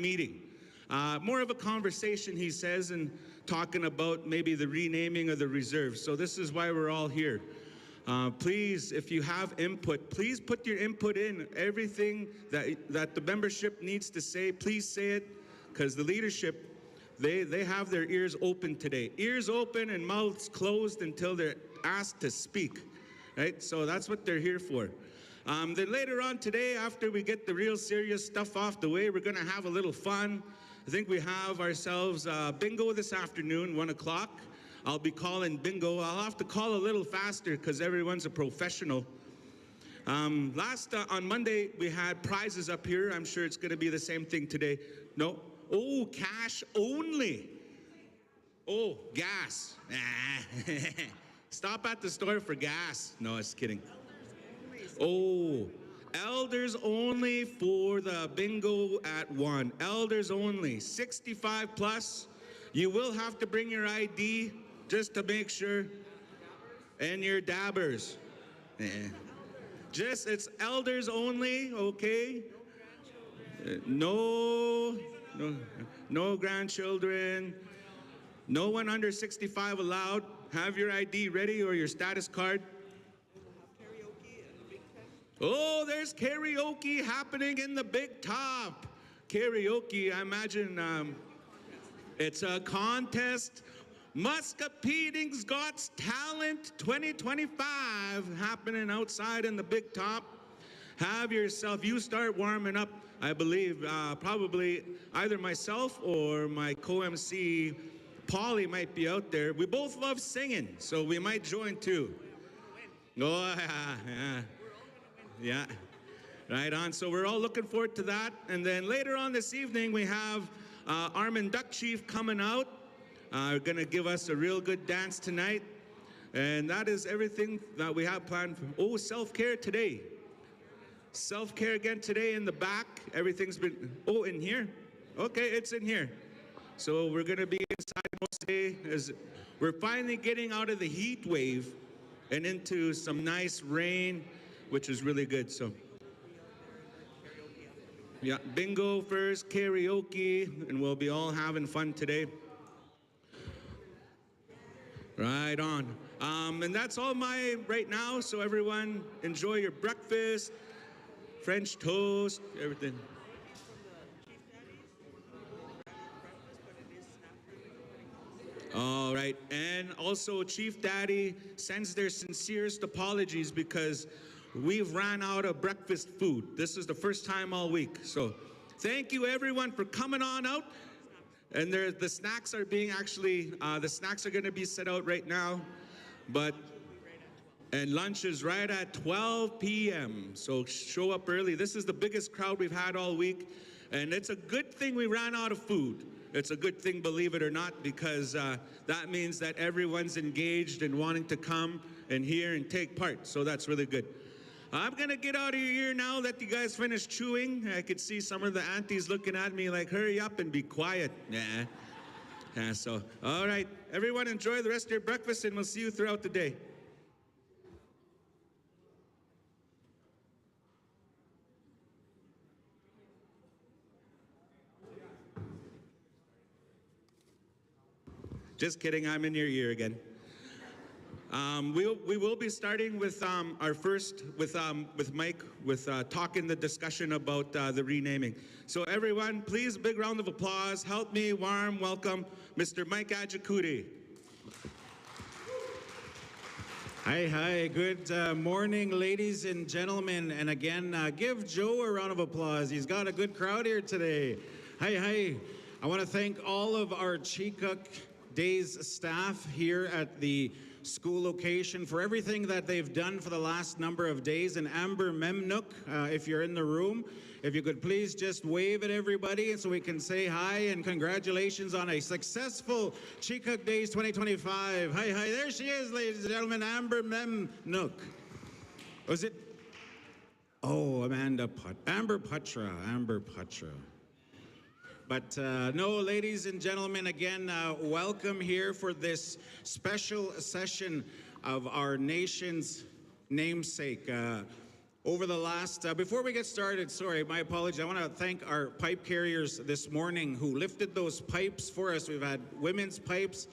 planned meeting. More of a conversation, he says, and talking about maybe the renaming of the reserves. So this is why we're all here. Please, if you have input, please put your input in. Everything that the membership needs to say, please say it, because the leadership, they have their ears open today. Ears open and mouths closed until they're asked to speak, right? So that's what they're here for. Then later on today, after we get the real serious stuff off the way, we're going to have a little fun. I think we have ourselves bingo this afternoon, 1 o'clock. I'll be calling bingo. I'll have to call a little faster because everyone's a professional. On Monday, we had prizes up here. I'm sure it's going to be the same thing today. No? Oh, cash only. Oh, gas. Stop at the store for gas. No, I was kidding. Oh, elders only for the bingo at 1. Elders only, 65 plus. You will have to bring your ID just to make sure. And your dabbers. It's elders only, okay? No grandchildren. No one under 65 allowed. Have your ID ready or your status card. Oh, there's karaoke happening in the big top. Karaoke, I imagine it's a contest. Muscowpeting's Got Talent 2025 happening outside in the big top. Have yourself, you start warming up, I believe, probably either myself or my co-MC, Polly, might be out there. We both love singing, so we might join too. Oh, yeah, right on. So we're all looking forward to that. And then later on this evening, we have Armin Duck Chief coming out. Going to give us a real good dance tonight. And that is everything that we have planned for. Oh, self-care today. Self-care again today in the back. Everything's been, oh, in here? Okay, it's in here. So we're going to be inside most day as we're finally getting out of the heat wave and into some nice rain, which is really good. So yeah, bingo first, karaoke, and we'll be all having fun today. Right on. And that's all right now. So everyone, enjoy your breakfast, French toast, everything. All right. And also Chief Daddy sends their sincerest apologies because we've ran out of breakfast food. This is the first time all week. So thank you everyone for coming on out. And the snacks are being the snacks are going to be set out right now. And lunch is right at 12 p.m. So show up early. This is the biggest crowd we've had all week. And it's a good thing we ran out of food. It's a good thing, believe it or not, because that means that everyone's engaged and wanting to come and hear and take part. So that's really good. I'm going to get out of your ear now that you guys finish chewing. I could see some of the aunties looking at me like, hurry up and be quiet. Yeah, so, all right. Everyone enjoy the rest of your breakfast, and we'll see you throughout the day. Just kidding, I'm in your ear again. We will be starting with our first, with Mike, with talking the discussion about the renaming. So everyone, please, big round of applause. Help me warm welcome Mr. Mike Adjikuti. Hi, good morning, ladies and gentlemen. And again, give Joe a round of applause. He's got a good crowd here today. Hi. I want to thank all of our Chik Days staff here at the school location for everything that they've done for the last number of days. And Amber Memnook, if you're in the room, if you could please just wave at everybody so we can say hi and congratulations on a successful Chik Days 2025. Hi, there she is, ladies and gentlemen, Amber Memnook. Was it? Oh, Amber Putra. But no, ladies and gentlemen, again, welcome here for this special session of our nation's namesake. Over the last, before we get started, sorry, my apologies. I want to thank our pipe carriers this morning who lifted those pipes for us. We've had women's pipes,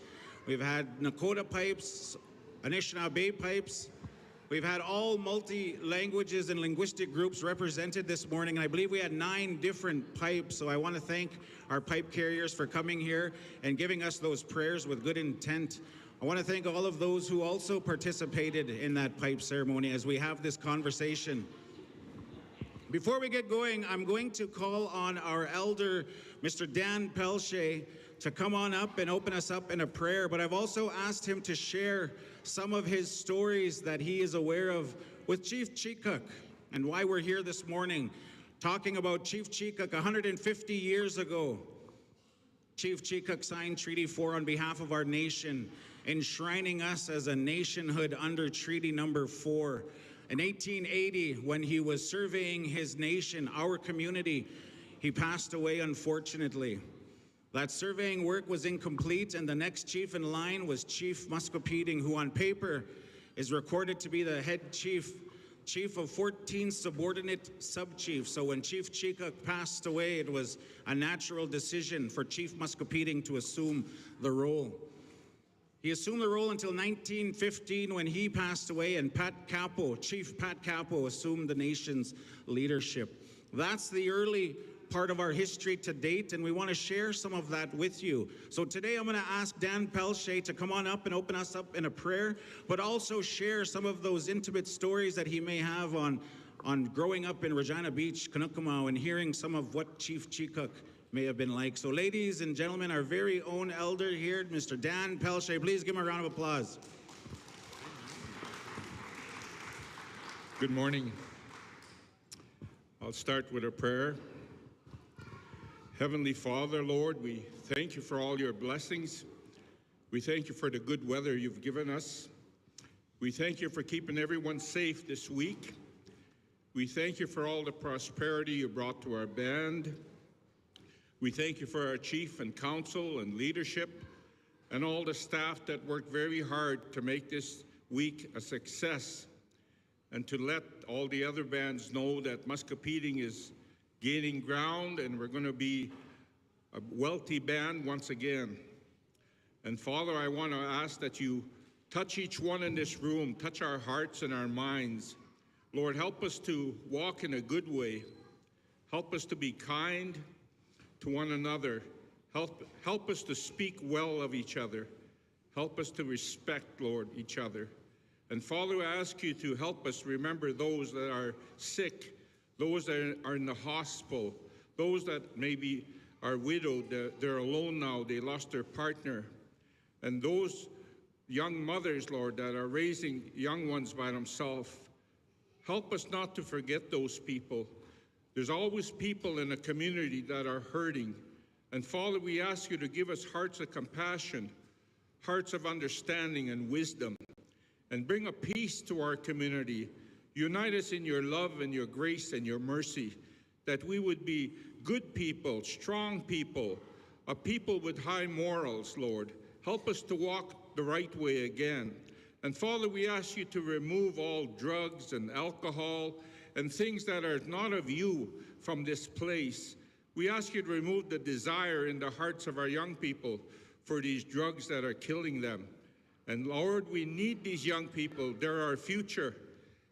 we've had Nakota pipes, Anishinaabe pipes. We've had all multi-languages and linguistic groups represented this morning, and I believe we had 9 different pipes. So I want to thank our pipe carriers for coming here and giving us those prayers with good intent. I want to thank all of those who also participated in that pipe ceremony as we have this conversation. Before we get going, I'm going to call on our elder, Mr. Dan Pelche, to come on up and open us up in a prayer. But I've also asked him to share some of his stories that he is aware of with Chief Chik and why we're here this morning, talking about Chief Chik 150 years ago. Chief Chik signed Treaty 4 on behalf of our nation, enshrining us as a nationhood under Treaty Number 4. In 1880, when he was surveying his nation, our community, he passed away unfortunately. That surveying work was incomplete, and the next chief in line was Chief Muscowpetung, who on paper is recorded to be the head chief of 14 subordinate sub-chiefs. So when Chief Chik passed away, it was a natural decision for Chief Muscowpetung to assume the role. He assumed the role until 1915 when he passed away, and Chief Pat Capo assumed the nation's leadership. That's the early part of our history to date, and we want to share some of that with you. So today I'm going to ask Dan Pelche to come on up and open us up in a prayer, but also share some of those intimate stories that he may have on growing up in Regina Beach, Kanukamau, and hearing some of what Chief Chik may have been like. So ladies and gentlemen, our very own elder here, Mr. Dan Pelche, please give him a round of applause. Good morning. I'll start with a prayer. Heavenly Father, Lord, we thank you for all your blessings. We thank you for the good weather you've given us. We thank you for keeping everyone safe this week. We thank you for all the prosperity you brought to our band. We thank you for our chief and council and leadership and all the staff that worked very hard to make this week a success and to let all the other bands know that Muscowpetung is gaining ground and we're going to be a wealthy band once again. And Father, I want to ask that you touch each one in this room, touch our hearts and our minds. Lord, help us to walk in a good way. Help us to be kind to one another. Help us to speak well of each other. Help us to respect, Lord, each other. And Father, I ask you to help us remember those that are sick, those that are in the hospital, those that maybe are widowed, they're alone now, they lost their partner. And those young mothers, Lord, that are raising young ones by themselves. Help us not to forget those people. There's always people in a community that are hurting. And Father, we ask you to give us hearts of compassion, hearts of understanding and wisdom, and bring a peace to our community. Unite us in your love and your grace and your mercy, that we would be good people, strong people, a people with high morals, Lord. Help us to walk the right way again. And Father, we ask you to remove all drugs and alcohol and things that are not of you from this place. We ask you to remove the desire in the hearts of our young people for these drugs that are killing them. And Lord, we need these young people. They're our future.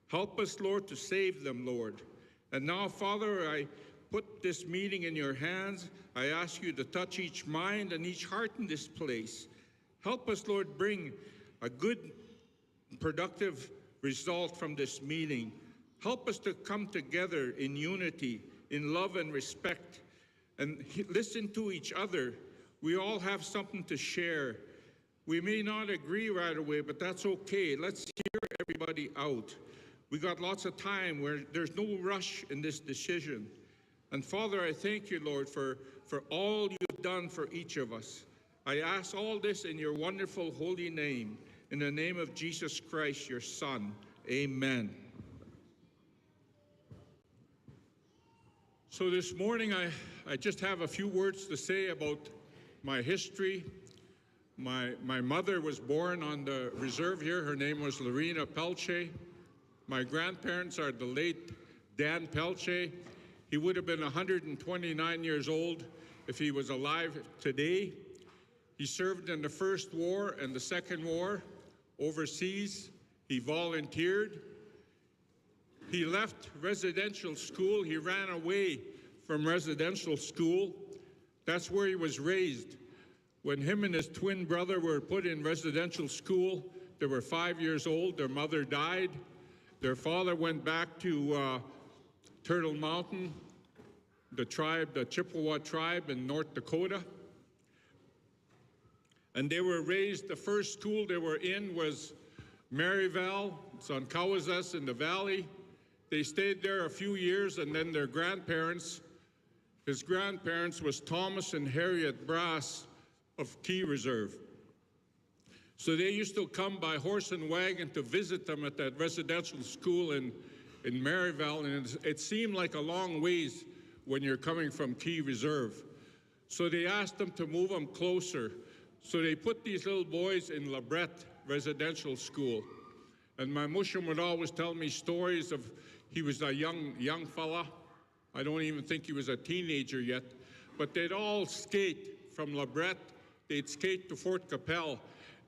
Help us, Lord, to save them, Lord. And now, Father, I put this meeting in your hands. I ask you to touch each mind and each heart in this place. Help us, Lord, bring a good, productive result from this meeting. Help us to come together in unity, in love and respect, and listen to each other. We all have something to share. We may not agree right away, but that's okay. Let's hear everybody out. We got lots of time where there's no rush in this decision. And Father, I thank you, Lord, for all you've done for each of us. I ask all this in your wonderful holy name, in the name of Jesus Christ, your Son. Amen. So this morning, I just have a few words to say about my history. My mother was born on the reserve here. Her name was Lorena Pelche. My grandparents are the late Dan Pelche. He would have been 129 years old if he was alive today. He served in the First War and the Second War overseas. He volunteered. He left residential school. He ran away from residential school. That's where he was raised. When him and his twin brother were put in residential school, they were 5 years old. Their mother died. Their father went back to Turtle Mountain, the Chippewa tribe in North Dakota. And they were raised, the first school they were in was Maryvale. It's on Kawasas in the valley. They stayed there a few years, and then their grandparents, his grandparents was Thomas and Harriet Brass of Key Reserve. So they used to come by horse and wagon to visit them at that residential school in Maryvale, and it seemed like a long ways when you're coming from Key Reserve. So they asked them to move them closer. So they put these little boys in Labrette Residential School. And my mushroom would always tell me stories of, he was a young fella. I don't even think he was a teenager yet. But they'd all skate from Labrette. They'd skate to Fort Capel,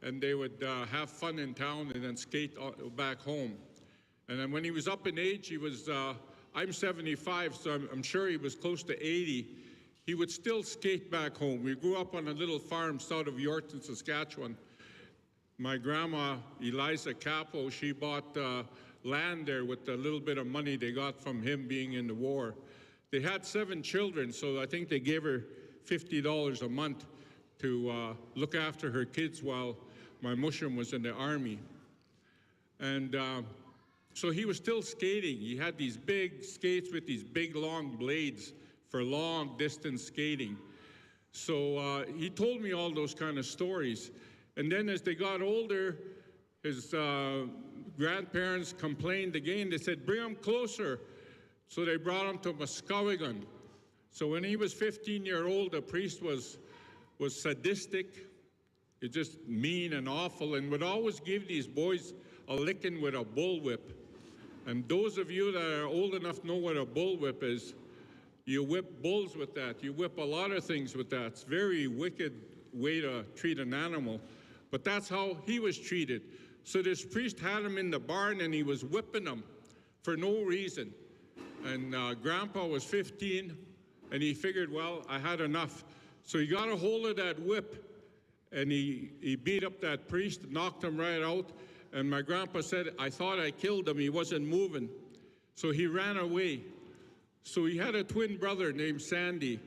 and they would have fun in town and then skate back home. And then when he was up in age, he was, I'm 75, so I'm sure he was close to 80. He would still skate back home. We grew up on a little farm south of Yorkton, Saskatchewan. My grandma, Eliza Capo, she bought land there with the little bit of money they got from him being in the war. They had 7 children, so I think they gave her $50 a month to look after her kids while my mushroom was in the army. And so he was still skating. He had these big skates with these big long blades for long distance skating. So he told me all those kind of stories. And then as they got older, his grandparents complained again. They said, bring him closer. So they brought him to Muscowpetung. So when he was 15-year-old, the priest was sadistic, just mean and awful, and would always give these boys a licking with a bullwhip. And those of you that are old enough know what a bullwhip is. You whip bulls with that. You whip a lot of things with that. It's a very wicked way to treat an animal. But that's how he was treated. So this priest had him in the barn, and he was whipping him for no reason. And Grandpa was 15, and he figured, well, I had enough. So he got a hold of that whip, and he beat up that priest, knocked him right out. And my grandpa said, I thought I killed him. He wasn't moving. So he ran away. So he had a twin brother named Sandy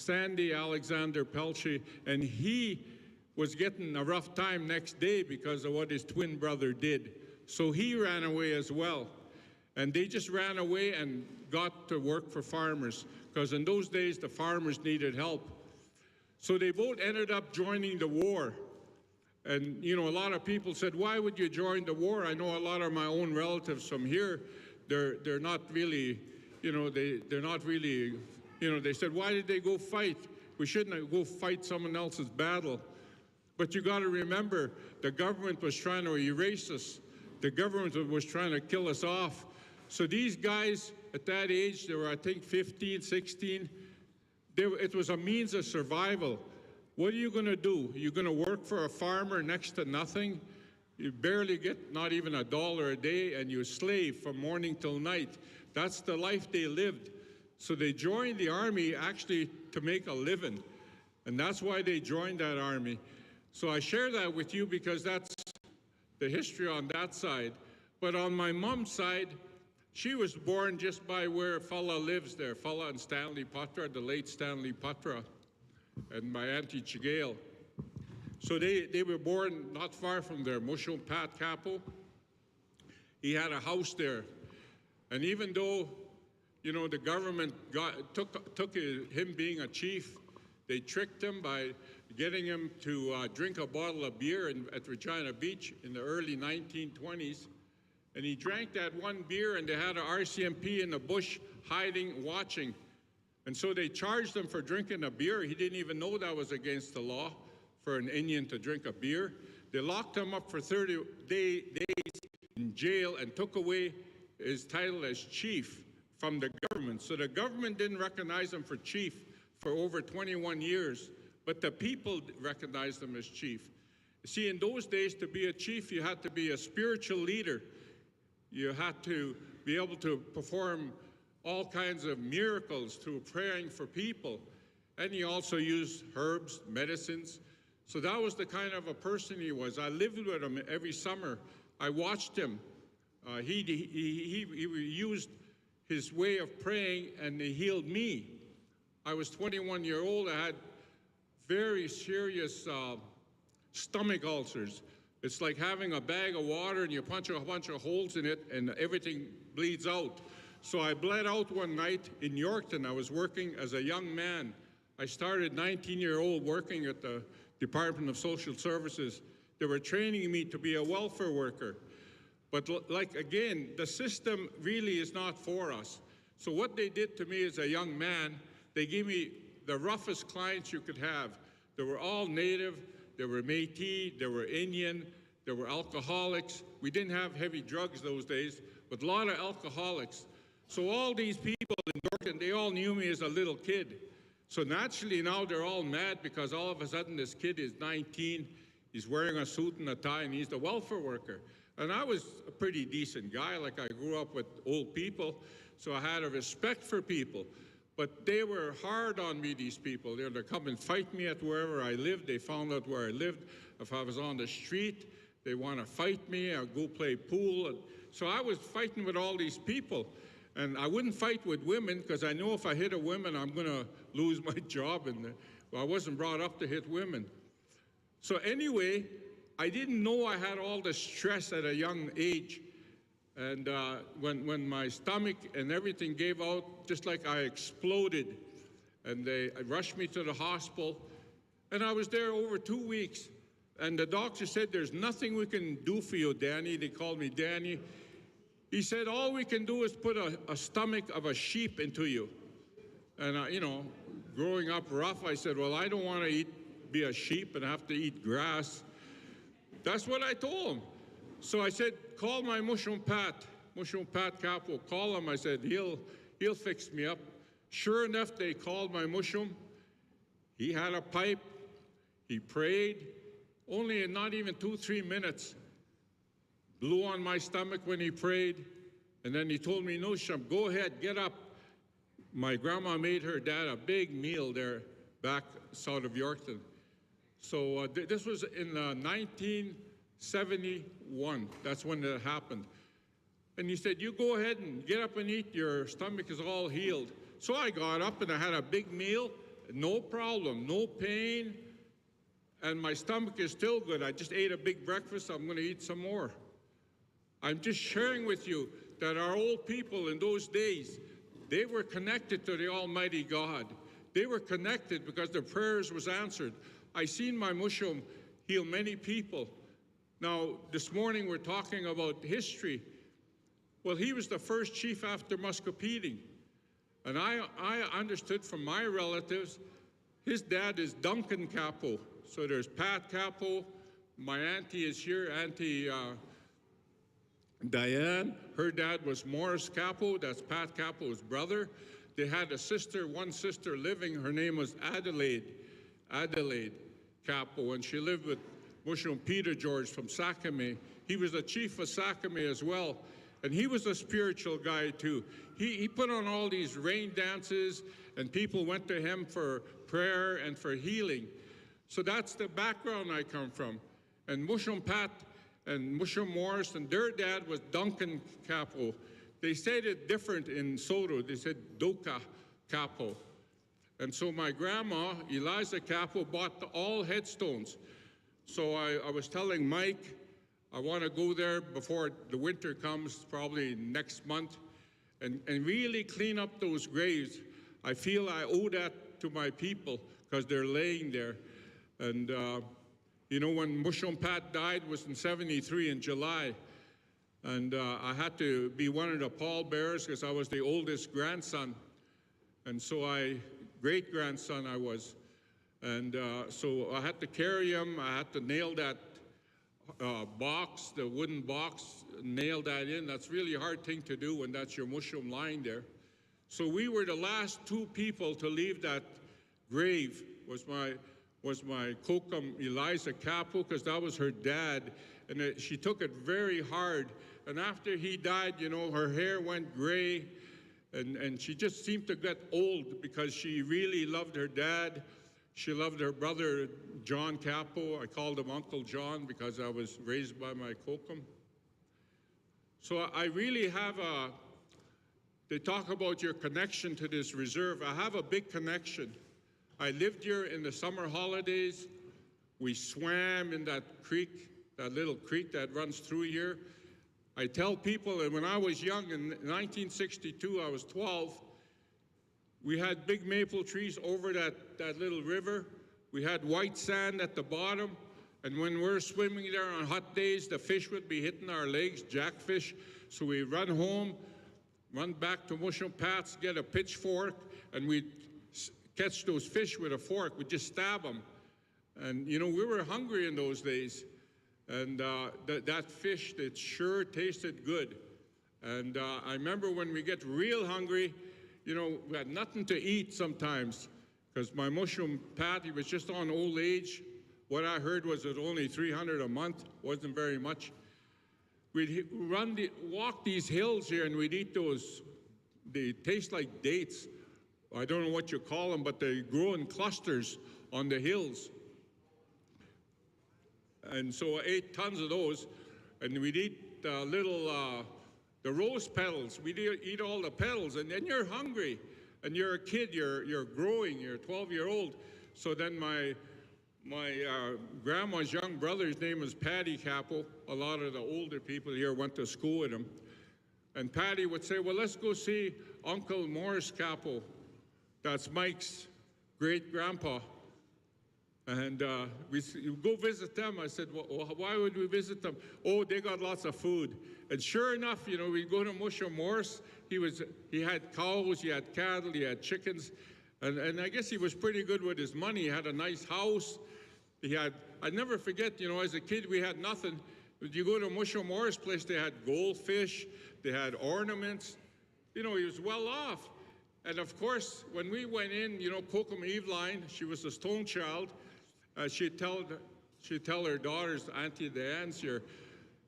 Alexander Pelche, and he was getting a rough time next day because of what his twin brother did. So he ran away as well. And they just ran away and got to work for farmers, because in those days the farmers needed help. So they both ended up joining the war. And you know, a lot of people said, why would you join the war? I know a lot of my own relatives from here, they're not really, you know, they're not really, you know, they said, why did they go fight? We shouldn't go fight someone else's battle. But you got to remember, the government was trying to erase us. The government was trying to kill us off. So these guys at that age, they were, I think, 15, 16. It was a means of survival. What are you going to do? You're going to work for a farmer next to nothing? You barely get not even $1 a day, and you slave from morning till night. That's the life they lived. So they joined the army actually to make a living. And that's why they joined that army. So I share that with you because that's the history on that side. But on my mom's side, she was born just by where a fella lives there, fella and Stanley Patra, the late Stanley Patra, and my auntie Chigale. So they were born not far from there, Muscowpetung. He had a house there. And even though, you know, the government took him being a chief, they tricked him by getting him to drink a bottle of beer at Regina Beach in the early 1920s. And he drank that one beer, and they had an RCMP in the bush hiding, watching. And so they charged him for drinking a beer. He didn't even know that was against the law for an Indian to drink a beer. They locked him up for 30 days, in jail and took away his title as chief from the government. So the government didn't recognize him for chief for over 21 years, but the people recognized him as chief. See, in those days, to be a chief, you had to be a spiritual leader. You had to be able to perform all kinds of miracles through praying for people. And he also used herbs, medicines. So that was the kind of a person he was. I lived with him every summer. I watched him. He used his way of praying, and he healed me. I was 21 years old. I had very serious stomach ulcers. It's like having a bag of water and you punch a bunch of holes in it and everything bleeds out. So I bled out one night in Yorkton. I was working as a young man. I started 19-year-old working at the Department of Social Services. They were training me to be a welfare worker. But like, again, the system really is not for us. So what they did to me as a young man, they gave me the roughest clients you could have. They were all native, they were Métis, they were Indian, they were alcoholics. We didn't have heavy drugs those days, but a lot of alcoholics. So all these people in Yorkton, they all knew me as a little kid. So naturally now they're all mad because all of a sudden this kid is 19, he's wearing a suit and a tie, and he's the welfare worker. And I was a pretty decent guy, like I grew up with old people, so I had a respect for people. But they were hard on me, these people. They'd come and fight me at wherever I lived. They found out where I lived. If I was on the street, they want to fight me. I'd go play pool. And so I was fighting with all these people. And I wouldn't fight with women because I know if I hit a woman, I'm going to lose my job. And I wasn't brought up to hit women. So anyway, I didn't know I had all the stress at a young age. And when my stomach and everything gave out, just like I exploded, and they rushed me to the hospital, and I was there over 2 weeks. And the doctor said, "There's nothing we can do for you, Danny." They called me Danny. He said, "All we can do is put a stomach of a sheep into you." And, you know, growing up rough, I said, "Well, I don't want to be a sheep and have to eat grass." That's what I told him. So I said, "Call my Muscowpetung Capo, call him." I said, he'll fix me up. Sure enough, they called my Mushum. He had a pipe. He prayed. Only in not even 2-3 minutes. Blew on my stomach when he prayed. And then he told me, "No, Shum, go ahead, get up." My grandma made her dad a big meal there back south of Yorkton. So this was in 1971. That's when it happened. And he said, "You go ahead and get up and eat. Your stomach is all healed." So I got up and I had a big meal. No problem, no pain. And my stomach is still good. I just ate a big breakfast. I'm going to eat some more. I'm just sharing with you that our old people in those days, they were connected to the Almighty God. They were connected because their prayers was answered. I seen my Mushum heal many people. Now, this morning we're talking about history. Well, he was the first chief after Muscowpetung. And I understood from my relatives, his dad is Duncan Capo. So there's Pat Capo. My auntie is here, Auntie Diane. Her dad was Morris Capo. That's Pat Capo's brother. They had a sister, one sister living. Her name was Adelaide Capo, and she lived with Mushum Peter George from Sakame. He was the chief of Sakame as well, and he was a spiritual guy too. He put on all these rain dances, and people went to him for prayer and for healing. So that's the background I come from. And Mushum Pat and Mushum Morris, and their dad was Duncan Capo. They said it different in Soto. They said Doka Capo. And so my grandma, Eliza Capo, bought all headstones. So I was telling Mike, I want to go there before the winter comes, probably next month, and really clean up those graves. I feel I owe that to my people because they're laying there. And you know, when Mushum Pat died was in '73 in July. And I had to be one of the pallbearers because I was the oldest grandson. And so great-grandson I was. And so I had to carry him. I had to nail that box, the wooden box, nail that in. That's really a hard thing to do when that's your mushroom lying there. So we were the last two people to leave that grave. Was my kokum Eliza Capo, because that was her dad, and she took it very hard. And after he died, you know, her hair went gray, and she just seemed to get old because she really loved her dad. She loved her brother, John Capo. I called him Uncle John because I was raised by my kokum. So I really have they talk about your connection to this reserve. I have a big connection. I lived here in the summer holidays. We swam in that creek, that little creek that runs through here. I tell people that when I was young, in 1962, I was 12, we had big maple trees over that little river. We had white sand at the bottom, and when we're swimming there on hot days, the fish would be hitting our legs, jackfish. So we run home, run back to Muscowpetung, get a pitchfork, and we'd catch those fish with a fork. We'd just stab them. And, you know, we were hungry in those days. And that fish, it sure tasted good. And I remember when we get real hungry, you know, we had nothing to eat sometimes, because my mushroom Pat, he was just on old age. What I heard was it only $300 a month, wasn't very much. We'd walk these hills here, and we'd eat those. They taste like dates. I don't know what you call them, but they grow in clusters on the hills. And so I ate tons of those, and we'd eat the rose petals. We'd eat all the petals, and then you're hungry, and you're a kid, you're growing, you're a 12-year-old. So then my grandma's young brother's name was Paddy Capo. A lot of the older people here went to school with him. And Paddy would say, well, let's go see Uncle Morris Capo. That's Mike's great-grandpa. And we go visit them. I said, well, why would we visit them? Oh, they got lots of food. And sure enough, you know, we go to Musha Morris. He had cows, he had cattle, he had chickens. And I guess he was pretty good with his money. He had a nice house. I'd never forget, you know, as a kid, we had nothing. You go to Musha Morris' place, they had goldfish, they had ornaments. You know, he was well off. And of course, when we went in, you know, Kokum Eveline, she was a stone child. She'd tell her daughters, Auntie Diane's here,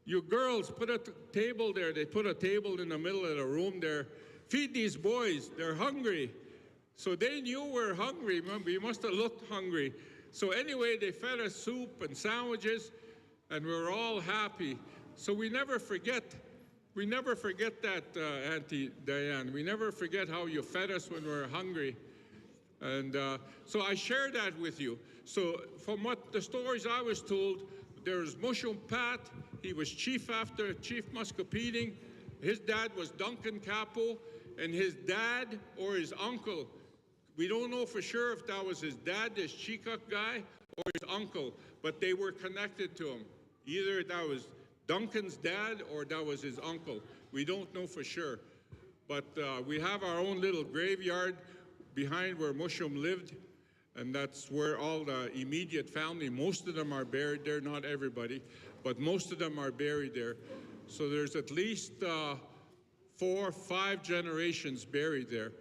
you girls, put a table there. They put a table in the middle of the room there. Feed these boys, they're hungry. So they knew we were hungry. We must have looked hungry. So anyway, they fed us soup and sandwiches, and we were all happy. So we never forget that, Auntie Diane. We never forget how you fed us when we were hungry. And so I share that with you. So from what the stories I was told, there's Mushroom Pat. He was chief after Chief Muscowpetung. His dad was Duncan Capo, and his dad or his uncle, we don't know for sure if that was his dad, this Chikuk guy, or his uncle, but they were connected to him. Either that was Duncan's dad or that was his uncle. We don't know for sure. But we have our own little graveyard behind where Mushroom lived, and that's where all the immediate family, most of them are buried there, not everybody, but most of them are buried there. So there's at least 4 or 5 generations buried there.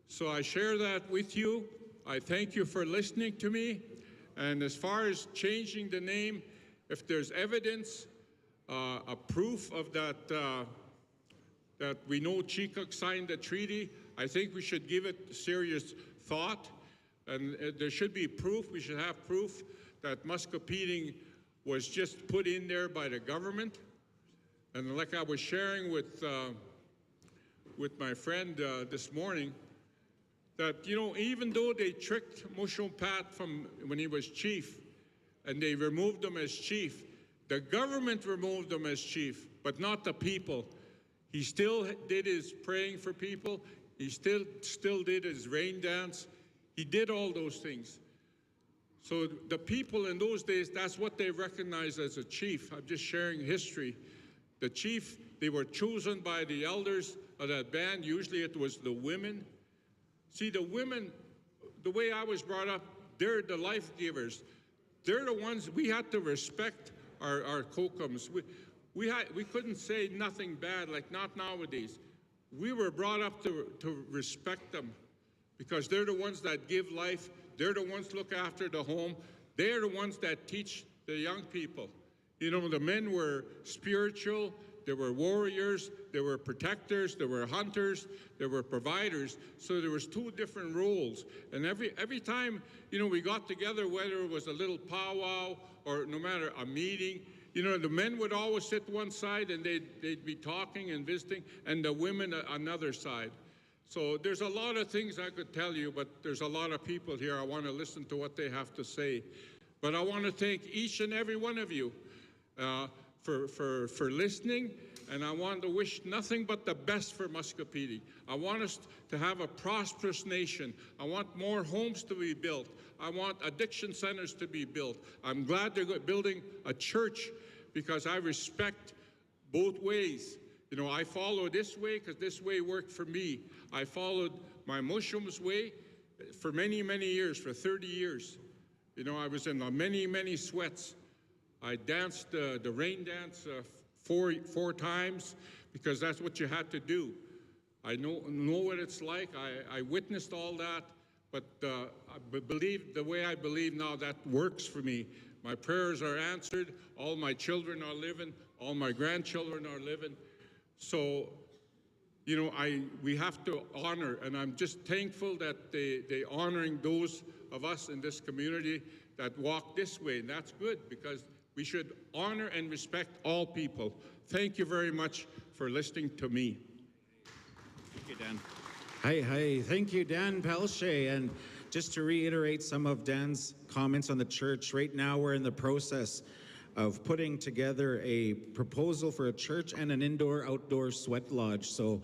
So I share that with you. I thank you for listening to me. And as far as changing the name, if there's evidence, a proof of that, that we know Chikuk signed the treaty, I think we should give it serious thought. And there should be proof, we should have proof that Muscowpetung was just put in there by the government. And like I was sharing with my friend this morning, that, you know, even though they tricked Mushroom Pat from when he was chief, and they removed him as chief, the government removed him as chief, but not the people. He still did his praying for people. He still did his rain dance. He did all those things. So the people in those days, that's what they recognized as a chief. I'm just sharing history. The chief, they were chosen by the elders of that band. Usually it was the women. See, the women, the way I was brought up, they're the life givers. They're the ones we had to respect our kokums. We couldn't say nothing bad, like not nowadays. We were brought up to respect them because they're the ones that give life. They're the ones look after the home. They're the ones that teach the young people. You know, the men were spiritual. There were warriors, there were protectors, there were hunters, there were providers. So there was two different roles. And every time, you know, we got together, whether it was a little powwow or no matter a meeting, you know, the men would always sit one side and they'd be talking and visiting, and the women another side. So there's a lot of things I could tell you, but there's a lot of people here. I want to listen to what they have to say. But I want to thank each and every one of you for listening, and I want to wish nothing but the best for Muscowpetung. I want us to have a prosperous nation. I want more homes to be built. I want addiction centers to be built. I'm glad they're building a church because I respect both ways. You know, I follow this way because this way worked for me. I followed my Muslims way for many, many years, for 30 years. You know, I was in many, many sweats. I danced the rain dance four times because that's what you had to do. I know what it's like. I witnessed all that, but I believe the way I believe now, that works for me. My prayers are answered. All my children are living. All my grandchildren are living. So, you know, we have to honor, and I'm just thankful that they honoring those of us in this community that walk this way, and that's good because we should honor and respect all people. Thank you very much for listening to me. Thank you, Dan. Hi. Thank you, Dan Pelche. And just to reiterate some of Dan's comments on the church, right now we're in the process of putting together a proposal for a church and an indoor-outdoor sweat lodge. So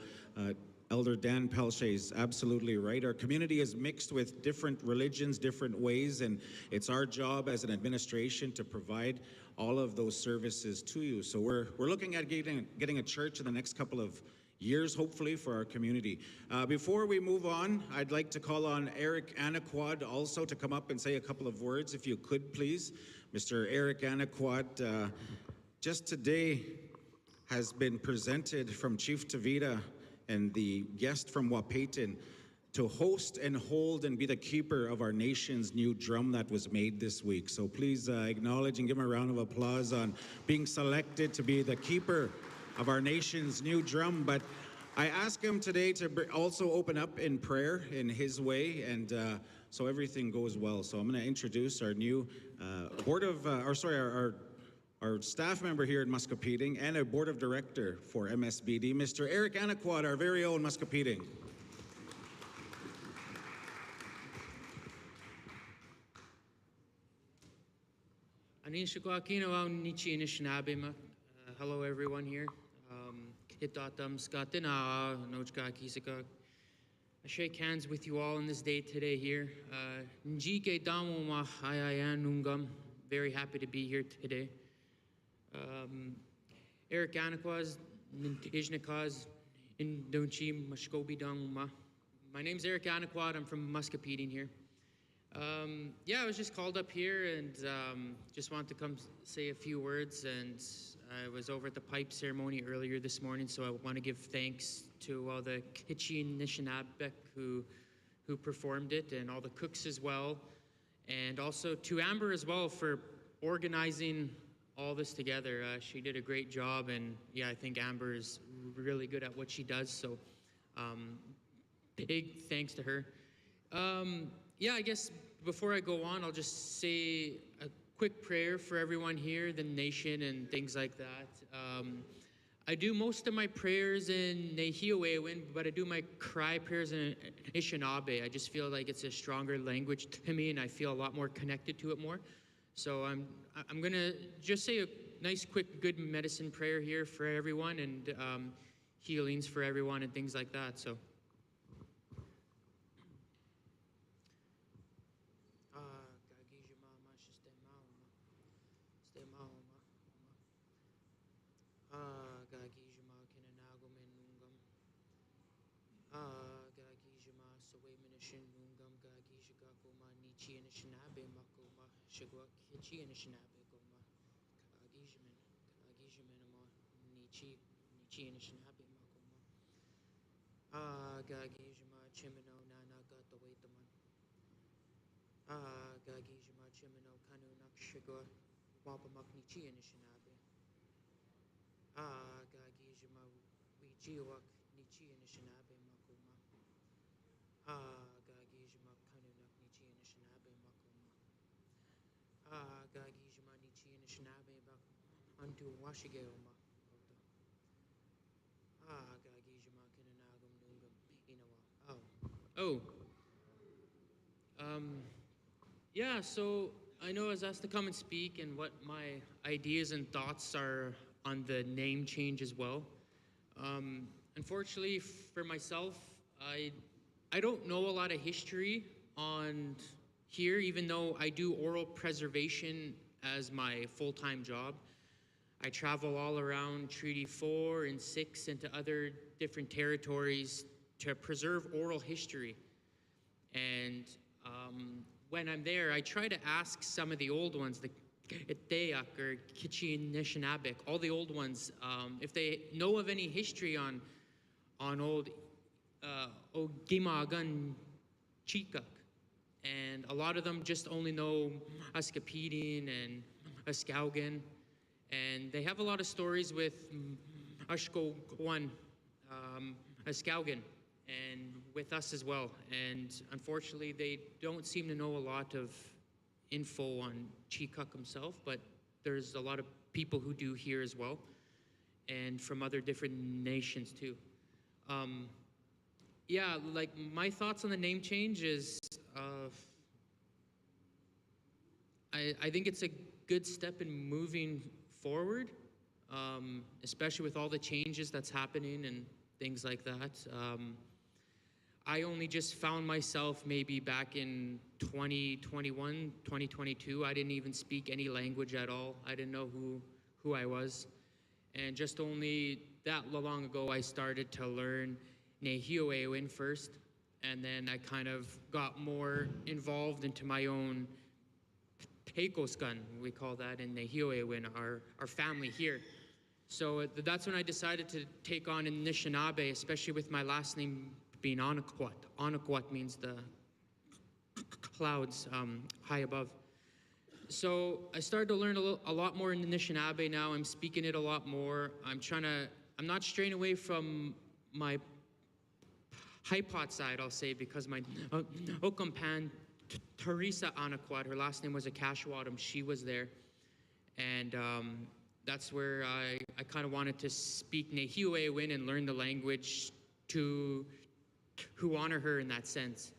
Elder Dan Pelche is absolutely right. Our community is mixed with different religions, different ways, and it's our job as an administration to provide all of those services to you. So we're looking at getting a church in the next couple of years, hopefully, for our community. Before we move on, I'd like to call on Eric Anaquad also to come up and say a couple of words, if you could, please. Mr. Eric Anaquad, just today has been presented from Chief Tavita and the guest from Wahpeton to host and hold and be the keeper of our nation's new drum that was made this week. So please acknowledge and give him a round of applause on being selected to be the keeper of our nation's new drum. But I ask him today to also open up in prayer in his way, and so everything goes well. So I'm going to introduce our new our staff member here in Muscowpetung and a board of director for MSBD, Mr. Eric Anaquad, our very own Muscowpetung. Hello, everyone here. I shake hands with you all on this day today here. Very happy to be here today. Eric Anaquaz, Ijnakaz, Indonchi, Muscowpetung. My name's Eric Anaquad. I'm from Muscowpetung here. Yeah, I was just called up here and just wanted to come say a few words. And I was over at the pipe ceremony earlier this morning, so I want to give thanks to all the Kitchen Nishinabek who performed it, and all the cooks as well, and also to Amber as well for organizing all this together. She did a great job, and yeah, I think Amber is really good at what she does, so big thanks to her. Yeah, I guess before I go on, I'll just say a quick prayer for everyone here, the nation, and things like that. I do most of my prayers in Nehiyawewin, but I do my cry prayers in Anishinaabe. I just feel like it's a stronger language to me, and I feel a lot more connected to it more. So I'm gonna just say a nice, quick, good medicine prayer here for everyone, and healings for everyone, and things like that. So. Nichi Anishinaabe Makoma. Ah, Gagijima Chimino Nana Gata Waitaman. Ah, Gagijima Chimino Kanu Nakshigwa Wapamak Nichi Anishinaabe. Ah, Gagijima Wijiwak Nichi Anishinaabe Makoma. Ah, Gagijima Kanu Nak Nichi Anishinaabe Makoma. Ah, Gagijima Nichi Anishinaabe Bak Unto Washigeoma. Ah, Gagijima Kinanagum Nungum Inawa. Oh. Yeah, so I know I was asked to come and speak and what my ideas and thoughts are on the name change as well. Unfortunately for myself, I don't know a lot of history on here, even though I do oral preservation as my full-time job. I travel all around Treaty 4 and 6 and to other different territories to preserve oral history. And when I'm there, I try to ask some of the old ones, the Iteyak or Kichi Nishinabek, all the old ones, if they know of any history on old Ogimagan Chikak. And a lot of them just only know Muscowpetung and Muscowpetung. And they have a lot of stories with Ushko-1, Muscowpetung, and with us as well. And unfortunately, they don't seem to know a lot of info on Chikuk himself, but there's a lot of people who do here as well, and from other different nations too. Yeah, like my thoughts on the name change is, I think it's a good step in moving forward, especially with all the changes that's happening and things like that. I only just found myself maybe back in 2021, 2022. I didn't even speak any language at all. I didn't know who I was. And just only that long ago, I started to learn Nehioewin first. And then I kind of got more involved into my own Pekoskan, we call that in Nehioewin, our family here. So that's when I decided to take on Anishinaabe, especially with my last name being Anakwat. Anakwat means the clouds high above. So I started to learn a lot more in Anishinaabe now. I'm speaking it a lot more. I'm not straying away from my Hypot side, I'll say, because my Okampan, Teresa Anakwat, her last name was Akashwadam, she was there. And that's where I kind of wanted to speak Nehioewin and learn the language to honor her in that sense.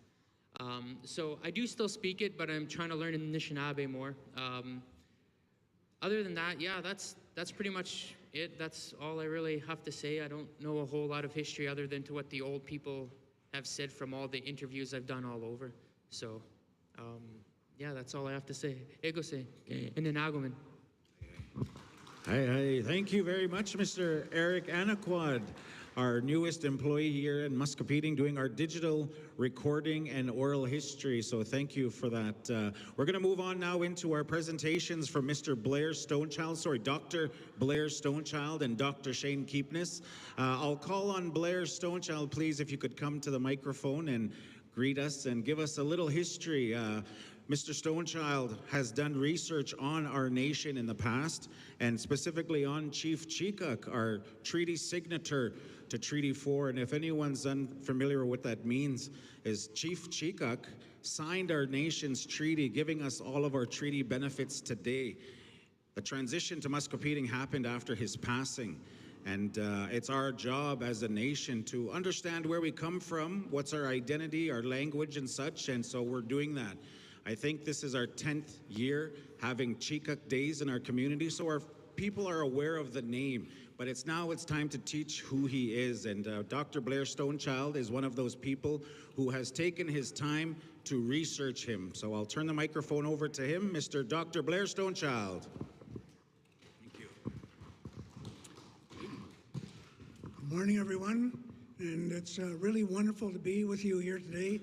So I do still speak it, but I'm trying to learn Anishinaabe more. Other than that, yeah, that's pretty much it. That's all I really have to say. I don't know a whole lot of history other than to what the old people have said from all the interviews I've done all over. So, yeah, that's all I have to say. Ego se, Inanagoman. Hi. Thank you very much, Mr. Eric Anaquad, our newest employee here in Muscowpetung, doing our digital recording and oral history. So thank you for that. We're going to move on now into our presentations from Mr. Dr. Blair Stonechild and Dr. Shane Keepness. I'll call on Blair Stonechild, please, if you could come to the microphone and greet us and give us a little history. Mr. Stonechild has done research on our nation in the past, and specifically on Chief Chikuk, our treaty signature to Treaty 4. And if anyone's unfamiliar with what that means, is Chief Chikuk signed our nation's treaty, giving us all of our treaty benefits today. The transition to Muscowpetung happened after his passing. And it's our job as a nation to understand where we come from, what's our identity, our language and such, and so we're doing that. I think this is our 10th year having Chikuk Days in our community, so our people are aware of the name, but it's time to teach who he is. And Dr. Blair Stonechild is one of those people who has taken his time to research him. So I'll turn the microphone over to him, Mr. Dr. Blair Stonechild. Thank you. Good morning, everyone, and it's really wonderful to be with you here today.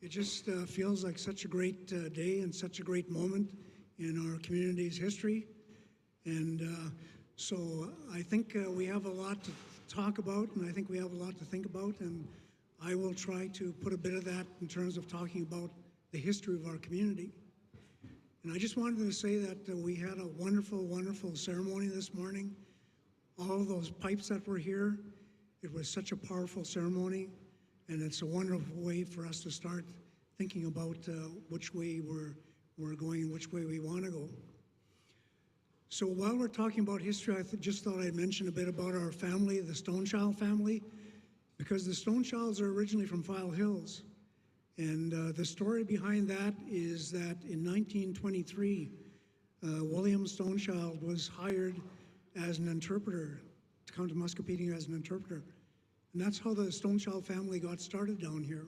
It just feels like such a great day and such a great moment in our community's history. And So I think we have a lot to talk about, and I think we have a lot to think about, and I will try to put a bit of that in terms of talking about the history of our community. And I just wanted to say that we had a wonderful, wonderful ceremony this morning. All of those pipes that were here, it was such a powerful ceremony, and it's a wonderful way for us to start thinking about which way we're going and which way we want to go. So while we're talking about history, I just thought I'd mention a bit about our family, the Stonechild family, because the Stonechilds are originally from File Hills. And the story behind that is that in 1923, William Stonechild was hired as an interpreter, to come to Muscowpetung as an interpreter. And that's how the Stonechild family got started down here.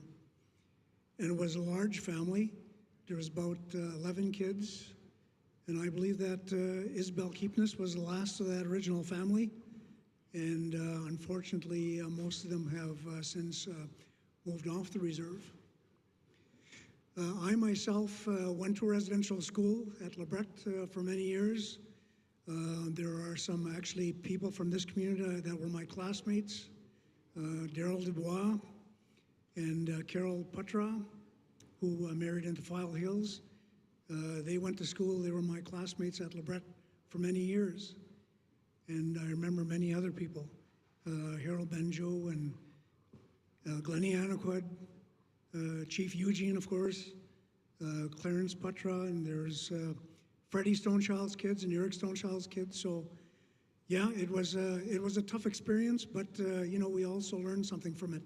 And it was a large family. There was about 11 kids. And I believe that Isabel Keepness was the last of that original family. And unfortunately, most of them have since moved off the reserve. I myself went to a residential school at LeBret for many years. There are some actually people from this community that were my classmates, Daryl Dubois and Carol Putra, who married into File Hills. They went to school, they were my classmates at LeBret for many years. And I remember many other people, Harold Benjo and Glennie Anaquid, Chief Eugene, of course, Clarence Putra, and there's Freddie Stonechild's kids and Eric Stonechild's kids. So yeah, it was a tough experience, but you know, we also learned something from it.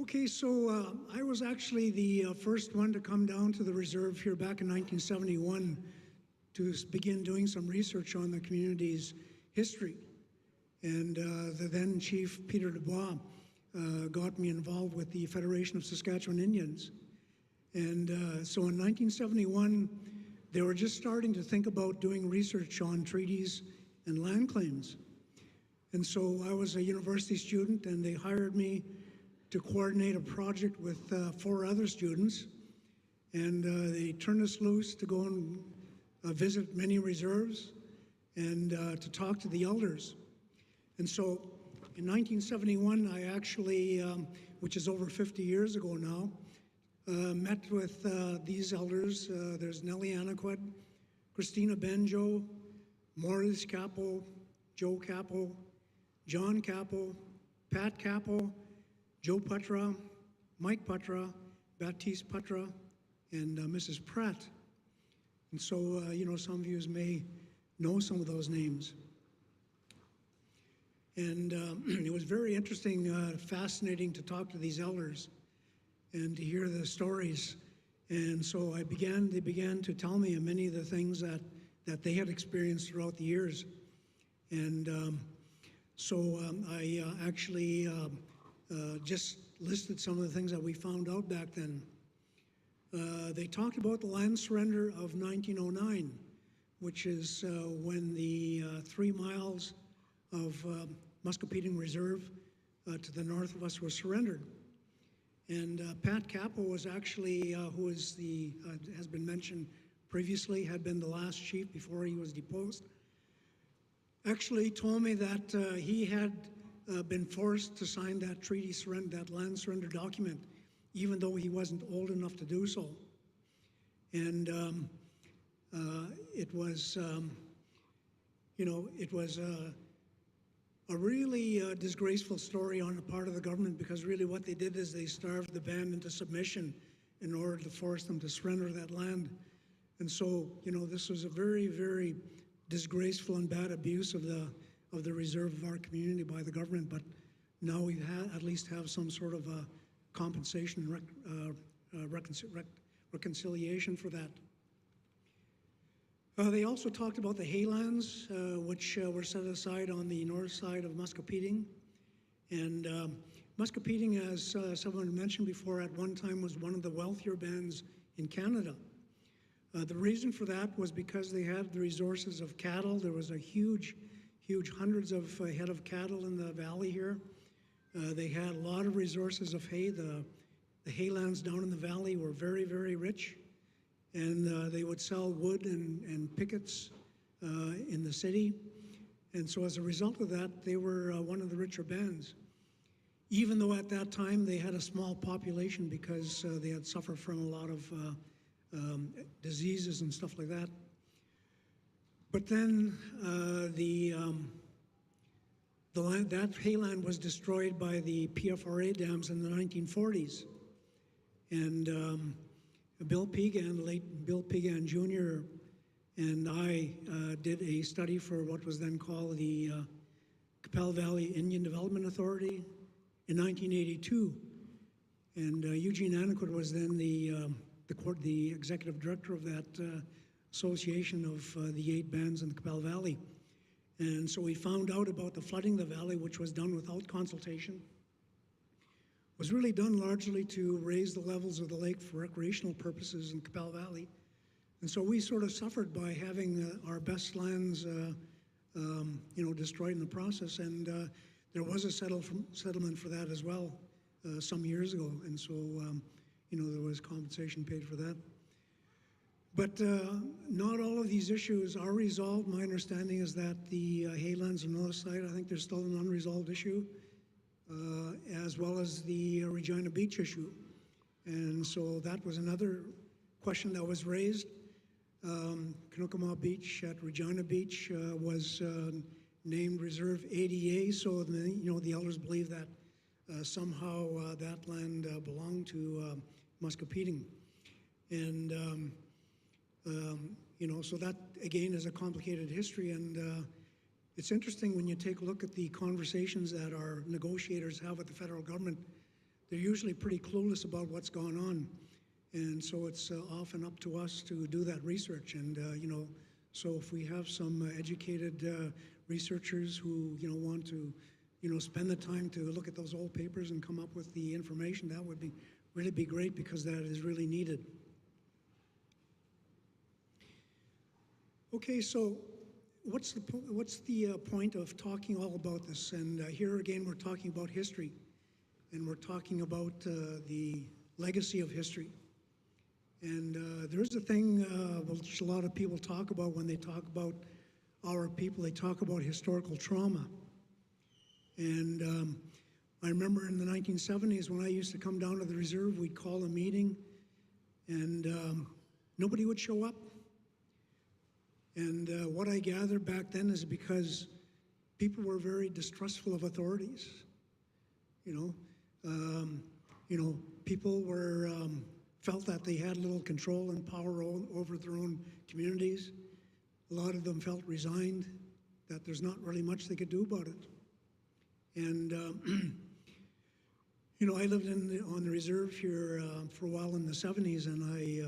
Okay, so I was actually the first one to come down to the reserve here back in 1971 to begin doing some research on the community's history. And the then Chief Peter Dubois got me involved with the Federation of Saskatchewan Indians. And so in 1971, they were just starting to think about doing research on treaties and land claims. And so I was a university student, and they hired me to coordinate a project with 4 other students. And they turned us loose to go and visit many reserves and to talk to the elders. And so in 1971, I actually, which is over 50 years ago now, met with these elders. There's Nellie Anaquid, Christina Benjo, Maurice Capel, Joe Capel, John Capel, Pat Capel, Joe Putra, Mike Putra, Baptiste Putra, and Mrs. Pratt. And so, you know, some of you may know some of those names. And it was very interesting, fascinating to talk to these elders and to hear the stories. And so they began to tell me many of the things that they had experienced throughout the years. And I actually just listed some of the things that we found out back then. They talked about the land surrender of 1909, which is when the 3 miles of Muscowpetung Reserve to the north of us was surrendered. And Pat Capel was actually, who is has been mentioned previously, had been the last chief before he was deposed, actually told me that he had been forced to sign that treaty surrender, that land surrender document, even though he wasn't old enough to do so. And it was, you know, it was a really disgraceful story on the part of the government, because really what they did is they starved the band into submission in order to force them to surrender that land. And so, you know, this was a very, very disgraceful and bad abuse of the reserve of our community by the government. But now we at least have some sort of a compensation and reconciliation for that. They also talked about the haylands, which were set aside on the north side of Muscowpetung. And Muscowpetung, as someone mentioned before, at one time was one of the wealthier bands in Canada. The reason for that was because they had the resources of cattle. There was a huge hundreds of head of cattle in the valley here. They had a lot of resources of hay. The haylands down in the valley were very, very rich. And they would sell wood and pickets in the city. And so as a result of that, they were one of the richer bands. Even though at that time they had a small population because they had suffered from a lot of diseases and stuff like that. But then that hayland was destroyed by the PFRA dams in the 1940s. And Bill Pegan, late Bill Pegan Jr., and I did a study for what was then called the Capel Valley Indian Development Authority in 1982. And Eugene Aniquit was then the executive director of that association of the 8 bands in the Capel Valley. And so we found out about the flooding of the valley, which was done without consultation. It was really done largely to raise the levels of the lake for recreational purposes in Capel Valley. And so we sort of suffered by having our best lands destroyed in the process. And there was a settlement for that as well some years ago. And so, there was compensation paid for that. But not all of these issues are resolved. My understanding is that the haylands on the north side, I think there's still an unresolved issue, as well as the Regina Beach issue. And so that was another question that was raised. Kanukama Beach at Regina Beach was named Reserve ADA, so the elders believe that somehow that land belonged to Muscowpetung. And so that, again, is a complicated history. And it's interesting when you take a look at the conversations that our negotiators have with the federal government, they're usually pretty clueless about what's going on. And so it's often up to us to do that research. And, so if we have some educated researchers who, want to, spend the time to look at those old papers and come up with the information, that would really be great, because that is really needed. Okay, so what's the point of talking all about this? And here again, we're talking about history, and we're talking about the legacy of history. And there's a thing which a lot of people talk about when they talk about our people. They talk about historical trauma. And I remember in the 1970s when I used to come down to the reserve, we'd call a meeting, and nobody would show up. And what I gathered back then is because people were very distrustful of authorities. People were felt that they had little control and power over their own communities. A lot of them felt resigned, that there's not really much they could do about it. And I lived on the reserve here for a while in the 70s, and I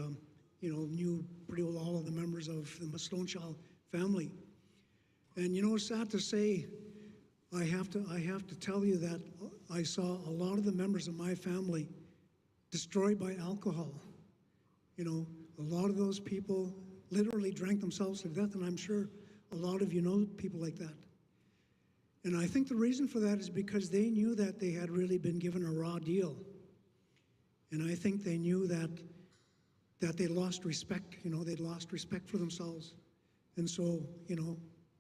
knew pretty well all of the members of the Stoneshall family. And it's sad to say, I have to tell you that I saw a lot of the members of my family destroyed by alcohol. A lot of those people literally drank themselves to death, and I'm sure a lot of you know people like that. And I think the reason for that is because they knew that they had really been given a raw deal. And I think they knew that they lost respect, they'd lost respect for themselves. And so,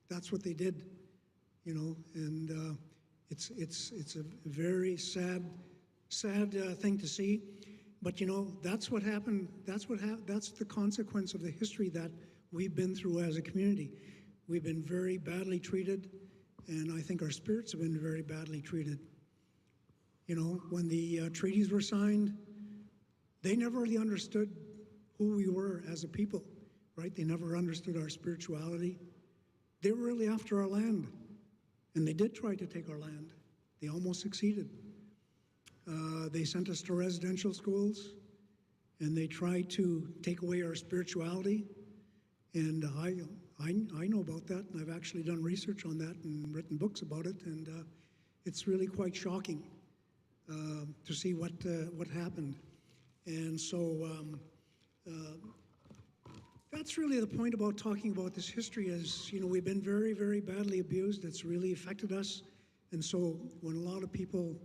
that's what they did, and it's a very sad thing to see. But, that's what happened. That's the consequence of the history that we've been through as a community. We've been very badly treated, and I think our spirits have been very badly treated. When the treaties were signed, they never really understood who we were as a people, right? They never understood our spirituality. They were really after our land, and they did try to take our land. They almost succeeded. They sent us to residential schools, and they tried to take away our spirituality. And I know about that, and I've actually done research on that and written books about it, and it's really quite shocking to see what happened. And so that's really the point about talking about this history is, we've been very, very badly abused. It's really affected us. And so when a lot of people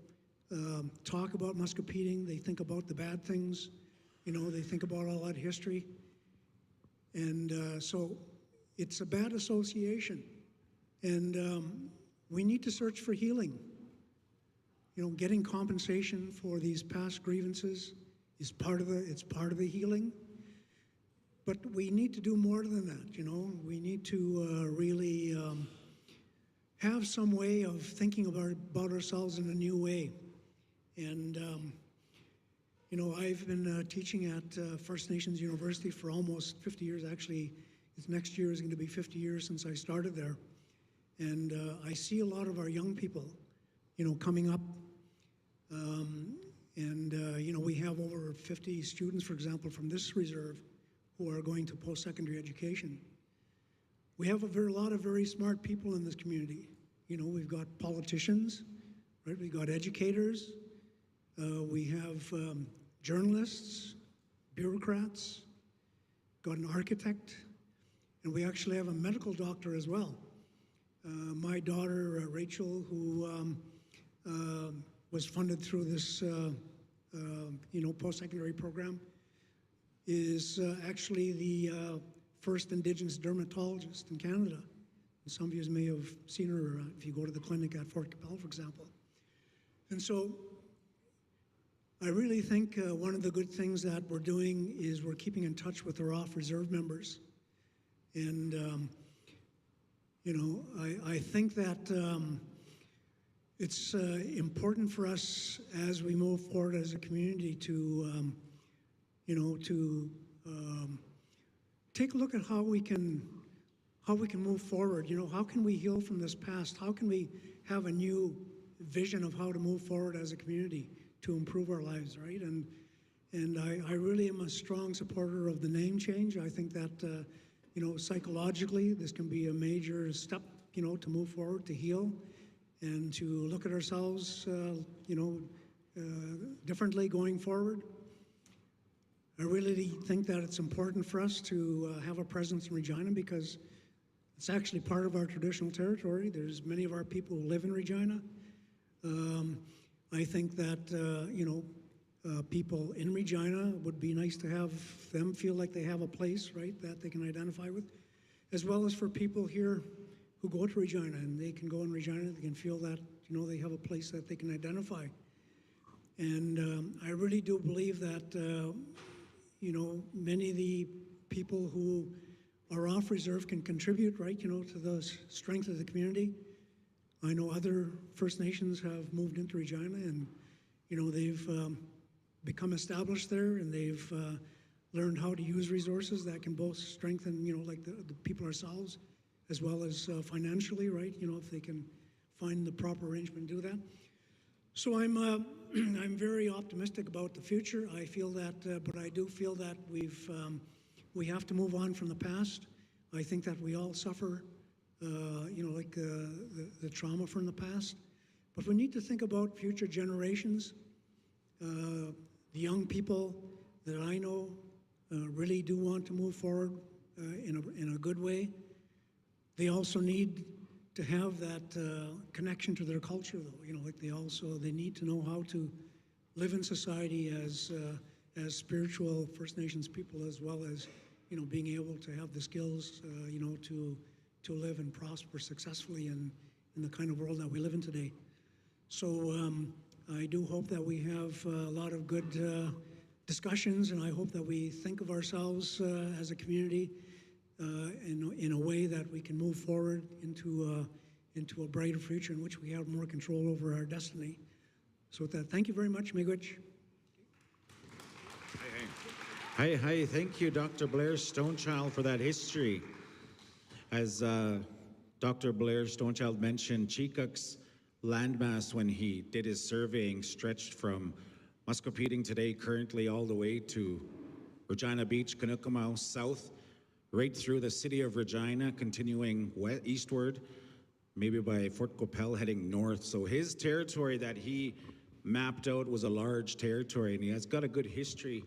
talk about Muscowpetung, they think about the bad things, they think about all that history. And so it's a bad association. And we need to search for healing. You know, getting compensation for these past grievances is part of the healing. But we need to do more than that, you know. We need to really have some way of thinking about ourselves in a new way. And, you know, I've been teaching at First Nations University for almost 50 years. Actually, next year is going to be 50 years since I started there. And I see a lot of our young people, you know, coming up. You know, we have over 50 students, for example, from this reserve who are going to post-secondary education. We have a lot of very smart people in this community. You know, we've got politicians, right? We've got educators. We have journalists, bureaucrats, got an architect, and we actually have a medical doctor as well. My daughter, Rachel, who was funded through this, you know, post-secondary program, is actually the first Indigenous dermatologist in Canada. And some of you may have seen her if you go to the clinic at Fort Capel, for example. And so I really think one of the good things that we're doing is we're keeping in touch with our off-reserve members. And, you know, I think that it's important for us as we move forward as a community to, you know, to take a look at how we can move forward. You know, how can we heal from this past? How can we have a new vision of how to move forward as a community to improve our lives, right? And I really am a strong supporter of the name change. I think that, you know, psychologically, this can be a major step, you know, to move forward, to heal, and to look at ourselves, you know, differently going forward. I really think that it's important for us to have a presence in Regina because it's actually part of our traditional territory. There's many of our people who live in Regina. I think that, you know, people in Regina would be nice to have them feel like they have a place, right, that they can identify with, as well as for people here who go to Regina and they can go in Regina, they can feel that, you know, they have a place that they can identify. And I really do believe that, you know, many of the people who are off reserve can contribute, right, you know, to the strength of the community. I know other First Nations have moved into Regina and, you know, they've become established there and they've learned how to use resources that can both strengthen, you know, like the people ourselves, as well as financially, right, you know, if they can find the proper arrangement to do that. So I'm very optimistic about the future. I feel that, but I do feel that we have to move on from the past. I think that we all suffer, you know, like the trauma from the past. But we need to think about future generations. The young people that I know really do want to move forward in a good way. They also need to have that connection to their culture, though. You know, like they need to know how to live in society as spiritual First Nations people, as well as, you know, being able to have the skills, you know, to live and prosper successfully in the kind of world that we live in today. So I do hope that we have a lot of good discussions, and I hope that we think of ourselves as a community in a way that we can move forward into a brighter future in which we have more control over our destiny. So with that, thank you very much, Miigwech. Hi, thank you, Dr. Blair Stonechild, for that history. As Dr. Blair Stonechild mentioned, Chik's landmass, when he did his surveying, stretched from Muscowpetung today, currently all the way to Regina Beach, Canuckamau, south, right through the city of Regina, continuing eastward, maybe by Fort Capel, heading north. So his territory that he mapped out was a large territory, and he has got a good history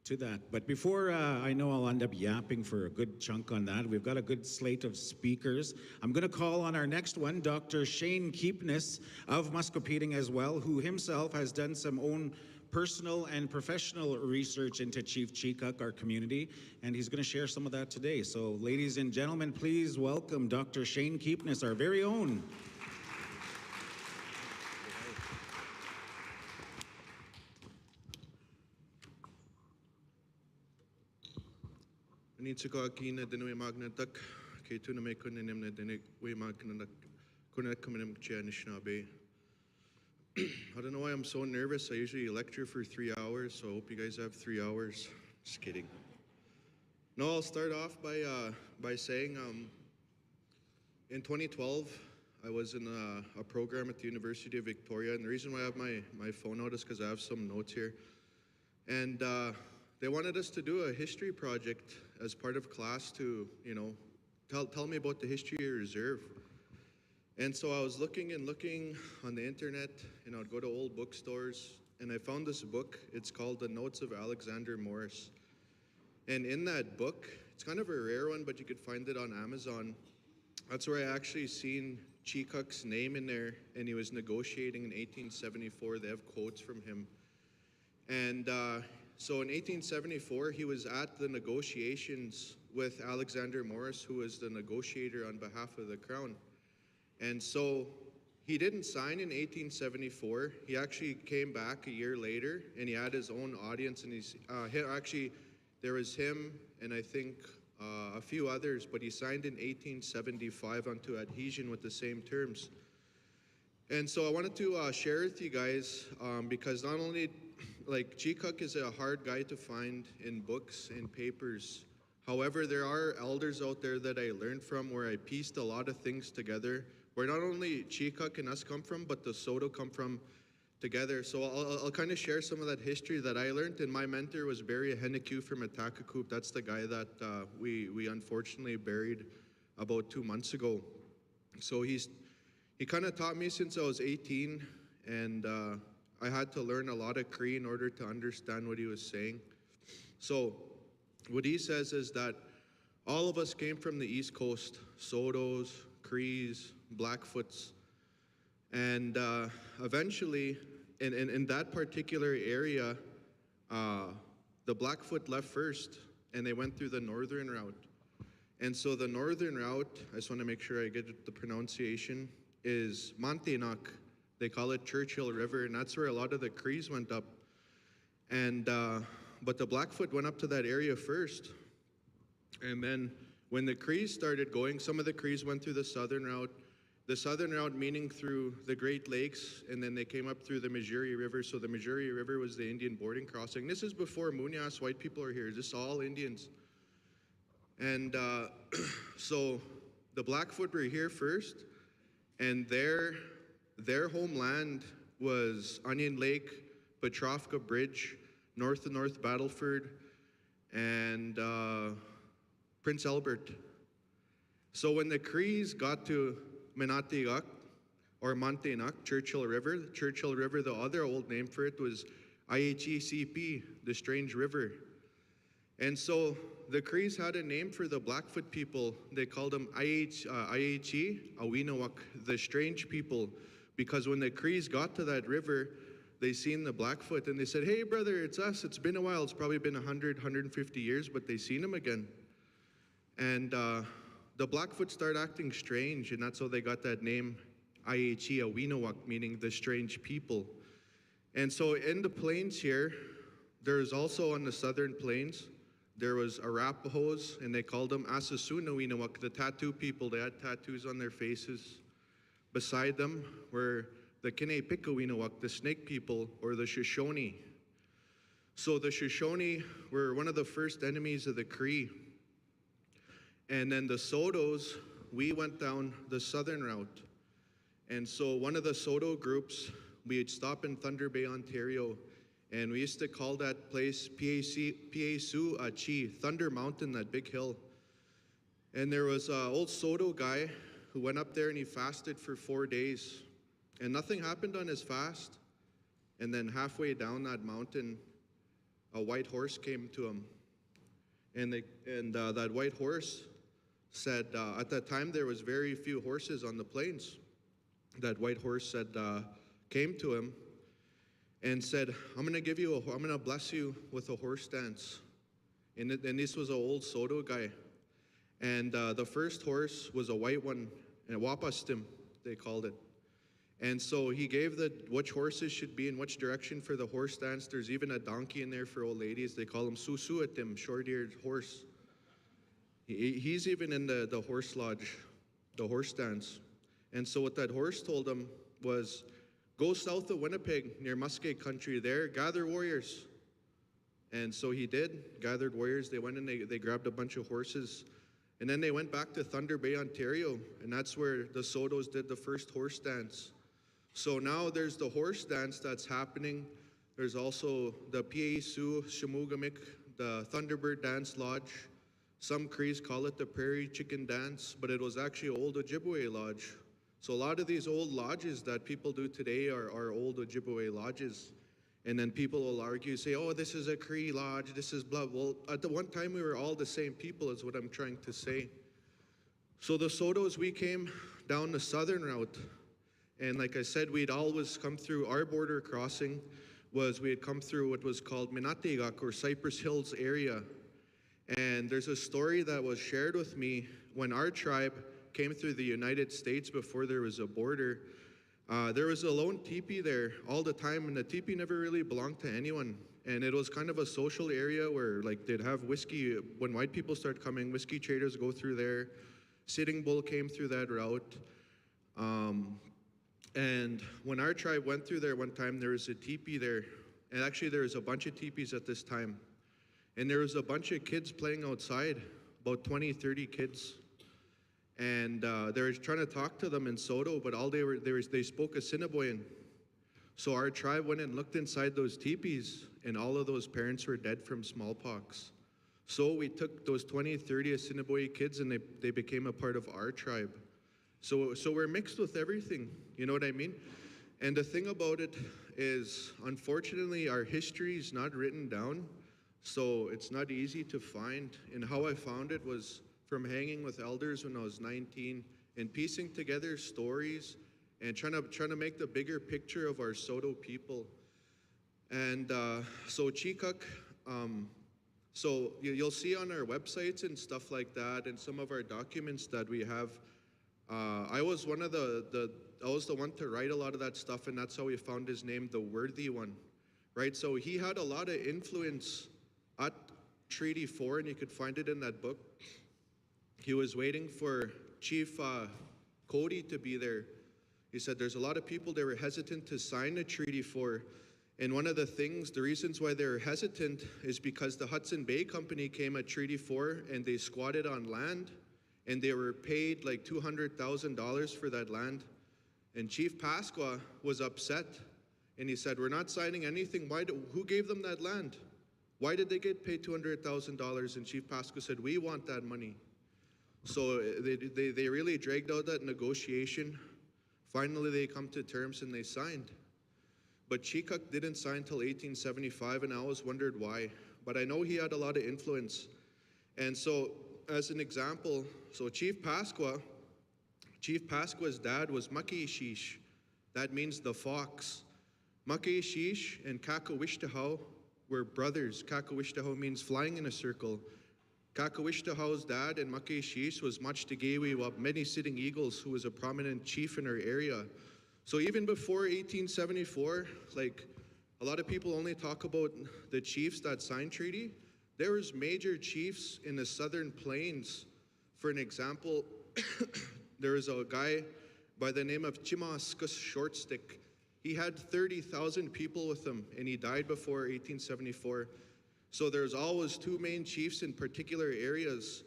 to that. But before I know I'll end up yapping for a good chunk on that, we've got a good slate of speakers. I'm going to call on our next one, Dr. Shane Keepness of Muscowpetung as well, who himself has done some own personal and professional research into Chief Chikuk, our community, and he's going to share some of that today. So, ladies and gentlemen, please welcome Dr. Shane Keepness, our very own. Nitsiko akina denwe magnatak ke tuna me kunenem na dene we magnatak kunet kumenem chanishnabe. I don't know why I'm so nervous. I usually lecture for 3 hours, so I hope you guys have 3 hours. Just kidding. No, I'll start off by saying in 2012 I was in a program at the University of Victoria, and the reason why I have my phone out is because I have some notes here. And they wanted us to do a history project as part of class to, you know, tell me about the history of your reserve. And so I was looking on the internet, and I would go to old bookstores, and I found this book. It's called The Notes of Alexander Morris. And in that book, it's kind of a rare one, but you could find it on Amazon. That's where I actually seen Chikuk's name in there, and he was negotiating in 1874. They have quotes from him. And so in 1874, he was at the negotiations with Alexander Morris, who was the negotiator on behalf of the crown. And so he didn't sign in 1874. He actually came back a year later, and he had his own audience. And actually, there was him and I think a few others, but he signed in 1875 onto adhesion with the same terms. And so I wanted to share with you guys, because not only, like, Chikuk is a hard guy to find in books and papers. However, there are elders out there that I learned from where I pieced a lot of things together, where not only Chikuk and us come from, but the Soto come from together. So I'll kind of share some of that history that I learned. And my mentor was Barry Hennekew from Atakakoop. That's the guy that we unfortunately buried about 2 months ago. So he kind of taught me since I was 18, and I had to learn a lot of Cree in order to understand what he was saying. So what he says is that all of us came from the East Coast, Sotos, Crees, Blackfoots, and eventually in that particular area, the Blackfoot left first, and they went through the northern route. And so the northern route, I just want to make sure I get the pronunciation, is Montaignac. They call it Churchill River, and that's where a lot of the Crees went up. And but the Blackfoot went up to that area first. And then when the Crees started going, some of the Crees went through the southern route. The southern route meaning through the Great Lakes, and then they came up through the Missouri River. So the Missouri River was the Indian boarding crossing. This is before Munyas white people are here. This is all Indians. And so the Blackfoot were here first, and their homeland was Onion Lake, Petrovka Bridge, north to North Battleford, and Prince Albert. So when the Crees got to Menatiak, or Montaignac, Churchill River, the other old name for it was IHECP, the Strange River. And so the Crees had a name for the Blackfoot people. They called them IHE, Awinawak, the Strange People, because when the Crees got to that river, they seen the Blackfoot, and they said, "Hey, brother, it's us. It's been a while. It's probably been 100, 150 years, but they seen him again." And the Blackfoot started acting strange, and that's how they got that name, IHE, Awinawak, meaning the strange people. And so in the plains here, there's also on the southern plains, there was Arapahoes, and they called them Asasunawiinawak, the tattoo people. They had tattoos on their faces. Beside them were the Kinepikawinawak, the snake people, or the Shoshone. So the Shoshone were one of the first enemies of the Cree. And then the Sotos, we went down the southern route. And so one of the Soto groups, we'd stop in Thunder Bay, Ontario, and we used to call that place Piesu Achi, Thunder Mountain, that big hill. And there was an old Soto guy who went up there and he fasted for 4 days. And nothing happened on his fast. And then halfway down that mountain, a white horse came to him. And that white horse said, at that time there was very few horses on the plains. That white horse said, came to him, and said, I'm gonna bless you with a horse dance. And this was an old Soto guy. And the first horse was a white one, and Wapastim, they called it. And so he gave which horses should be in which direction for the horse dance. There's even a donkey in there for old ladies. They call him Susuatim, short-eared horse. He's even in the horse lodge, the horse dance. And so what that horse told him was, go south of Winnipeg, near Musqueam country there, gather warriors. And so he did, gathered warriors. They went and they grabbed a bunch of horses. And then they went back to Thunder Bay, Ontario, and that's where the Sotos did the first horse dance. So now there's the horse dance that's happening. There's also the Piesu Shamugamik, the Thunderbird Dance Lodge. Some Crees call it the Prairie Chicken Dance, but it was actually old Ojibwe Lodge. So a lot of these old lodges that people do today are old Ojibwe lodges. And then people will argue, say, oh, this is a Cree lodge, this is blah. Well, at the one time we were all the same people is what I'm trying to say. So the Sotos, we came down the southern route. And like I said, we'd always come through, our border crossing we had come through what was called Minatigak, or Cypress Hills area. And there's a story that was shared with me when our tribe came through the United States before there was a border. There was a lone teepee there all the time, and the teepee never really belonged to anyone. And it was kind of a social area where like they'd have whiskey. When white people start coming, whiskey traders go through there. Sitting Bull came through that route. And when our tribe went through there one time, there was a teepee there. And actually there was a bunch of teepees at this time. And there was a bunch of kids playing outside, about 20, 30 kids. And they were trying to talk to them in Soto, but all they spoke Assiniboine. So our tribe went and looked inside those teepees, and all of those parents were dead from smallpox. So we took those 20, 30 Assiniboine kids, and they became a part of our tribe. So we're mixed with everything, you know what I mean? And the thing about it is, unfortunately, our history is not written down, so it's not easy to find. And how I found it was from hanging with elders when I was 19 and piecing together stories and trying to make the bigger picture of our Soto people. And so Chikuk, so you'll see on our websites and stuff like that, and some of our documents that we have. I was one of I was the one to write a lot of that stuff, and that's how we found his name, the Worthy One, right? So he had a lot of influence at Treaty 4, and you could find it in that book. He was waiting for Chief Cody to be there. He said there's a lot of people that were hesitant to sign a Treaty 4. And one of the reasons why they were hesitant is because the Hudson Bay Company came at Treaty 4 and they squatted on land and they were paid like $200,000 for that land. And Chief Pasqua was upset and he said, we're not signing anything. Who gave them that land? Why did they get paid $200,000? And Chief Pasqua said, we want that money. So they really dragged out that negotiation. Finally, they come to terms and they signed. But Chikuk didn't sign till 1875, and I always wondered why. But I know he had a lot of influence. And so, as an example, so Chief Pasqua's dad was Makishish. That means the fox. Makishish and Kakawishtahoe were brothers. Kakawishtahoe means flying in a circle. Kakawishtahoe's dad and Makishish was Machtagewi of many sitting eagles, who was a prominent chief in our area. So even before 1874, like a lot of people only talk about the chiefs that signed treaty. There was major chiefs in the southern plains. For an example, there was a guy by the name of Chimaskus Shortstick. He had 30,000 people with him, and he died before 1874. So there's always two main chiefs in particular areas.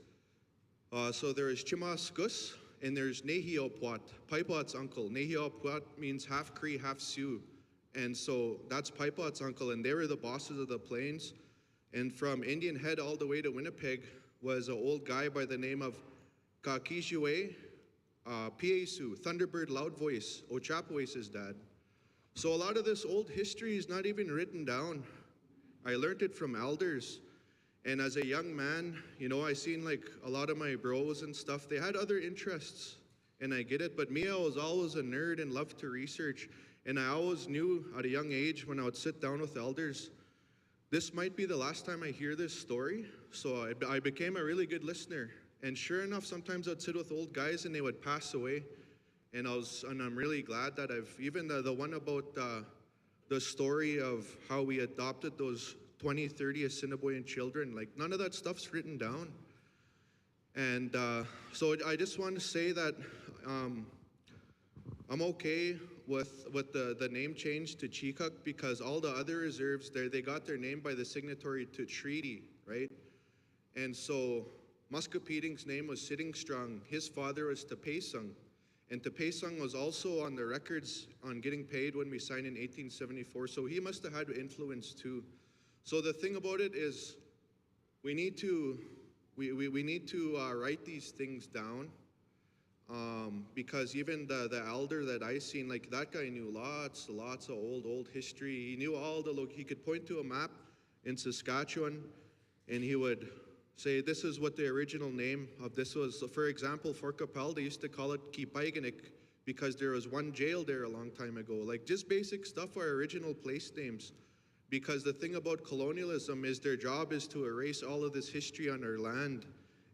So there is Chimaskus, and there's Nehiopwat, Paipat's uncle. Nehiopwat means half Cree, half Sioux. And so that's Paipat's uncle, and they were the bosses of the plains. And from Indian Head all the way to Winnipeg was an old guy by the name of Kakijue Piesu, Thunderbird Loud Voice, Ochapowace's dad. So a lot of this old history is not even written down. I learned it from elders. And as a young man, you know, I seen like a lot of my bros and stuff, they had other interests, and I get it, but me, I was always a nerd and loved to research. And I always knew at a young age when I would sit down with elders, this might be the last time I hear this story. So I became a really good listener. And sure enough, sometimes I'd sit with old guys and they would pass away. And I'm really glad that even the one about the story of how we adopted those 20, 30 Assiniboine children, like none of that stuff's written down. And so I just want to say that I'm okay with the name change to Chik because all the other reserves there, they got their name by the signatory to treaty, right? And so Muscowpeting's name was Sitting Strong. His father was Tepesung. And Tepesung was also on the records on getting paid when we signed in 1874. So he must have had influence too. So the thing about it is we need to write these things down. Because even the elder that I seen, like that guy knew lots of old history. He knew he could point to a map in Saskatchewan and he would say, this is what the original name of this was. So for example, Fort Capel, they used to call it Kipaiganik because there was one jail there a long time ago. Like just basic stuff are original place names. Because the thing about colonialism is their job is to erase all of this history on our land.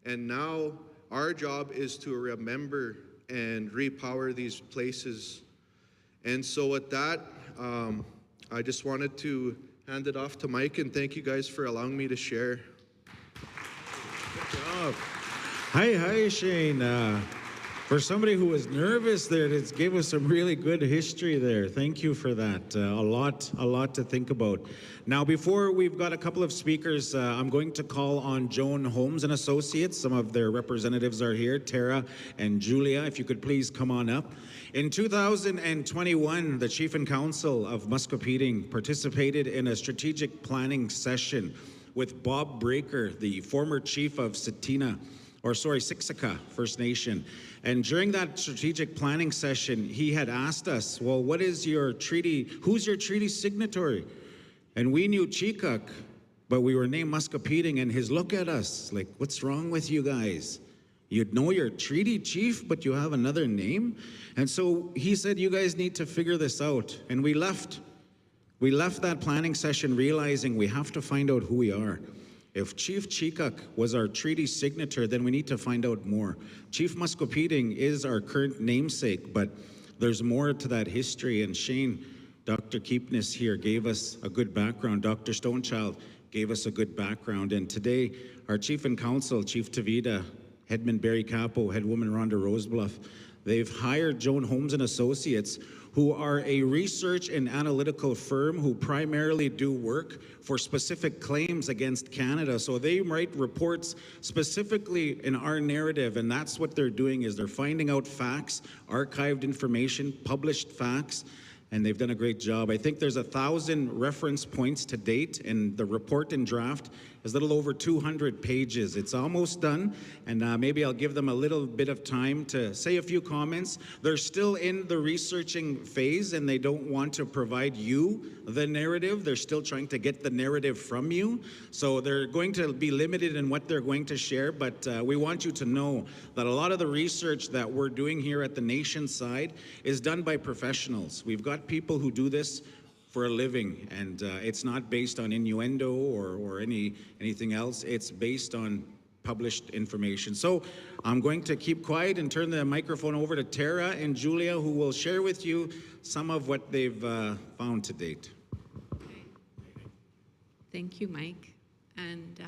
And now our job is to remember and repower these places. And so with that, I just wanted to hand it off to Mike and thank you guys for allowing me to share. Good job. Hi, Shane. For somebody who was nervous there, it gave us some really good history there. Thank you for that. A lot to think about. Now, before we've got a couple of speakers, I'm going to call on Joan Holmes and Associates. Some of their representatives are here, Tara and Julia. If you could please come on up. In 2021, the Chief and Council of Muscowpetung participated in a strategic planning session with Bob Breaker, the former chief of Siksika First Nation. And during that strategic planning session, he had asked us, well, what is your treaty, who's your treaty signatory? And we knew Chik, but we were named Muscowpetung, and his look at us, like, what's wrong with you guys? You'd know your treaty chief, but you have another name? And so he said, you guys need to figure this out. And we left that planning session realizing we have to find out who we are. If Chief Chik was our treaty signature, then we need to find out more. Chief Muscowpetung is our current namesake, but there's more to that history. And Shane, Dr. Keepness here gave us a good background. Dr. Stonechild gave us a good background. And today, our Chief and Council, Chief Tavita, Headman Barry Capo, Headwoman Rhonda Rosebluff, they've hired Joan Holmes and Associates, who are a research and analytical firm who primarily do work for specific claims against Canada. So they write reports specifically in our narrative, and that's what they're doing, is they're finding out facts, archived information, published facts, and they've done a great job. I think there's 1,000 reference points to date, and the report in draft is a little over 200 pages. It's almost done, and maybe I'll give them a little bit of time to say a few comments. They're still in the researching phase, and they don't want to provide you the narrative. They're still trying to get the narrative from you. So they're going to be limited in what they're going to share, but we want you to know that a lot of the research that we're doing here at the nation side is done by professionals. We've got people who do this for a living, and it's not based on innuendo or anything else. It's based on published information. So I'm going to keep quiet and turn the microphone over to Tara and Julia, who will share with you some of what they've found to date. Thank you, Mike. And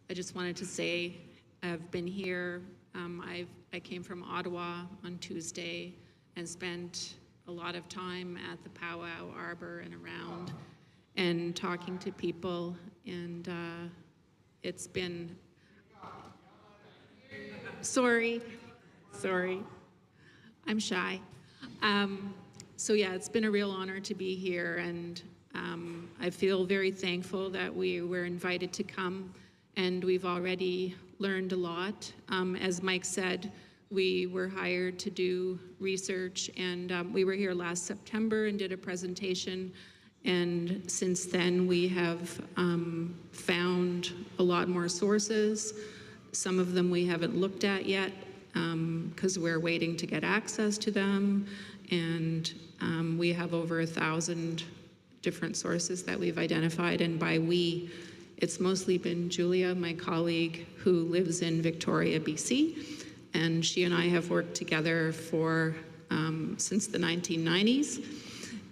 I just wanted to say I've been here. I came from Ottawa on Tuesday and spent a lot of time at the Powwow Arbor and around and talking to people, and it's been, sorry, I'm shy. So yeah, it's been a real honor to be here, and I feel very thankful that we were invited to come, and we've already learned a lot. As Mike said, we were hired to do research, and we were here last September and did a presentation, and since then we have found a lot more sources. Some of them we haven't looked at yet because we're waiting to get access to them, and we have over 1,000 different sources that we've identified, and by we, it's mostly been Julia, my colleague, who lives in Victoria, BC, and she and I have worked together for since the 1990s,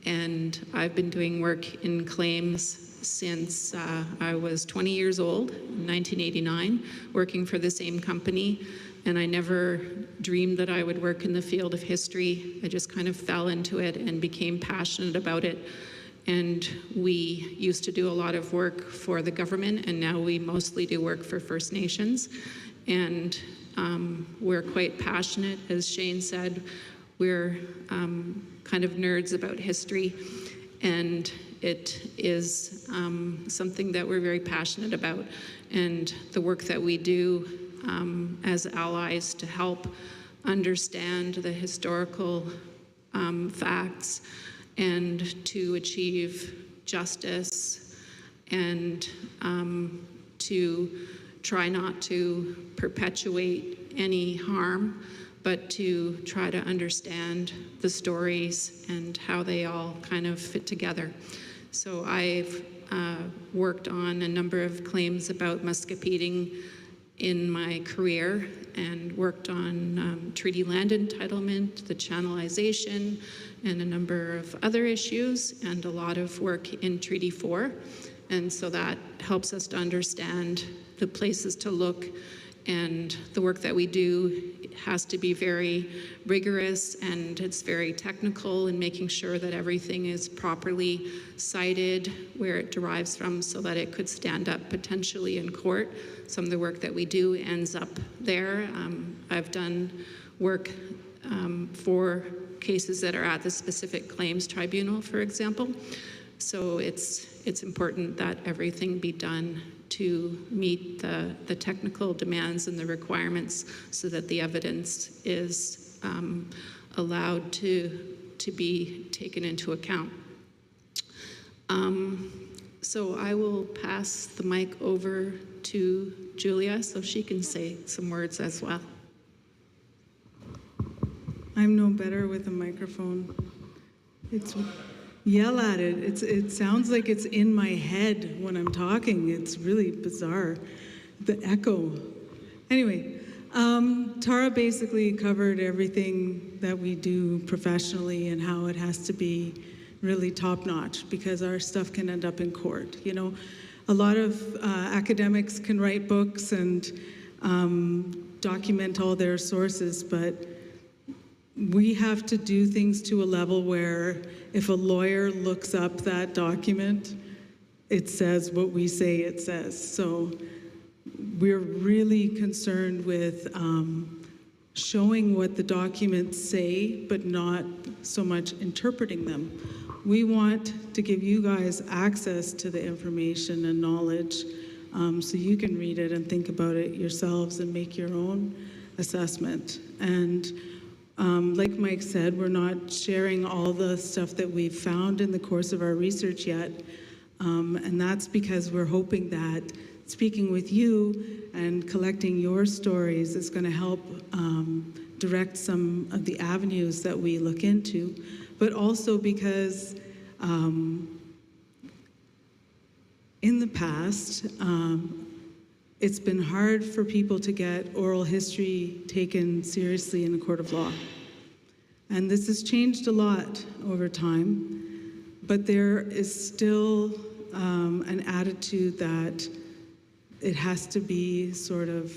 and I've been doing work in claims since I was 20 years old, in 1989, working for the same company, and I never dreamed that I would work in the field of history. I just kind of fell into it and became passionate about it. And we used to do a lot of work for the government, and now we mostly do work for First Nations. And we're quite passionate, as Shane said. We're kind of nerds about history, and it is something that we're very passionate about. And the work that we do as allies to help understand the historical facts and to achieve justice and to try not to perpetuate any harm, but to try to understand the stories and how they all kind of fit together. So I've worked on a number of claims about Muscowpetung in my career and worked on treaty land entitlement, the channelization, and a number of other issues, and a lot of work in Treaty 4. And so that helps us to understand the places to look, and the work that we do has to be very rigorous, and it's very technical in making sure that everything is properly cited where it derives from so that it could stand up potentially in court. Some of the work that we do ends up there. I've done work for cases that are at the specific claims tribunal, for example. So it's important that everything be done to meet the technical demands and the requirements so that the evidence is allowed to be taken into account. So I will pass the mic over to Julia so she can say some words as well. I'm no better with a microphone. Yell at it. It sounds like it's in my head when I'm talking. It's really bizarre, the echo. Anyway, Tara basically covered everything that we do professionally and how it has to be really top-notch because our stuff can end up in court. You know, a lot of academics can write books and document all their sources, but we have to do things to a level where if a lawyer looks up that document, it says what we say it says. So we're really concerned with showing what the documents say, but not so much interpreting them. We want to give you guys access to the information and knowledge so you can read it and think about it yourselves and make your own assessment. And like Mike said, we're not sharing all the stuff that we've found in the course of our research yet. And that's because we're hoping that speaking with you and collecting your stories is going to help direct some of the avenues that we look into, but also because in the past, it's been hard for people to get oral history taken seriously in a court of law. And this has changed a lot over time, but there is still an attitude that it has to be sort of,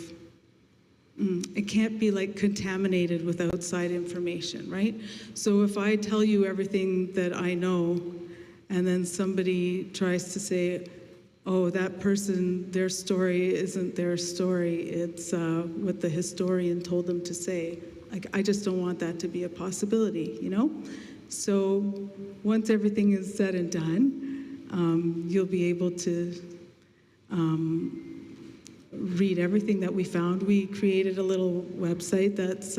it can't be like contaminated with outside information, right? So if I tell you everything that I know, and then somebody tries to say, oh, that person, their story isn't their story, it's what the historian told them to say. Like, I just don't want that to be a possibility, you know? So once everything is said and done, you'll be able to read everything that we found. We created a little website that's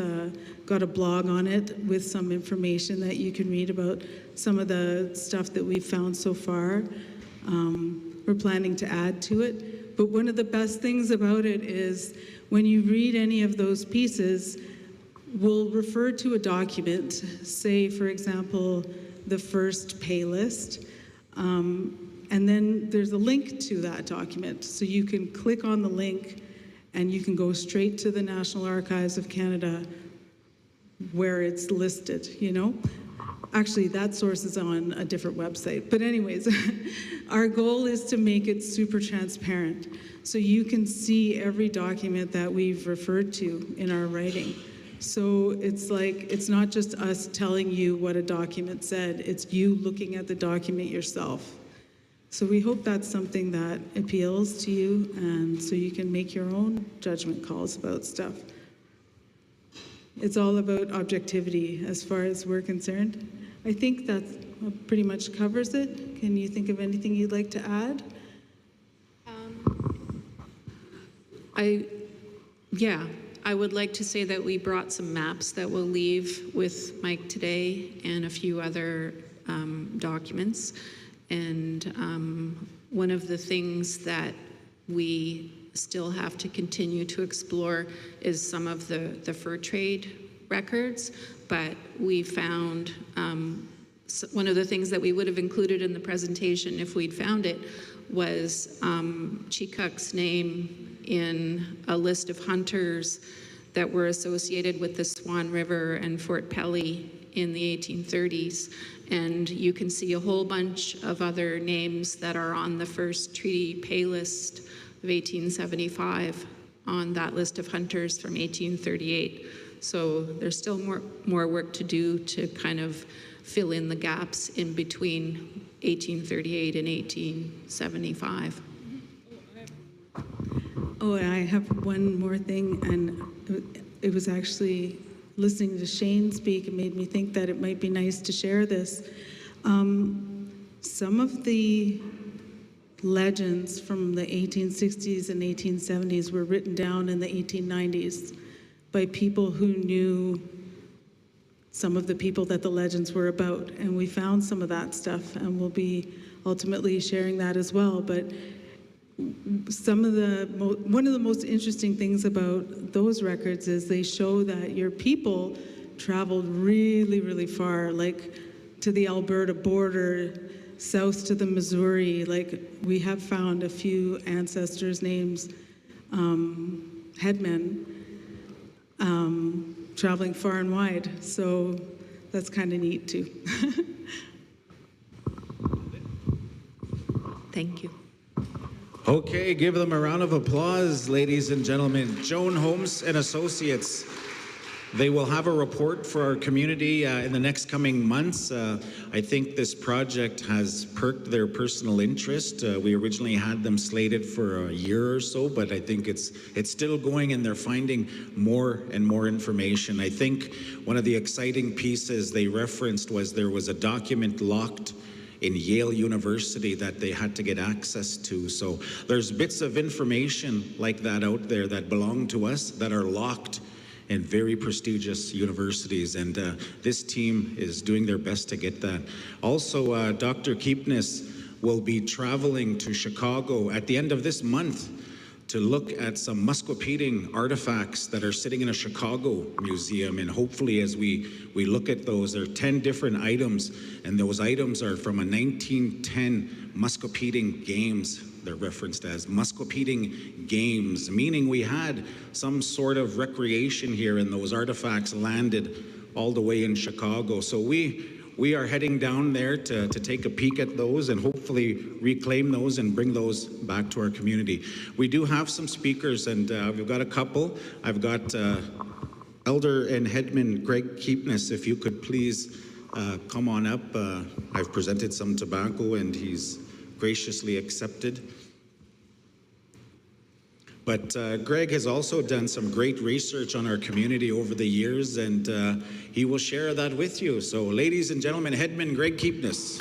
got a blog on it with some information that you can read about some of the stuff that we've found so far. We're planning to add to it. But one of the best things about it is when you read any of those pieces, will refer to a document, say, for example, the first pay list, and then there's a link to that document. So you can click on the link and you can go straight to the National Archives of Canada where it's listed, you know? Actually, that source is on a different website. But anyways, our goal is to make it super transparent. So you can see every document that we've referred to in our writing. So it's like, it's not just us telling you what a document said, it's you looking at the document yourself. So we hope that's something that appeals to you, and so you can make your own judgment calls about stuff. It's all about objectivity as far as we're concerned. I think that pretty much covers it. Can you think of anything you'd like to add? I would like to say that we brought some maps that we'll leave with Mike today and a few other documents. And one of the things that we still have to continue to explore is some of the fur trade records, but we found one of the things that we would have included in the presentation if we'd found it was Chik's name in a list of hunters that were associated with the Swan River and Fort Pelly in the 1830s. And you can see a whole bunch of other names that are on the first treaty pay list of 1875 on that list of hunters from 1838. So there's still more work to do to kind of fill in the gaps in between 1838 and 1875. Oh, and I have one more thing, and it was actually listening to Shane speak, it made me think that it might be nice to share this. Some of the legends from the 1860s and 1870s were written down in the 1890s by people who knew some of the people that the legends were about, and we found some of that stuff, and we'll be ultimately sharing that as well. But one of the most interesting things about those records is they show that your people traveled really, really far, like to the Alberta border, south to the Missouri. Like, we have found a few ancestors' names, headmen, traveling far and wide. So that's kind of neat too. Thank you. Okay, give them a round of applause, ladies and gentlemen. Joan Holmes and Associates. They will have a report for our community in the next coming months. I think this project has perked their personal interest. We originally had them slated for a year or so, but I think it's still going, and they're finding more and more information. I think one of the exciting pieces they referenced was there was a document locked in Yale University that they had to get access to. So there's bits of information like that out there that belong to us that are locked in very prestigious universities, and this team is doing their best to get that. Also, Dr. Keepness will be traveling to Chicago at the end of this month to look at some Muscowpetung artifacts that are sitting in a Chicago museum. And hopefully as we look at those, there are 10 different items, and those items are from a 1910 Muscowpetung Games. They're referenced as Muscowpetung Games, meaning we had some sort of recreation here, and those artifacts landed all the way in Chicago. So we are heading down there to take a peek at those and hopefully reclaim those and bring those back to our community. We do have some speakers, and we've got a couple. I've got Elder and Headman Greg Keepness, if you could please come on up. I've presented some tobacco and he's graciously accepted. But Greg has also done some great research on our community over the years, and he will share that with you. So, ladies and gentlemen, Headman Greg Keepness.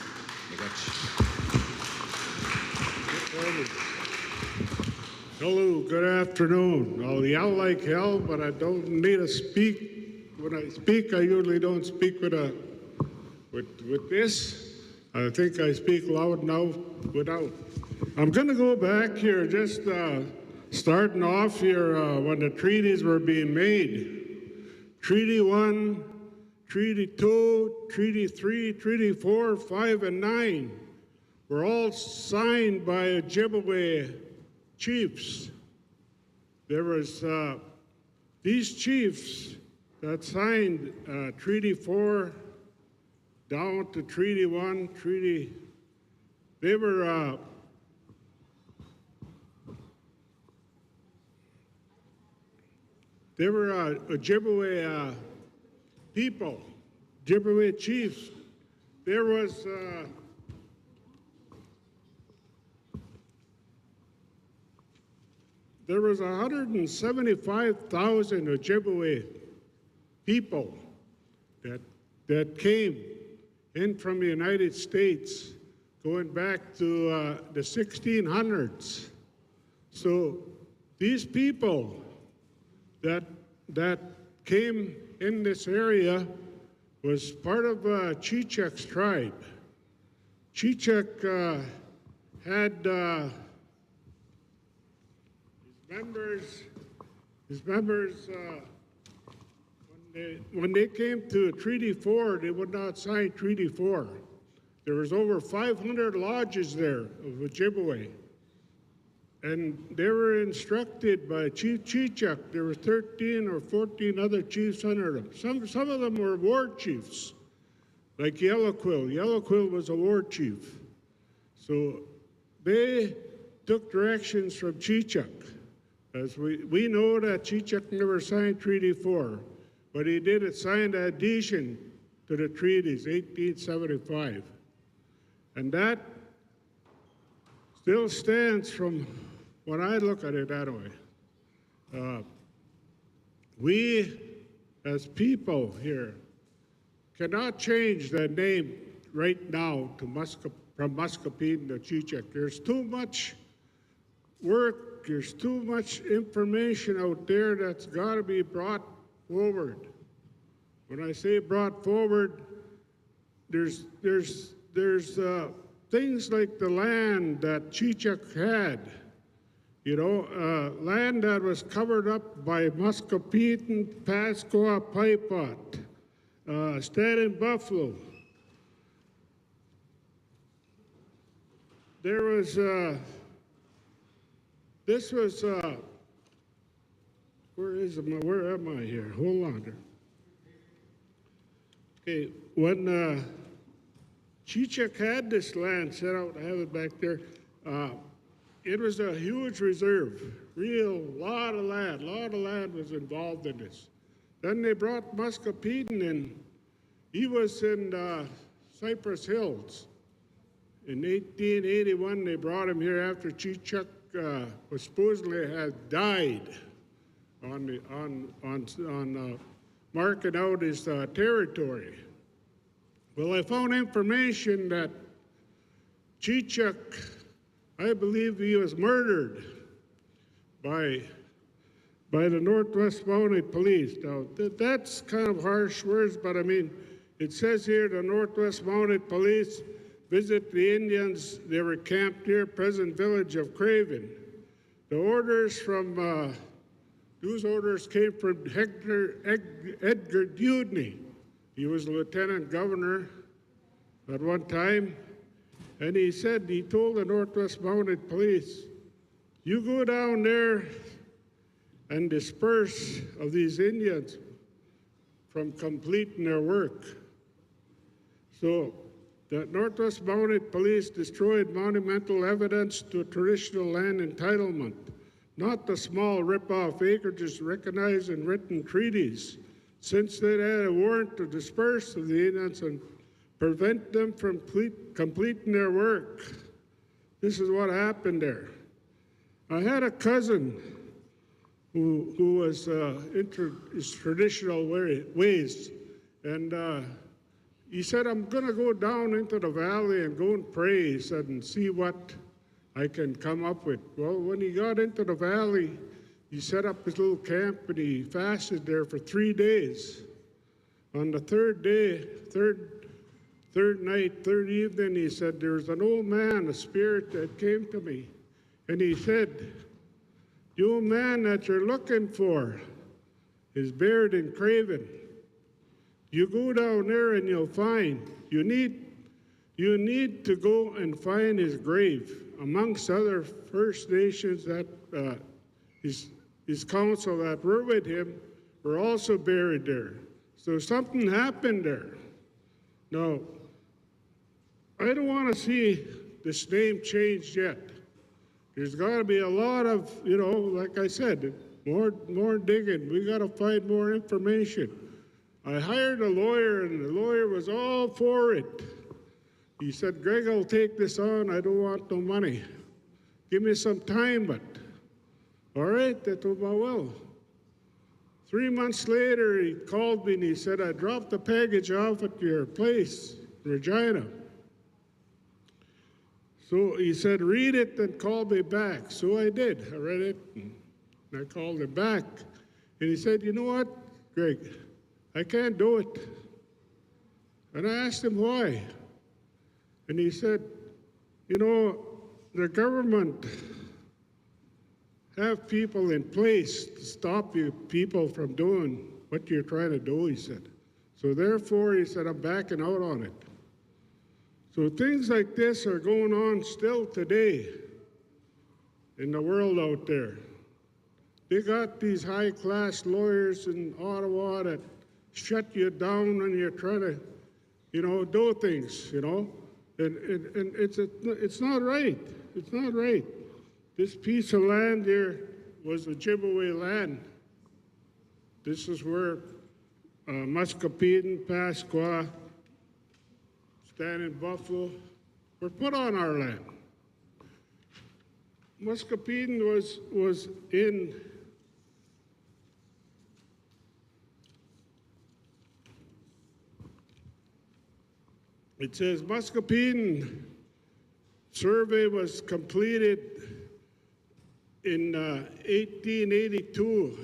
Hello, good afternoon. I'll yell like hell, but I don't need to speak. When I speak, I usually don't speak with this. I think I speak loud now without. I'm going to go back here, just starting off here when the treaties were being made. Treaty 1, Treaty 2, Treaty 3, Treaty 4, 5, and 9 were all signed by Ojibwe chiefs. There was these chiefs that signed Treaty 4 down to Treaty 1, they were Ojibwe people, Ojibwe chiefs. There was 175,000 Ojibwe people that came in from the United States going back to the 1600s. So these people that came in this area was part of Chik's tribe. Chik had his members when they came to Treaty 4, they would not sign Treaty 4. There was over 500 lodges there of Ojibwe. And they were instructed by Chief Chik. There were 13 or 14 other chiefs under them. Some of them were war chiefs, like Yellow Quill. Yellow Quill was a war chief. So they took directions from Chik. As we know that Chik never signed Treaty 4, but he did sign the adhesion to the treaties, 1875. And that still stands from when I look at it anyway. We, as people here, cannot change the name right now to from Muscowpetung to Chik. There's too much work, there's too much information out there that's got to be brought forward. When I say brought forward, there's things like the land that Chik had. You know, land that was covered up by Muscowpetung, Pascoa, Pipot, Standing Buffalo. There was, this was, where am I here? Hold on. Okay, when Chik had this land set out, I have it back there, it was a huge reserve, lot of land was involved in this. Then they brought Muscowpetung in. He was in Cypress Hills. In 1881, they brought him here after Chik was supposedly had died on marking out his territory. Well, I found information that Chik, I believe he was murdered by the Northwest Mounted Police. Now, that's kind of harsh words, but I mean, it says here the Northwest Mounted Police visit the Indians. They were camped near present village of Craven. The orders from, those orders came from Edgar Dewdney. He was lieutenant governor at one time. And he told the Northwest Mounted Police, you go down there and disperse of these Indians from completing their work. So the Northwest Mounted Police destroyed monumental evidence to traditional land entitlement, not the small rip-off acreages recognized in written treaties, since they had a warrant to disperse of the Indians and prevent them from completing their work. This is what happened there. I had a cousin who was into his traditional ways, and he said, I'm going to go down into the valley and go and pray, he said, and see what I can come up with. Well, when he got into the valley, he set up his little camp and he fasted there for 3 days. On the third day, third evening, he said, there's an old man, a spirit that came to me. And he said, the old man that you're looking for is buried in Craven. You go down there and you'll find, you need to go and find his grave, amongst other First Nations that his council that were with him were also buried there. So something happened there. Now, I don't want to see this name changed yet. There's got to be a lot of, like I said, more digging. We got to find more information. I hired a lawyer, and the lawyer was all for it. He said, Greg, I'll take this on. I don't want no money. Give me some time, but all right, I told him, well. 3 months later, he called me and he said, I dropped the package off at your place, Regina. So he said, read it and call me back. So I did. I read it and I called him back. And he said, you know what, Greg, I can't do it. And I asked him why. And he said, the government have people in place to stop you people from doing what you're trying to do, he said. So therefore, he said, I'm backing out on it. So things like this are going on still today in the world out there. They got these high-class lawyers in Ottawa that shut you down when you're trying to, do things, And it's not right. It's not right. This piece of land here was Ojibwe land. This is where Muscowpetung, Pasqua, Standing Buffalo were put on our land. Muscowpetung was in it says Muscowpetung survey was completed in 1882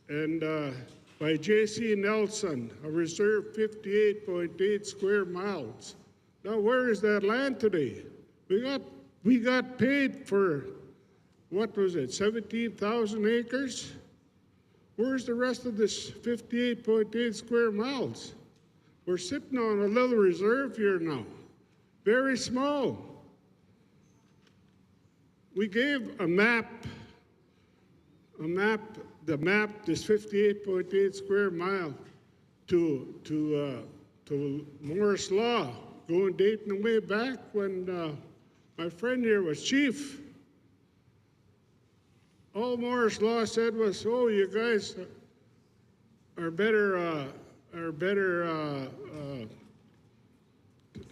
and by J.C. Nelson, a reserve 58.8 square miles. Now where is that land today? We got paid for, what was it, 17,000 acres? Where's the rest of this 58.8 square miles? We're sitting on a little reserve here now, very small. We gave a map, the map, this 58.8 square mile to Morris Law, dating way back when my friend here was chief. All Morris Law said was, oh, you guys are better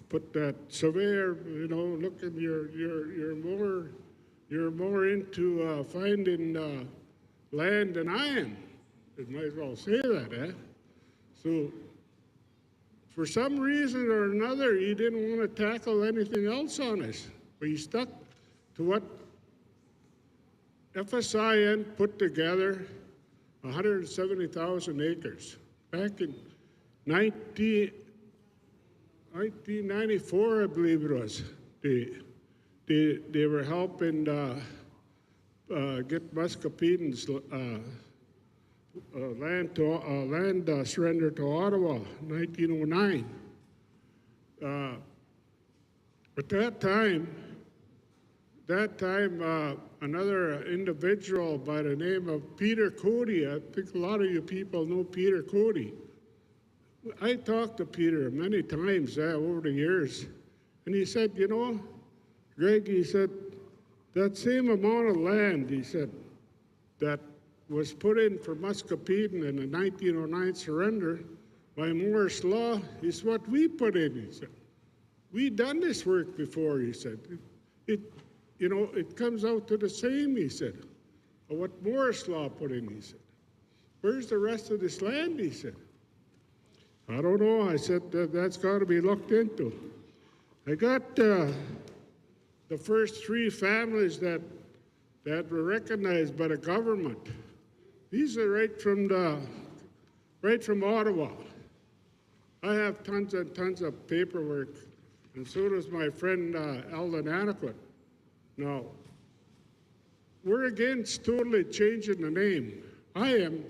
put that surveyor, look at you're more into finding land than I am. You might as well say that, eh? So for some reason or another, he didn't want to tackle anything else on us. But he stuck to what FSIN put together, 170,000 acres. Back in 1994, I believe it was. They were helping get Muscowpetung's land surrender to Ottawa, 1909. At that time, another individual by the name of Peter Cody, I think a lot of you people know Peter Cody. I talked to Peter many times over the years, and he said, Greg, he said, that same amount of land, he said, that was put in for Muscowpetung in the 1909 surrender by Morris Law is what we put in, he said. We done this work before, he said. It comes out to the same, he said, of what Morris Law put in, he said. Where's the rest of this land, he said. I don't know, I said, that's got to be looked into. I got the first 3 families that were recognized by the government. These are right from Ottawa. I have tons and tons of paperwork, and so does my friend Eldon Anaquit. Now, we're against totally changing the name. I am,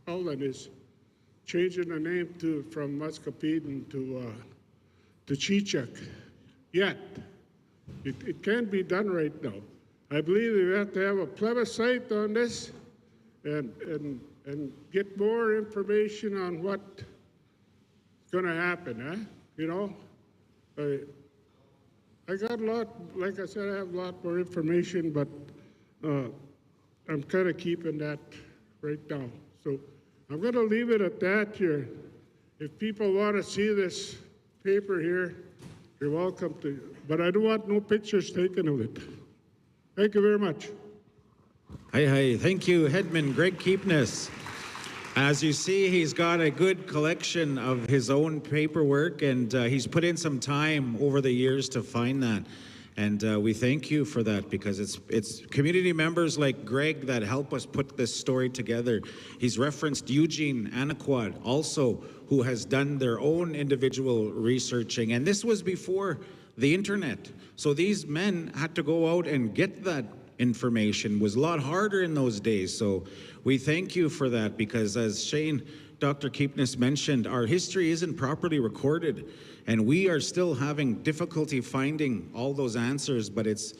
Alden is changing the name from Muscowpetung to Chik. Yet, it can't be done right now. I believe we have to have a plebiscite on this and get more information on what's going to happen, huh? You know, I got a lot, like I said, I have a lot more information, but I'm kind of keeping that right now. So I'm going to leave it at that here. If people want to see this paper here, you're welcome to, but I don't want no pictures taken of it. Thank you very much. Hi. Thank you, Headman Greg Keepness. As you see, he's got a good collection of his own paperwork, and he's put in some time over the years to find that. And we thank you for that, because it's community members like Greg that help us put this story together. He's referenced Eugene Anaquad also, who has done their own individual researching. And this was before the internet. So these men had to go out and get that information. It was a lot harder in those days. So we thank you for that, because as Shane, Dr. Keepness mentioned, our history isn't properly recorded, and we are still having difficulty finding all those answers, but it's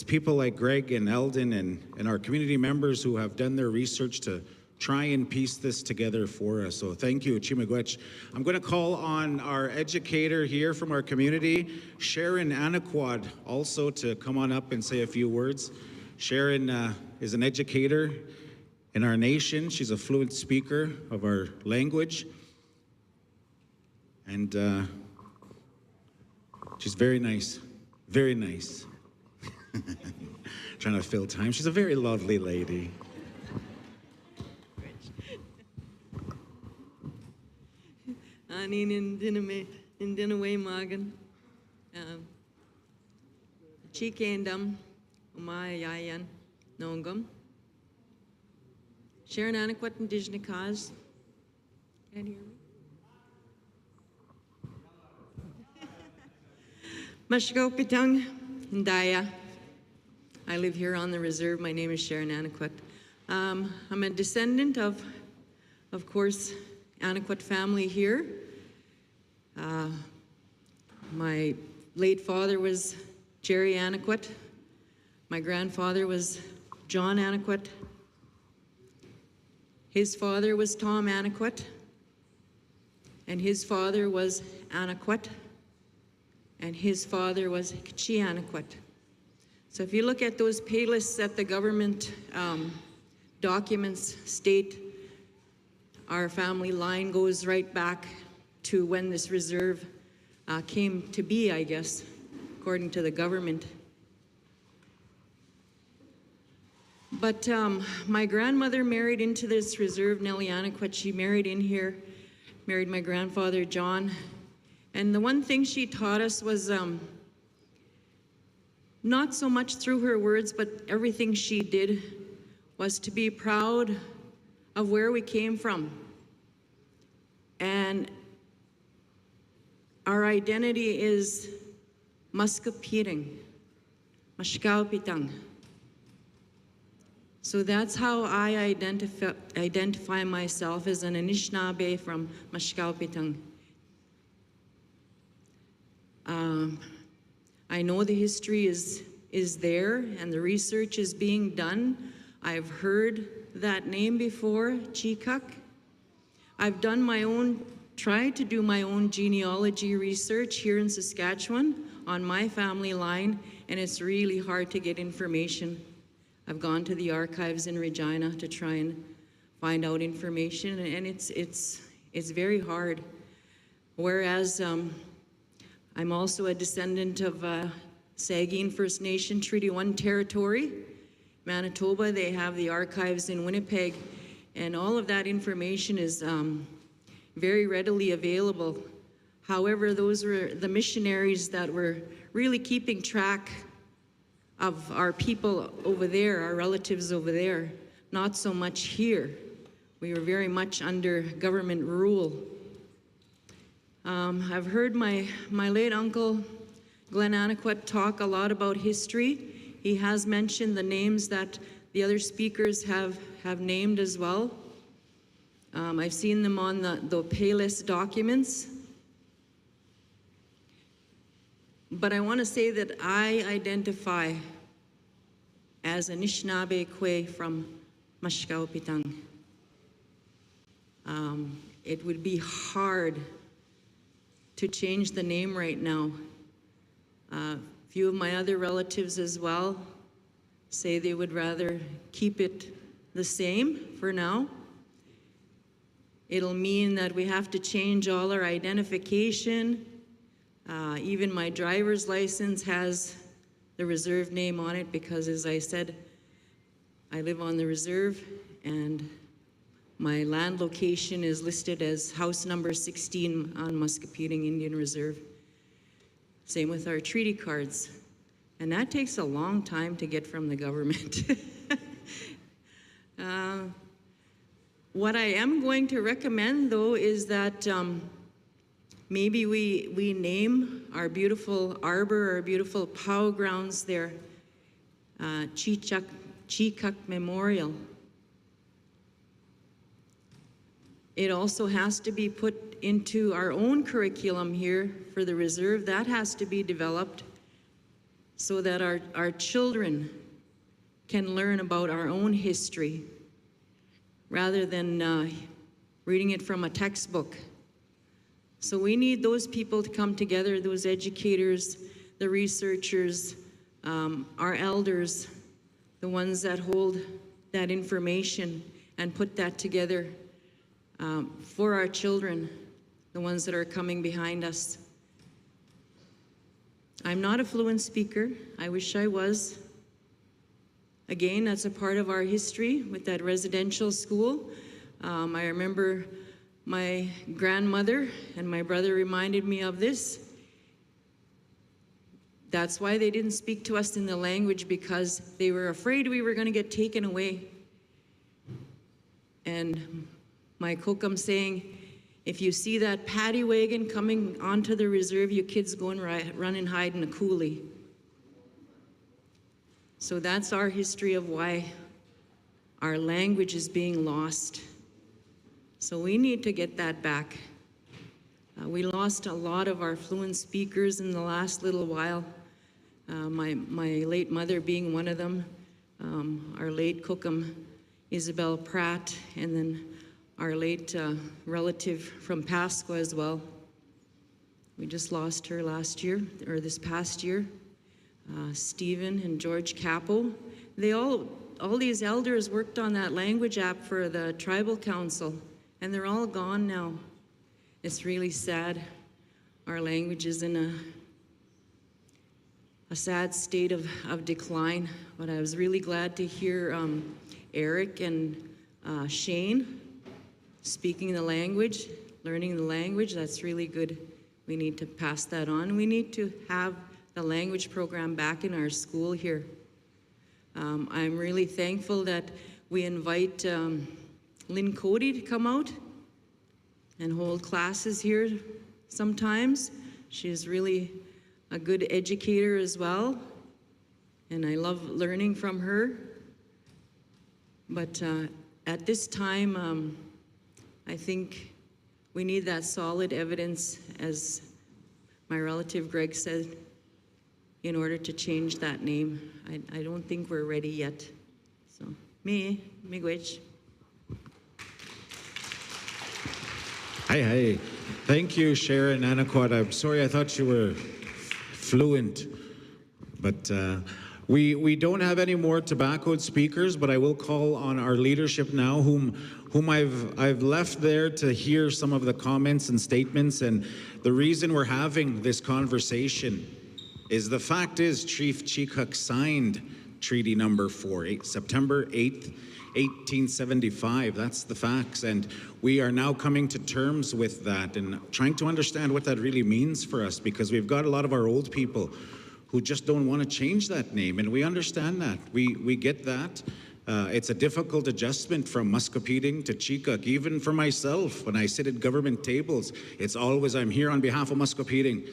people like Greg and Eldon and our community members who have done their research to try and piece this together for us. So thank you, Chimagwech. I'm going to call on our educator here from our community, Sharon Anaquad, also to come on up and say a few words. Sharon is an educator in our nation. She's a fluent speaker of our language. And she's very nice, very nice. Trying to fill time. She's a very lovely lady. Anin in dinaway magan. Chik endam umaya yayan nongum. Sharon Anaquat Indigenous cause. Can you hear me? Muscowpetung, Ndaya. I live here on the reserve. My name is Sharon Anaquat. I'm a descendant of course, Anaquat family here. My late father was Jerry Anaquat. My grandfather was John Anaquat. His father was Tom Anaquat. And his father was Anaquat. And his father was Chi Anaquat. So if you look at those pay lists that the government documents state, our family line goes right back to when this reserve came to be, I guess, according to the government. But my grandmother married into this reserve, Nellie Anaquat. She married in here, married my grandfather, John. And the one thing she taught us was not so much through her words, but everything she did was to be proud of where we came from. And our identity is Muscowpetung, Muscowpetung. So that's how I identify myself, as an Anishinaabe from Muscowpetung. I know the history is there and the research is being done. I've heard that name before, Chik. I've done tried to do my own genealogy research here in Saskatchewan on my family line, and it's really hard to get information. I've gone to the archives in Regina to try and find out information, and it's very hard. Whereas I'm also a descendant of Saugeen First Nation Treaty 1 territory. Manitoba, they have the archives in Winnipeg, and all of that information is very readily available. However, those were the missionaries that were really keeping track of our people over there, our relatives over there, not so much here. We were very much under government rule. I've heard my late uncle, Glenn Anaquat, talk a lot about history. He has mentioned the names that the other speakers have named as well. I've seen them on the Payless documents. But I want to say that I identify as Anishinaabe Kwe from Muscowpetung. It would be hard to change the name right now. A few of my other relatives as well say they would rather keep it the same for now. It'll mean that we have to change all our identification. Even my driver's license has the reserve name on it because, as I said, I live on the reserve and my land location is listed as house number 16 on Muscowpetung Indian Reserve. Same with our treaty cards. And that takes a long time to get from the government. What I am going to recommend, though, is that maybe we name our beautiful arbor, our beautiful POW grounds there, Chik Memorial. It also has to be put into our own curriculum here for the reserve. That has to be developed so that our children can learn about our own history rather than reading it from a textbook. So we need those people to come together, those educators, the researchers, our elders, the ones that hold that information and put that together for our children, the ones that are coming behind us. I'm not a fluent speaker. I wish I was. Again, that's a part of our history with that residential school. I remember my grandmother and my brother reminded me of this. That's why they didn't speak to us in the language, because they were afraid we were going to get taken away. And my kokum saying, if you see that paddy wagon coming onto the reserve, you kids go and run and hide in a coulee. So that's our history of why our language is being lost. So we need to get that back. We lost a lot of our fluent speakers in the last little while. My late mother being one of them, our late Kokum, Isabel Pratt, and then our late relative from Pasqua as well. We just lost her last year, or this past year. Stephen and George Capo. They all these elders worked on that language app for the tribal council, and they're all gone now. It's really sad. Our language is in a sad state of decline, but I was really glad to hear Eric and Shane speaking the language, learning the language. That's really good. We need to pass that on. We need to have the language program back in our school here. I'm really thankful that we invite Lynn Cody to come out and hold classes here sometimes. She's really a good educator as well, and I love learning from her. But at this time, I think we need that solid evidence, as my relative Greg said, in order to change that name. I don't think we're ready yet. So, miigwech. Hi. Thank you, Sharon Anaquat. I'm sorry, I thought you were fluent. But we don't have any more tobacco speakers, but I will call on our leadership now, whom I've left there to hear some of the comments and statements. And the reason we're having this conversation is the fact is Chief Chik signed Treaty Number 4, September 8th, 1875. That's the facts. And we are now coming to terms with that and trying to understand what that really means for us, because we've got a lot of our old people who just don't want to change that name, and we understand that. We get that. It's a difficult adjustment from Muscowpetung to Chikuk. Even for myself, when I sit at government tables, it's always, I'm here on behalf of Muscowpetung.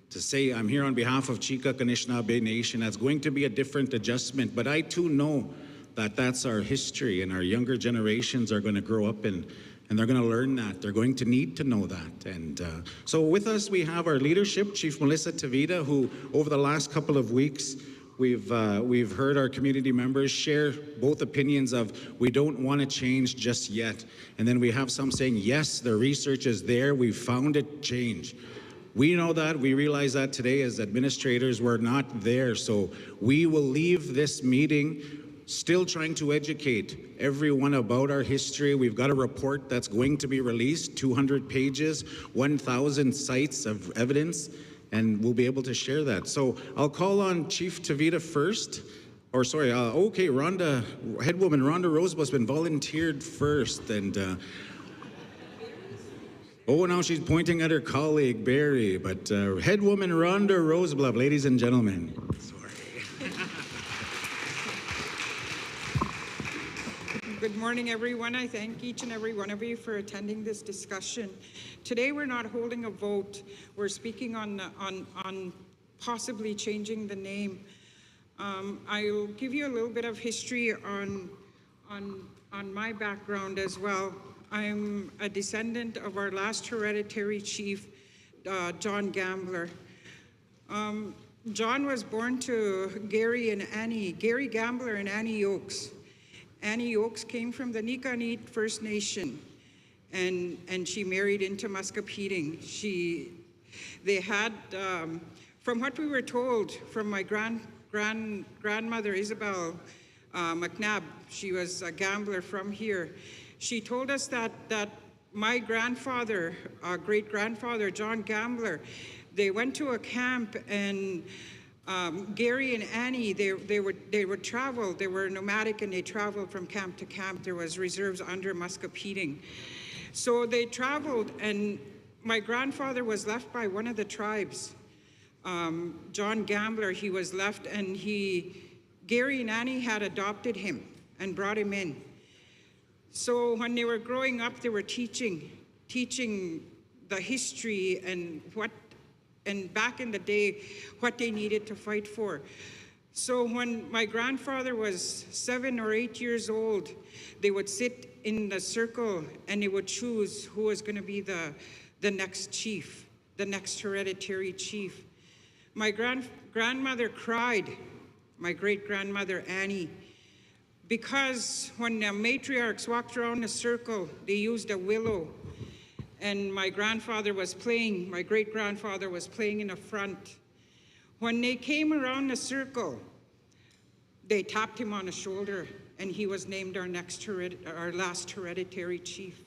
To say I'm here on behalf of Chikuk Anishinaabe Nation, that's going to be a different adjustment. But I too know that that's our history, and our younger generations are going to grow up and they're going to learn that. They're going to need to know that. And so with us, we have our leadership, Chief Melissa Tavita, who over the last couple of weeks, we've heard our community members share both opinions of we don't want to change just yet. And then we have some saying, yes, the research is there. We've found it, change. We know that. We realize that today as administrators, we're not there. So we will leave this meeting still trying to educate everyone about our history. We've got a report that's going to be released, 200 pages, 1,000 sites of evidence, and we'll be able to share that. So I'll call on Chief Tavita first. Or sorry, okay, Rhonda, Headwoman Rhonda Rosebluff's been volunteered first. And oh, now she's pointing at her colleague, Barry. But Headwoman Rhonda Rosebluff, ladies and gentlemen. Good morning, everyone. I thank each and every one of you for attending this discussion. Today, we're not holding a vote. We're speaking on possibly changing the name. I'll give you a little bit of history on my background as well. I'm a descendant of our last hereditary chief, John Gambler. John was born to Gary Gambler and Annie Oakes. Annie Oakes came from the Nikanit First Nation, and she married into Muscowpetung. They had, from what we were told from my grandmother Isabel McNabb, she was a gambler from here. She told us that my grandfather, great-grandfather, John Gambler, they went to a camp, and Gary and Annie, they would travel. They were nomadic, and they traveled from camp to camp. There was reserves under Muscowpetung. So they traveled, and my grandfather was left by one of the tribes. John Gambler, he was left, and Gary and Annie had adopted him and brought him in. So when they were growing up, they were teaching the history and back in the day, what they needed to fight for. So when my grandfather was 7 or 8 years old, they would sit in the circle and they would choose who was going to be the next chief, the next hereditary chief. My grandmother cried, my great-grandmother Annie, because when the matriarchs walked around the circle, they used a willow. And my great-grandfather was playing in the front. When they came around the circle, they tapped him on the shoulder, and he was named our last hereditary chief.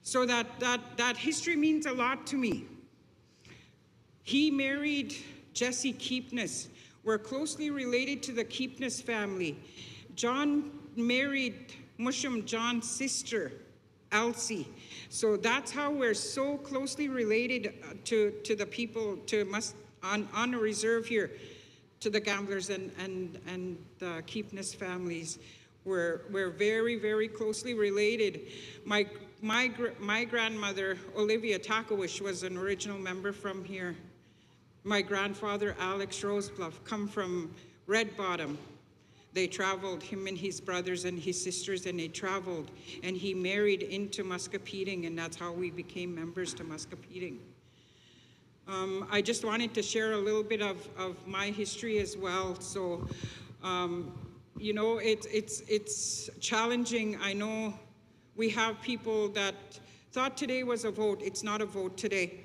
So that history means a lot to me. He married Jessie Keepness. We're closely related to the Keepness family. John married Mushum John's sister, Elsie. So that's how we're so closely related to the people on the reserve here, to the Gamblers and the Keepness families. We're very, very closely related. My grandmother, Olivia Takawish, was an original member from here. My grandfather, Alex Rosebluff, come from Red Bottom. They traveled, him and his brothers and his sisters, and they traveled. And he married into Muscowpetung, and that's how we became members to Muscowpetung. I just wanted to share a little bit of my history as well. So, you know, it's challenging. I know we have people that thought today was a vote. It's not a vote today.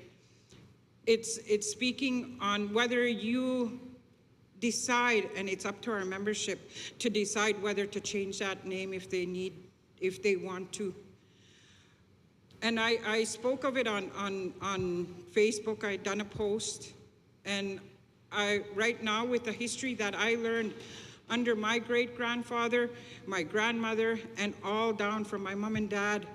It's speaking on whether you decide, and it's up to our membership to decide whether to change that name if they want to. And I spoke of it on Facebook. I'd done a post, and right now, with the history that I learned under my great-grandfather, my grandmother, and all down from my mom and dad,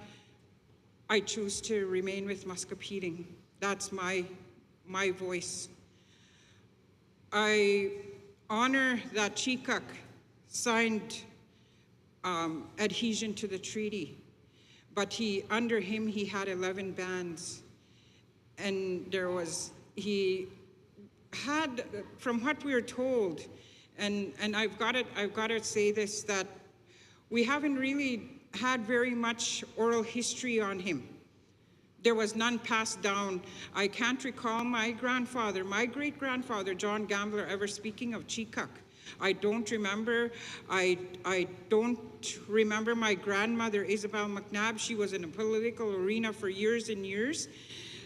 I choose to remain with Muscowpetung. That's my voice. I honor that Chik signed adhesion to the treaty, but under him he had 11 bands, and he had, from what we are told, And I've got to say this, that we haven't really had very much oral history on him. There was none passed down. I can't recall my grandfather, my great-grandfather, John Gambler, ever speaking of Chik. I don't remember. I don't remember my grandmother, Isabel McNabb. She was in a political arena for years and years.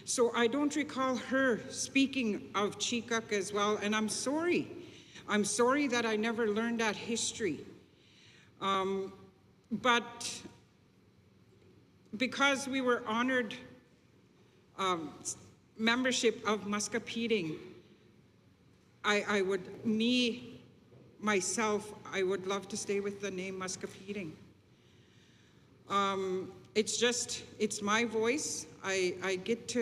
So I don't recall her speaking of Chik as well, and I'm sorry. I'm sorry that I never learned that history. But because we were honored membership of Muscowpetung, I would, myself, I would love to stay with the name Muscowpetung. It's my voice. I get,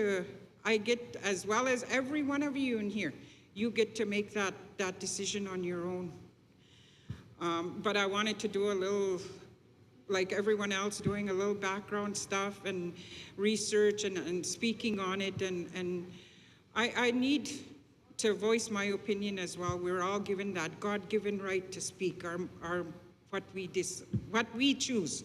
as well as every one of you in here, you get to make that decision on your own. But I wanted to do a little, like everyone else, doing a little background stuff and research and speaking on it. And I need to voice my opinion as well. We're all given that God-given right to speak what we choose.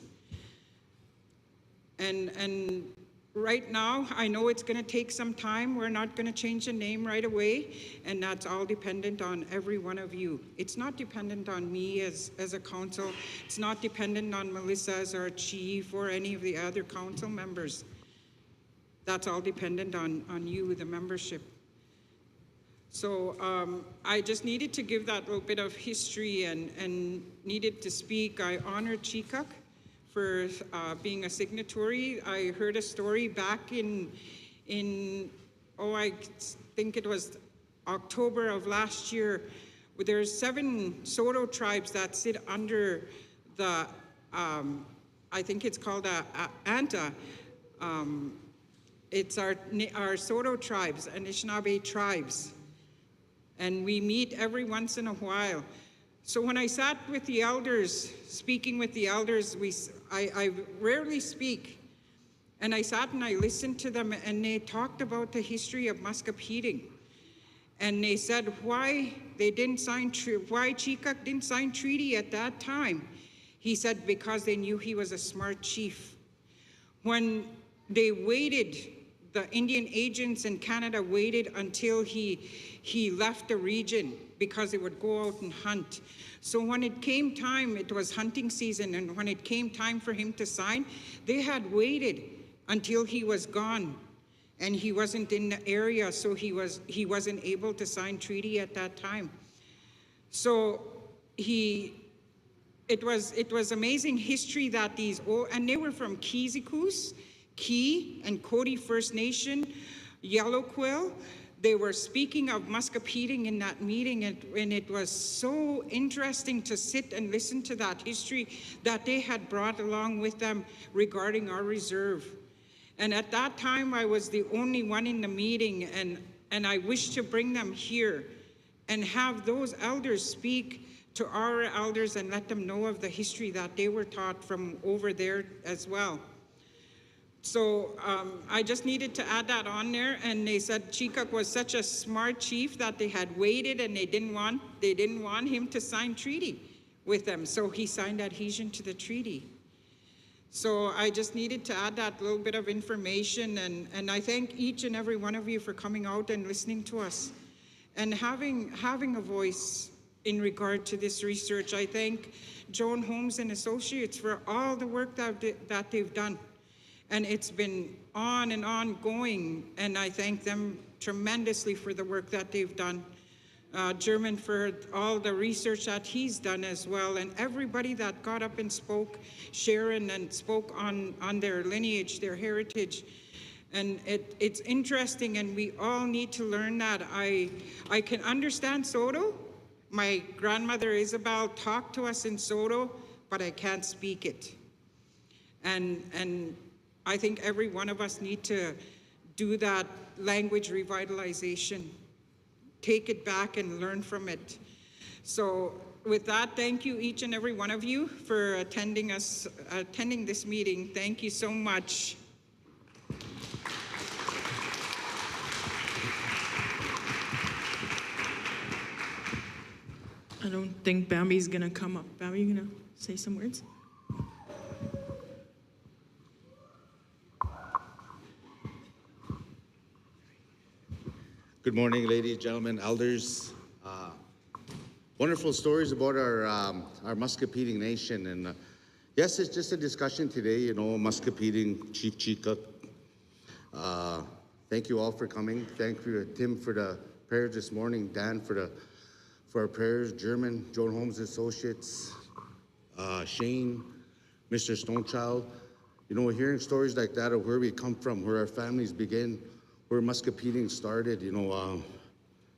And right now, I know it's going to take some time. We're not going to change the name right away, and that's all dependent on every one of you. It's not dependent on me as a council. It's not dependent on Melissa as our chief or any of the other council members. That's all dependent on you, the membership. So I just needed to give that little bit of history and needed to speak. I honor Chik for being a signatory. I heard a story back in I think it was October of last year, where there's 7 Saulteaux tribes that sit under the, I think it's called ANTA. It's our Saulteaux tribes, Anishinaabe tribes. And we meet every once in a while. So when I sat with the elders, speaking with the elders, I rarely speak. And I sat and I listened to them, and they talked about the history of Muscowpetung. And they said why Chik didn't sign treaty at that time. He said because they knew he was a smart chief. When they waited, the Indian agents in Canada waited until he left the region because they would go out and hunt. So when it came time, it was hunting season, and when it came time for him to sign, they had waited until he was gone, and he wasn't in the area, so he wasn't able to sign treaty at that time. So it was amazing history that and they were from Keezikus, Key and Cody First Nation, Yellow Quill. They were speaking of Muscowpetung in that meeting, and it was so interesting to sit and listen to that history that they had brought along with them regarding our reserve. And at that time, I was the only one in the meeting, and I wish to bring them here and have those elders speak to our elders and let them know of the history that they were taught from over there as well. So I just needed to add that on there, and they said Chik was such a smart chief that they had waited, and they didn't want him to sign treaty with them, so he signed adhesion to the treaty. So I just needed to add that little bit of information, and I thank each and every one of you for coming out and listening to us and having a voice in regard to this research. I thank Joan Holmes and Associates for all the work that they've done. And it's been on and on going, and I thank them tremendously for the work that they've done. German for all the research that he's done as well, and everybody that got up and spoke, Sharon, and spoke on their lineage, their heritage. And it's interesting, and we all need to learn that. I can understand Saulteaux. My grandmother Isabel talked to us in Saulteaux, but I can't speak it. And I think every one of us need to do that language revitalization, take it back and learn from it. So with that, thank you each and every one of you for attending this meeting. Thank you so much. don't think Bambi's gonna come up. Bambi, you gonna say some words? Good morning, ladies, gentlemen, elders. Wonderful stories about our Muscowpetung Nation. And yes, it's just a discussion today, you know, Muscowpetung, Chief Chik. Thank you all for coming. Thank you, Tim, for the prayers this morning, Dan, for our prayers, Joan Holmes Associates, Shane, Mr. Stonechild. You know, hearing stories like that of where we come from, where our families begin, where Muscowpetung started, you know,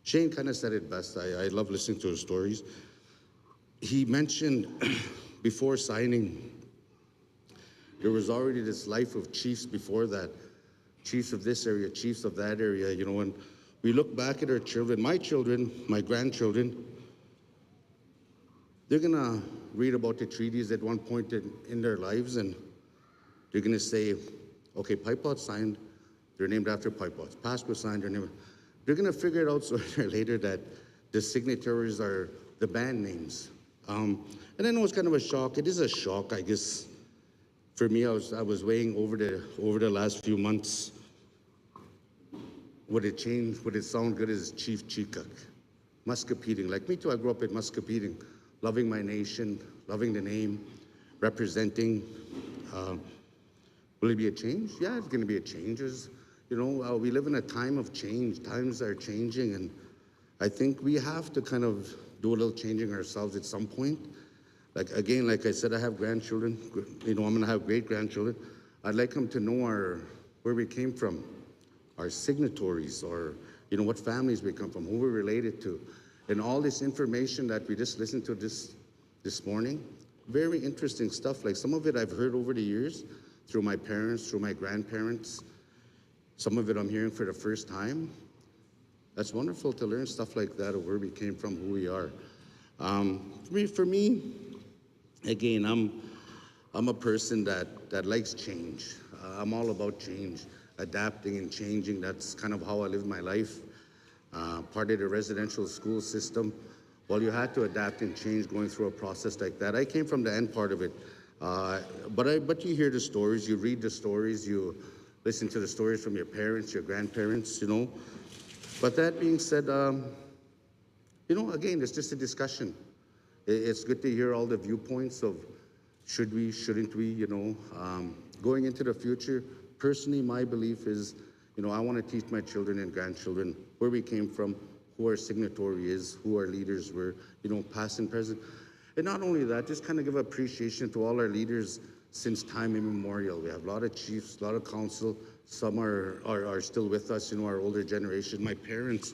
Shane kind of said it best. I love listening to his stories. He mentioned before signing, there was already this life of chiefs before that, chiefs of this area, chiefs of that area, you know, and we look back at our children, my grandchildren, they're gonna read about the treaties at one point in their lives, and they're gonna say, okay, Pipeout signed, they're named after Pipeouts. Pasqua signed, they're gonna figure it out sooner or later that the signatories are the band names. And I know it's kind of a shock. It is a shock, I guess. For me, I was weighing over the last few months. Would it change? Would it sound good as Chief Chikuk? Muscowpetung. Like me too, I grew up in Muscowpetung, loving my nation, loving the name, representing. Will it be a change? Yeah, it's going to be a change. You know, we live in a time of change. Times are changing, and I think we have to kind of do a little changing ourselves at some point. Like I said, I have grandchildren. You know, I'm going to have great-grandchildren. I'd like them to know where we came from, our signatories, or, you know, what families we come from, who we're related to. And all this information that we just listened to this morning, very interesting stuff. Like some of it I've heard over the years through my parents, through my grandparents. Some of it I'm hearing for the first time. That's wonderful to learn stuff like that of where we came from, who we are. For me, again, I'm a person that likes change. I'm all about change, adapting and changing. That's kind of how I live my life. Part of the residential school system, well, you had to adapt and change going through a process like that. I came from the end part of it. But you hear the stories, you read the stories, you listen to the stories from your parents, your grandparents, you know. But that being said, you know, again, it's just a discussion. It's good to hear all the viewpoints of should we, shouldn't we, you know. Going into the future, personally, my belief is, you know, I want to teach my children and grandchildren where we came from, who our signatory is, who our leaders were, you know, past and present. And not only that, just kind of give appreciation to all our leaders since time immemorial. We have a lot of chiefs, a lot of council. Some are still with us, you know, our older generation. My parents,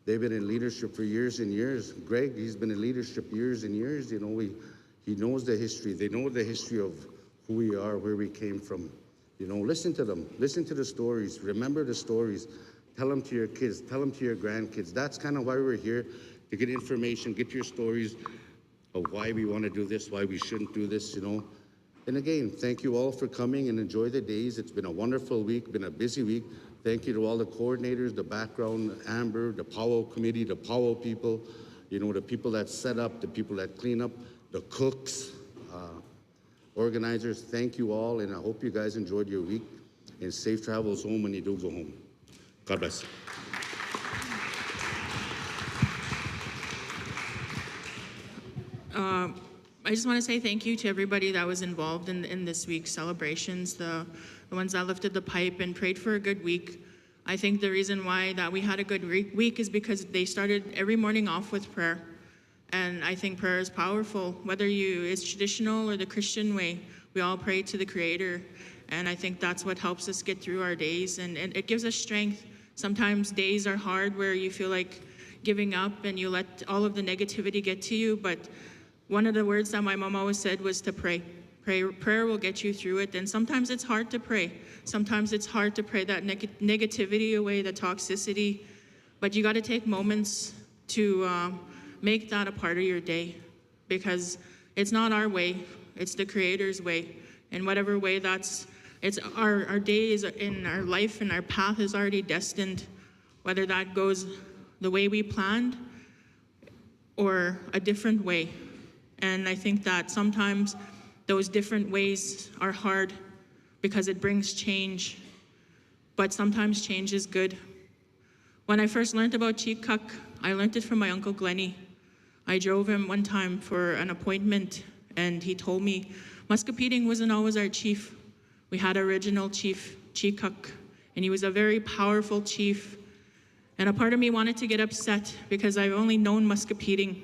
they've been in leadership for years and years. Greg, he's been in leadership years and years. You know, he knows the history. They know the history of who we are, where we came from. You know, listen to them. Listen to the stories. Remember the stories. Tell them to your kids. Tell them to your grandkids. That's kind of why we're here, to get information, get your stories of why we want to do this, why we shouldn't do this, you know. And again, thank you all for coming and enjoy the days. It's been a wonderful week, been a busy week. Thank you to all the coordinators, the background, Amber, the powwow committee, the powwow people, you know, the people that set up, the people that clean up, the cooks, organizers. Thank you all, and I hope you guys enjoyed your week, and safe travels home when you do go home. God bless. I just want to say thank you to everybody that was involved in this week's celebrations, the ones that lifted the pipe and prayed for a good week. I think the reason why that we had a good week is because they started every morning off with prayer. And I think prayer is powerful. Whether it's traditional or the Christian way, we all pray to the Creator. And I think that's what helps us get through our days. And it gives us strength. Sometimes days are hard where you feel like giving up and you let all of the negativity get to you. But one of the words that my mom always said was to pray. Prayer will get you through it. And sometimes it's hard to pray. Sometimes it's hard to pray that negativity away, the toxicity. But you got to take moments to make that a part of your day, because it's not our way, it's the Creator's way. And whatever way it's our days in our life and our path is already destined. Whether that goes the way we planned, or a different way. And I think that sometimes those different ways are hard because it brings change, but sometimes change is good. When I first learned about Chik, I learned it from my Uncle Glennie. I drove him one time for an appointment, and he told me Muscowpetung wasn't always our chief. We had original chief, Chik, and he was a very powerful chief. And a part of me wanted to get upset because I've only known Muscowpetung.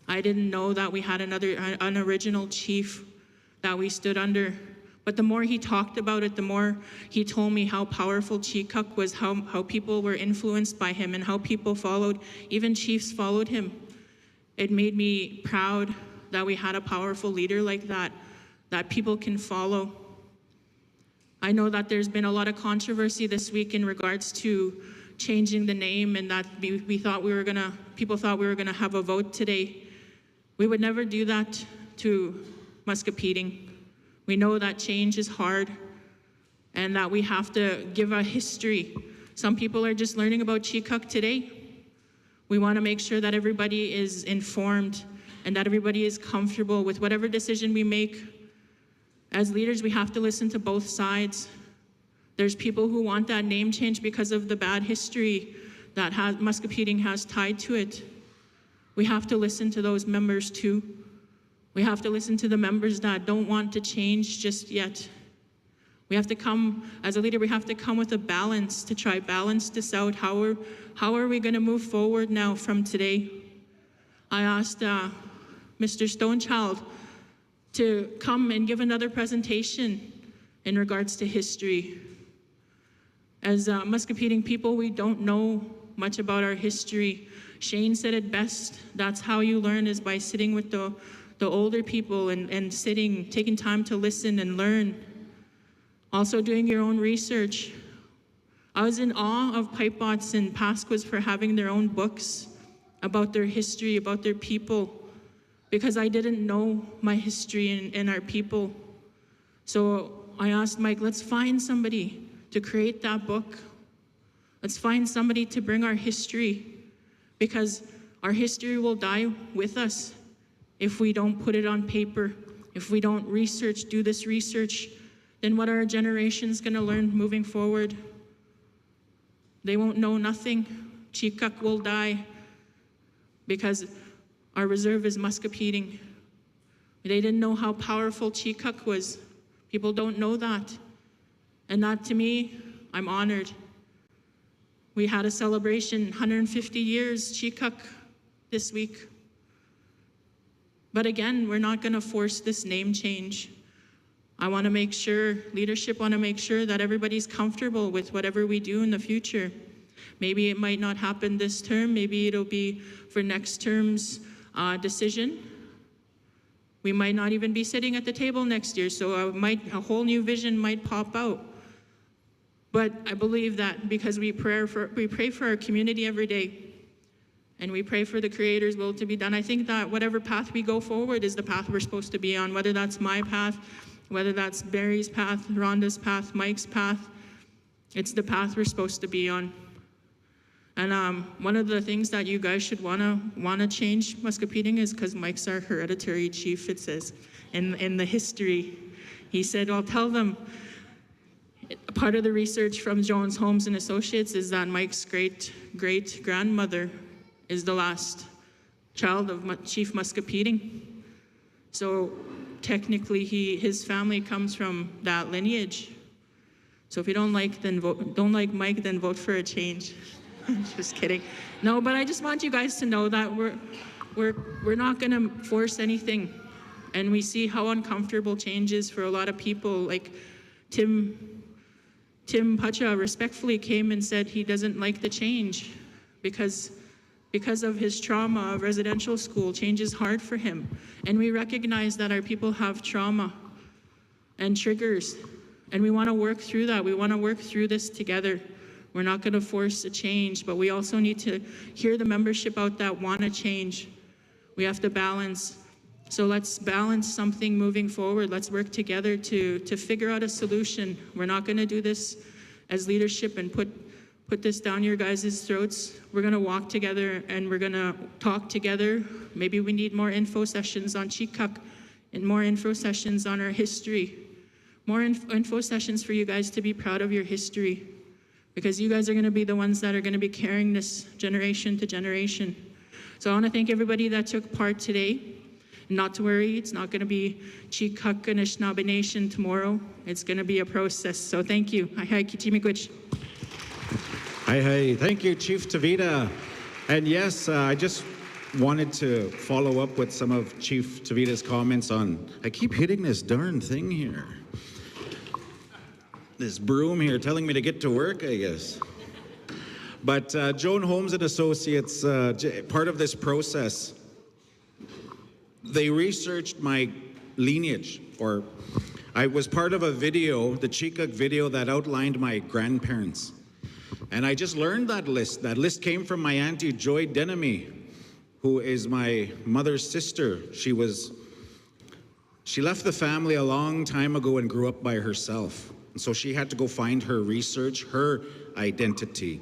I didn't know that we had an original chief that we stood under. But the more he talked about it, the more he told me how powerful Chik was, how people were influenced by him and how people followed, even chiefs followed him. It made me proud that we had a powerful leader like that people can follow. I know that there's been a lot of controversy this week in regards to changing the name, and that people thought we were gonna have a vote today. We would never do that to Muscowpetung. We know that change is hard and that we have to give a history. Some people are just learning about Chik today. We want to make sure that everybody is informed and that everybody is comfortable with whatever decision we make. As leaders, we have to listen to both sides. There's people who want that name change because of the bad history that Muscowpetung has tied to it. We have to listen to those members too. We have to listen to the members that don't want to change just yet. We have to come, as a leader, we have to come with a balance to try balance this out. How are we going to move forward now from today? I asked Mr. Stonechild to come and give another presentation in regards to history. As Muscowpetung people, we don't know much about our history. Shane said it best. That's how you learn, is by sitting with the older people and taking time to listen and learn. Also doing your own research. I was in awe of Pipebots and Pasquas for having their own books about their history, about their people, because I didn't know my history and our people. So I asked Mike, let's find somebody to create that book. Let's find somebody to bring our history, because our history will die with us if we don't put it on paper, if we don't do this research. Then what are our generations gonna learn moving forward? They won't know nothing. Chik will die because our reserve is Muscowpetung. They didn't know how powerful Chik was. People don't know that. And that, to me, I'm honored. We had a celebration, 150 years, Chik this week. But again, we're not gonna force this name change. I wanna make sure, leadership wanna make sure that everybody's comfortable with whatever we do in the future. Maybe it might not happen this term, maybe it'll be for next term's decision. We might not even be sitting at the table next year, so a whole new vision might pop out. But I believe that because we pray for our community every day, and we pray for the Creator's will to be done, I think that whatever path we go forward is the path we're supposed to be on, whether that's my path, whether that's Barry's path, Rhonda's path, Mike's path, it's the path we're supposed to be on. And one of the things that you guys should wanna change Muscowpetung is because Mike's our hereditary chief, it says, in the history. He said, I'll tell them, part of the research from Jones Holmes and Associates is that Mike's great-grandmother is the last child of Chief Muscowpetung. So technically his family comes from that lineage. So if you don't like Mike, then vote for a change. Just kidding. No, but I just want you guys to know that we're not gonna force anything. And we see how uncomfortable change is for a lot of people. Like Tim Pacha respectfully came and said he doesn't like the change because of his trauma of residential school. Change is hard for him. And we recognize that our people have trauma and triggers, and we wanna work through that. We wanna work through this together. We're not gonna force a change, but we also need to hear the membership out that wanna change. We have to balance. So let's balance something moving forward. Let's work together to figure out a solution. We're not gonna do this as leadership and put put this down your guys' throats. We're gonna walk together and we're gonna talk together. Maybe we need more info sessions on Chik and more info sessions on our history. More info sessions for you guys to be proud of your history, because you guys are gonna be the ones that are gonna be carrying this generation to generation. So I wanna thank everybody that took part today. Not to worry, it's not gonna be Chik and Anishinaabe Nation tomorrow. It's gonna be a process, so thank you. Hi, hi, Kichimikwich. Hi, hi. Thank you, Chief Tavita. And yes, I just wanted to follow up with some of Chief Tavita's comments on, I keep hitting this darn thing here. This broom here telling me to get to work, I guess. But Joan Holmes and Associates, part of this process, they researched my lineage, or I was part of a video, the Chikuk video, that outlined my grandparents. And I just learned that list. That list came from my Auntie Joy Denemy, who is my mother's sister. She left the family a long time ago and grew up by herself. And so she had to go find her research, her identity.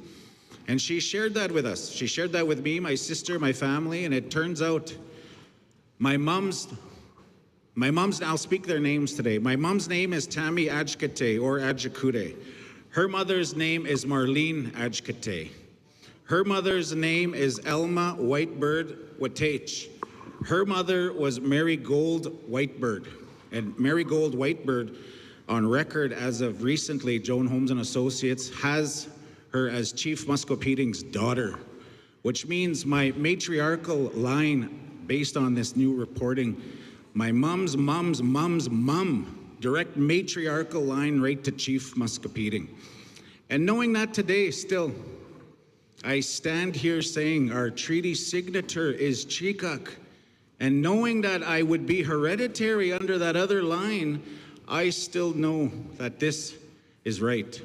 And she shared that with us. She shared that with me, my sister, my family, and it turns out my mom's, I'll speak their names today. My mom's name is Tammy Ajkate, or Ajikute. Her mother's name is Marlene Ajkate. Her mother's name is Elma Whitebird Watech. Her mother was Mary Gold Whitebird. And Mary Gold Whitebird, on record as of recently, Joan Holmes and Associates has her as Chief Muscowpeting's daughter, which means my matriarchal line, based on this new reporting, my mom's mom, direct matriarchal line right to Chief Muscowpeting. And knowing that today still, I stand here saying our treaty signature is Chikuk. And knowing that I would be hereditary under that other line, I still know that this is right.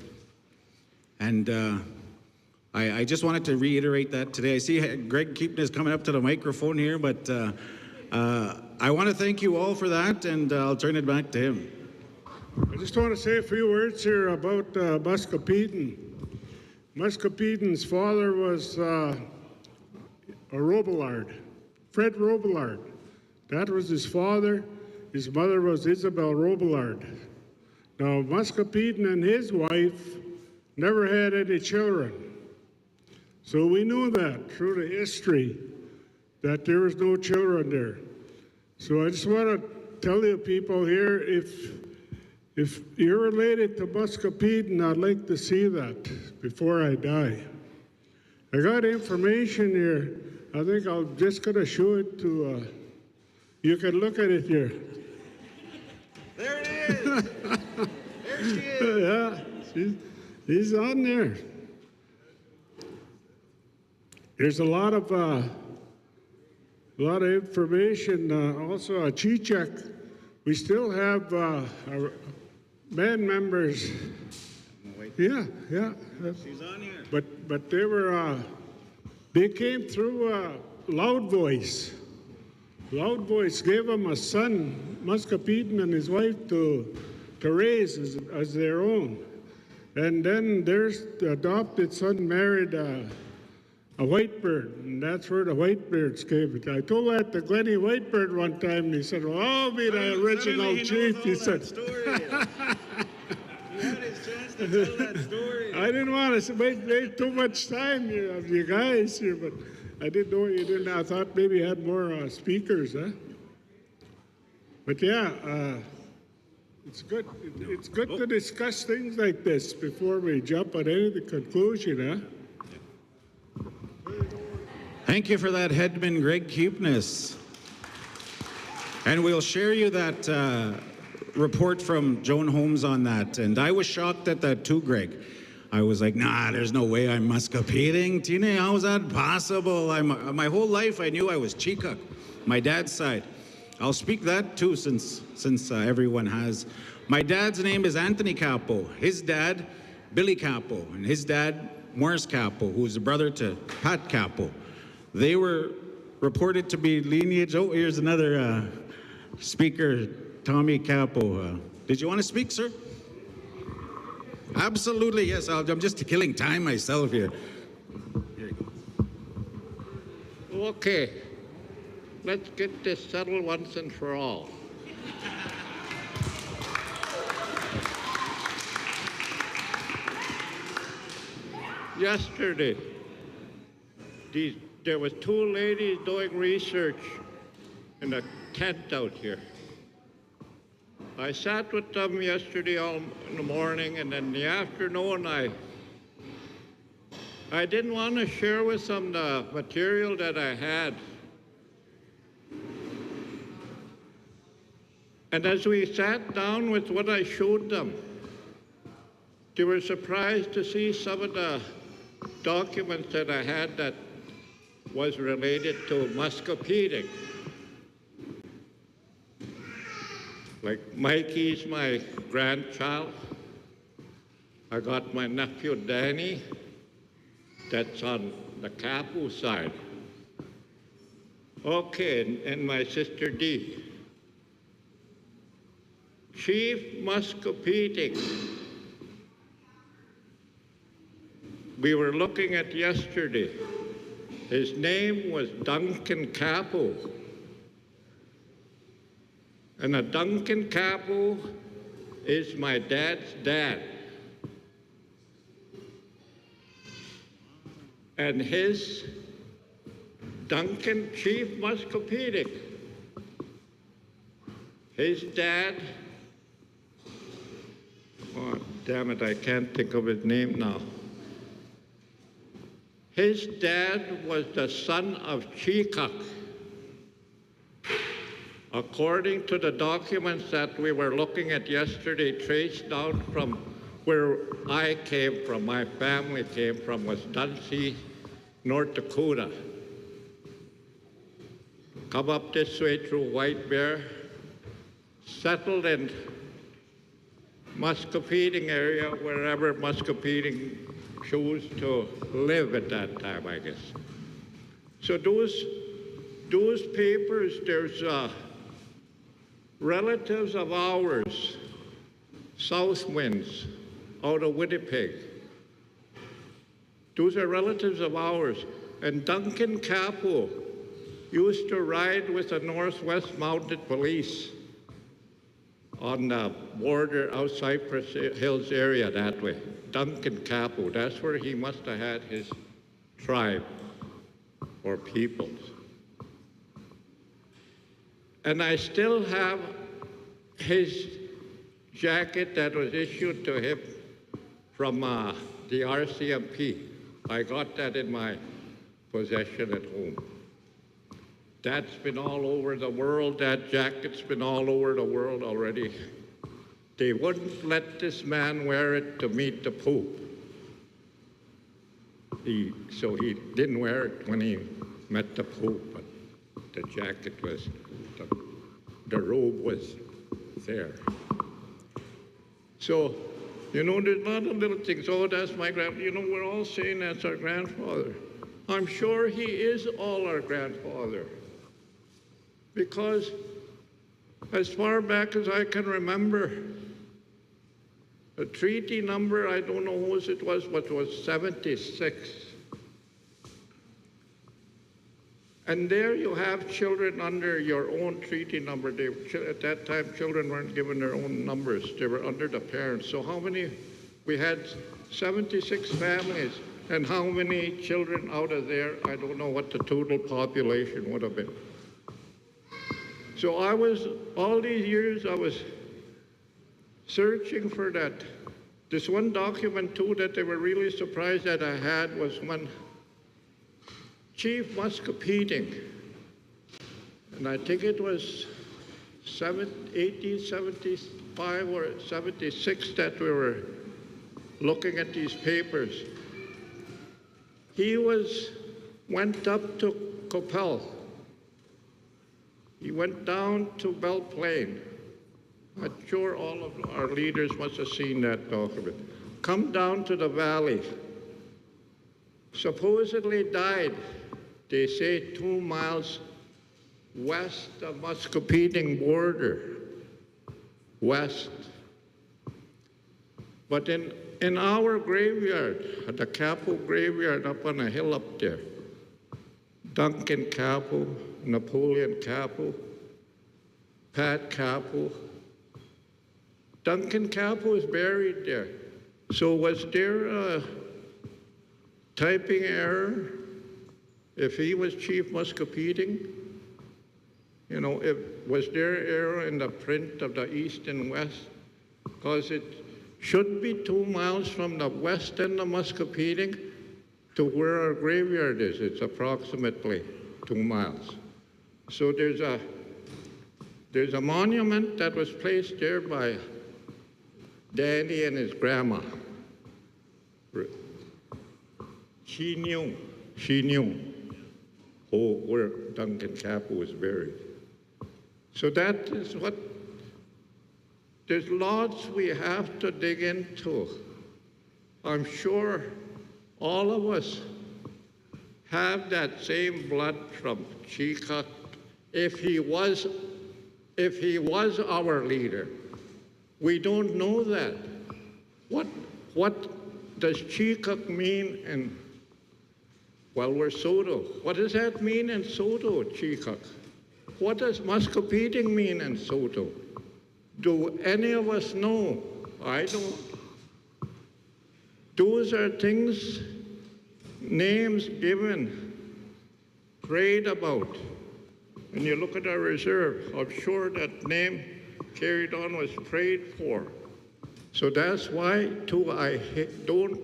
And I just wanted to reiterate that today. I see Greg Keepton is coming up to the microphone here, but I want to thank you all for that, and I'll turn it back to him. I just want to say a few words here about Muscowpetung. Muscowpeting's father was a Robillard, Fred Robillard. That was his father. His mother was Isabel Robillard. Now, Muscowpetung and his wife never had any children. So we knew that through the history, that there was no children there. So I just want to tell you people here, if you're related to Muscowpetung, I'd like to see that before I die. I got information here. I think I'm just going to show it to, you can look at it here. There it is. There she is. Yeah, she's on there. There's a lot of information. Also, at Chichak, we still have our band members. Yeah. She's on here. But they were they came through Loud Voice. Loud Voice gave them a son, Muscowpetung, and his wife to raise as their own. And then their adopted son married a Whitebird, and that's where the Whitebirds came. I told that to Glennie Whitebird one time, and he said, well, I'll be the original chief, he said. He had his chance to tell that story. I didn't want to make too much time of you guys here, but I didn't know you didn't. I thought maybe you had more speakers, huh? But yeah, it's good. It's good to discuss things like this before we jump at any conclusion, huh? Thank you for that, Headman Greg Keepness. And we'll share you that report from Joan Holmes on that. And I was shocked at that too, Greg. I was like, nah, there's no way I'm Muscowpetung. Tina, how is that possible? My whole life I knew I was Chikuk, my dad's side. I'll speak that too since everyone has. My dad's name is Anthony Capo. His dad, Billy Capo. And his dad, Morris Capo, who was a brother to Pat Capo. They were reported to be lineage. Oh, here's another speaker, Tommy Capo. Did you want to speak, sir? Absolutely, yes. I'm just killing time myself here. Okay, let's get this settled once and for all. Yesterday, there was two ladies doing research in a tent out here. I sat with them yesterday all in the morning, and in the afternoon I didn't want to share with them the material that I had. And as we sat down with what I showed them, they were surprised to see some of the documents that I had that was related to Muscowpetung. Like Mikey's my grandchild. I got my nephew Danny, that's on the Kapu side. Okay, and my sister Dee. Chief Muscowpetung, we were looking at yesterday. His name was Duncan Kapu. And a Duncan Kapu is my dad's dad. And his Duncan Chief Muscowpetung, his dad, oh damn it, I can't think of his name now. His dad was the son of Chik. According to the documents that we were looking at yesterday, traced down from where I came from, my family came from, was Dunseith, North Dakota. Come up this way through White Bear, settled in Muscowpetung area, wherever Muscowpetung chose to live at that time, I guess. So those papers, there's relatives of ours, South Winds, out of Winnipeg. Those are relatives of ours. And Duncan Kapu used to ride with the Northwest Mounted Police on the border outside Cypress Hills area that way. Duncan Kapu, that's where he must have had his tribe or peoples. And I still have his jacket that was issued to him from the RCMP. I got that in my possession at home. That's been all over the world. That jacket's been all over the world already. They wouldn't let this man wear it to meet the Pope. So he didn't wear it when he met the Pope, but the jacket was, the robe was there. So, you know, there's a lot of little things. Oh, that's my grandfather. You know, we're all saying that's our grandfather. I'm sure he is all our grandfather. Because as far back as I can remember, the treaty number, I don't know whose it was, but it was 76. And there you have children under your own treaty number. At that time, children weren't given their own numbers. They were under the parents. So how many? We had 76 families. And how many children out of there? I don't know what the total population would have been. So all these years, I was searching for that. This one document, too, that they were really surprised that I had was when Chief Muscowpetung, and I think it was 1875 or 76 that we were looking at these papers. He went up to Coppell. He went down to Belle Plaine. I'm sure all of our leaders must have seen that document. Come down to the valley. Supposedly died, they say, 2 miles west of Muscowpetung border, west. But in our graveyard, the Capo graveyard up on a hill up there, Duncan Capo, Napoleon Capo, Pat Capo. Duncan Capo is buried there. So was there a typing error if he was Chief Muscowpetung? You know, was there error in the print of the east and west? Because it should be 2 miles from the west end of Muscowpetung to where our graveyard is. It's approximately 2 miles. So there's a monument that was placed there by Danny and his grandma. She knew where Duncan Capo was buried. So that is what, there's lots we have to dig into. I'm sure all of us have that same blood from Chik. If he was our leader. We don't know that. What does Chik mean in, well, we're Soto. What does that mean in Soto, Chik? What does Muscowpetung mean in Soto? Do any of us know? I don't. Those are things, names given, prayed about. When you look at our reserve, I'm sure that name carried on was prayed for. So that's why, too, I don't,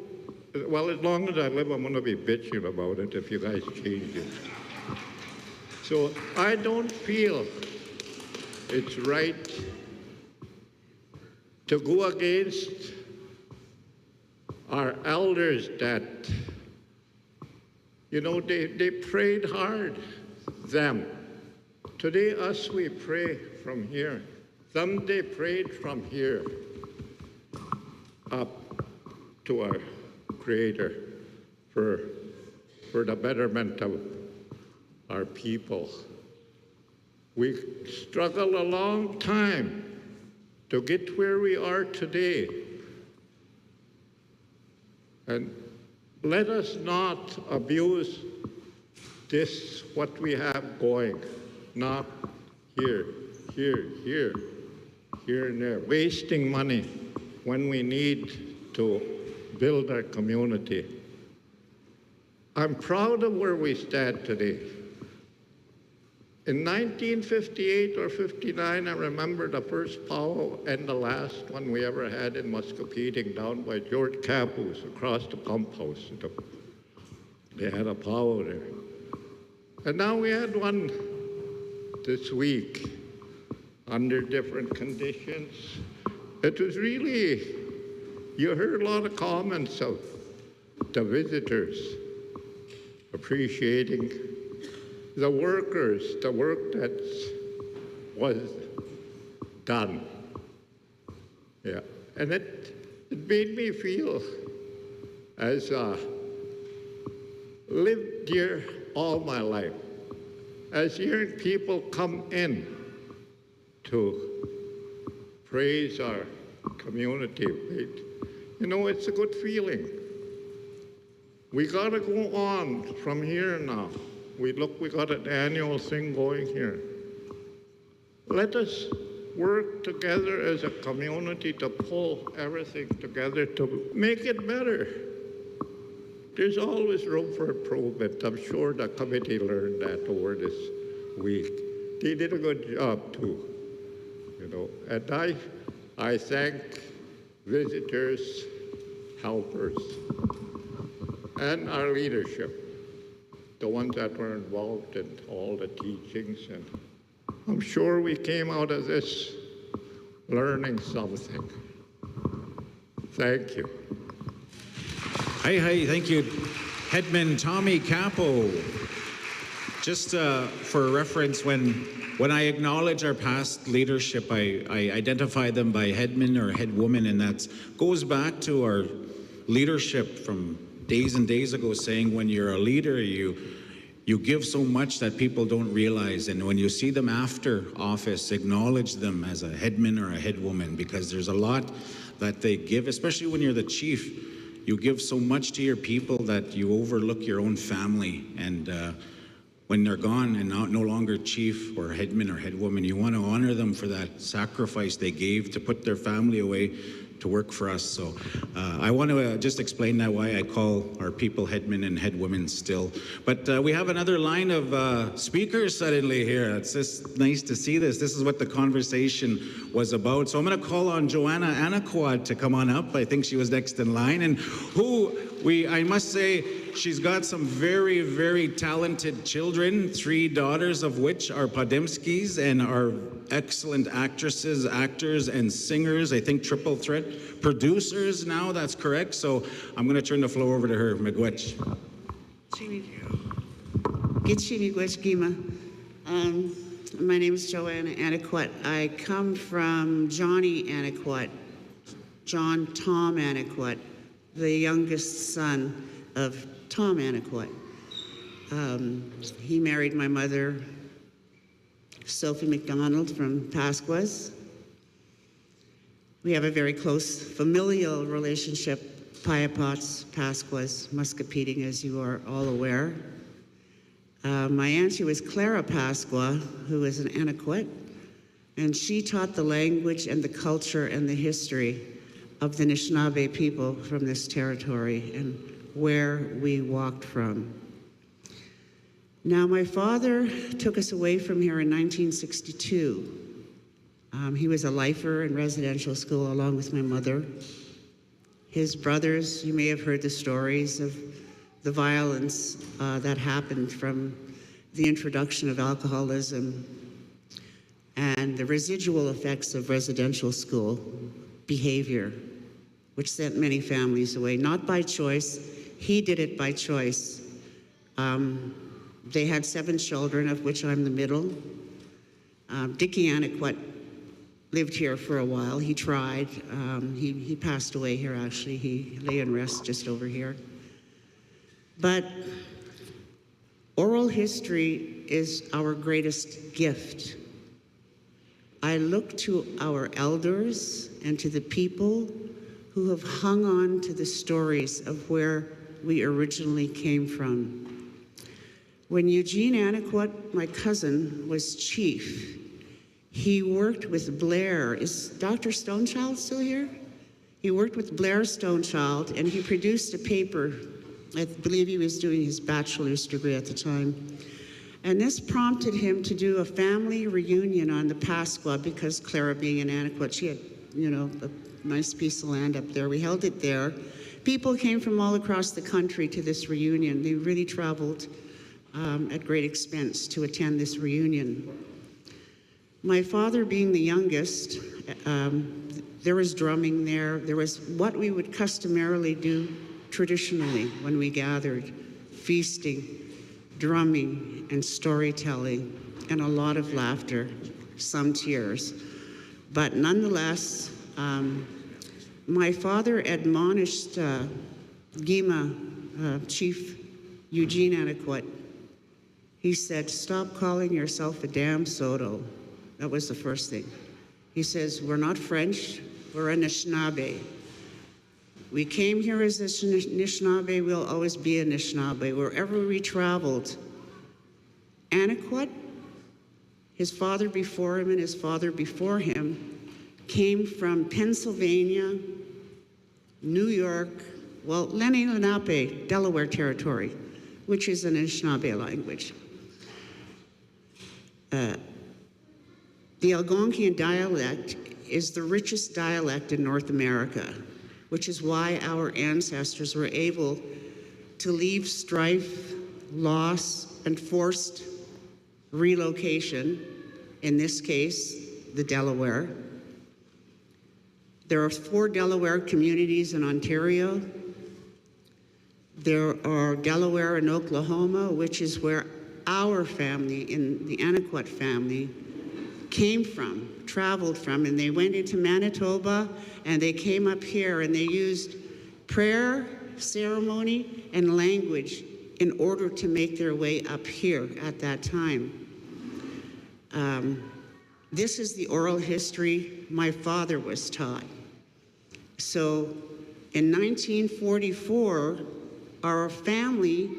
well, as long as I live, I'm going to be bitching about it if you guys change it. So I don't feel it's right to go against our elders that, you know, they prayed hard, them. Today, us, we pray from here. Them, they prayed from here up to our Creator for the betterment of our people. We struggled a long time to get where we are today. And let us not abuse this, what we have going. Not here, and there, wasting money when we need to build our community. I'm proud of where we stand today. In 1958 or 59, I remember the first powwow and the last one we ever had in Muscowpetung down by George Capo's across the pump house. They had a powwow there. And now we had one this week under different conditions. It was really, you heard a lot of comments of the visitors appreciating the workers, the work that was done. Yeah, and it made me feel as lived here all my life, as hearing people come in to praise our community. You know, it's a good feeling. We gotta go on from here now. We got an annual thing going here. Let us work together as a community to pull everything together to make it better. There's always room for improvement. I'm sure the committee learned that over this week. They did a good job too, you know. And I thank visitors, helpers, and our leadership, the ones that were involved in all the teachings. And I'm sure we came out of this learning something. Thank you. Hi, thank you. Headman Tommy Capo. Just for reference, when I acknowledge our past leadership, I identify them by headman or headwoman, and that goes back to our leadership from days and days ago, saying when you're a leader, you give so much that people don't realize. And when you see them after office, acknowledge them as a headman or a headwoman, because there's a lot that they give, especially when you're the chief. You give so much to your people that you overlook your own family. And when they're gone and no longer chief or headman or headwoman, you want to honor them for that sacrifice they gave to put their family away to work for us. So I want to just explain that, why I call our people headmen and headwomen still. But we have another line of speakers suddenly here. It's just nice to see this. This is what the conversation was about. So I'm going to call on Joanna Anaquad to come on up. I think she was next in line. And I must say, she's got some very, very talented children, 3 daughters of which are Podemskis and are excellent actresses, actors, and singers. I think triple threat producers now, that's correct. So I'm going to turn the floor over to her, Miigwech. My name is Joanna Anaquat. I come from Johnny Anaquat, John Tom Anaquat, the youngest son of Tom Anaquat. He married my mother, Sophie McDonald, from Pasquas. We have a very close familial relationship, Piapots, Pasquas, Muscowpetung, as you are all aware. My auntie was Clara Pasqua, who was an Anaquat, and she taught the language and the culture and the history of the Anishinaabe people from this territory and where we walked from. Now, my father took us away from here in 1962. He was a lifer in residential school along with my mother. His brothers, you may have heard the stories of the violence that happened from the introduction of alcoholism and the residual effects of residential school behavior, which sent many families away, not by choice. He did it by choice. They had 7 children, of which I'm the middle. Dickie Anaquat lived here for a while. He tried. He passed away here, actually. He lay in rest just over here. But oral history is our greatest gift. I look to our elders and to the people who have hung on to the stories of where we originally came from. When Eugene Anaquat, my cousin, was chief, he worked with Blair. Is Dr. Stonechild still here? He worked with Blair Stonechild, and he produced a paper. I believe he was doing his bachelor's degree at the time. And this prompted him to do a family reunion on the Pasqua, because Clara being an Anaquat, she had, a nice piece of land up there. We held it there. People came from all across the country to this reunion. They really traveled at great expense to attend this reunion. My father being the youngest, there was drumming there. There was what we would customarily do traditionally when we gathered, feasting, drumming, and storytelling, and a lot of laughter, some tears. But nonetheless, my father admonished Gima, Chief Eugene Anaquat. He said, "Stop calling yourself a damn Soto." That was the first thing. He says, "We're not French, we're Anishinaabe. We came here as Anishinaabe, we'll always be Anishinaabe." Wherever we traveled, Anaquat, his father before him and his father before him, came from Pennsylvania, New York, well, Lenni Lenape, Delaware territory, which is an Anishinaabe language. The Algonquian dialect is the richest dialect in North America, which is why our ancestors were able to leave strife, loss, and forced relocation, in this case, the Delaware. There are 4 Delaware communities in Ontario. There are Delaware and Oklahoma, which is where our family, in the Anaquat family, came from, traveled from, and they went into Manitoba, and they came up here, and they used prayer, ceremony, and language in order to make their way up here at that time. This is the oral history my father was taught. So in 1944, our family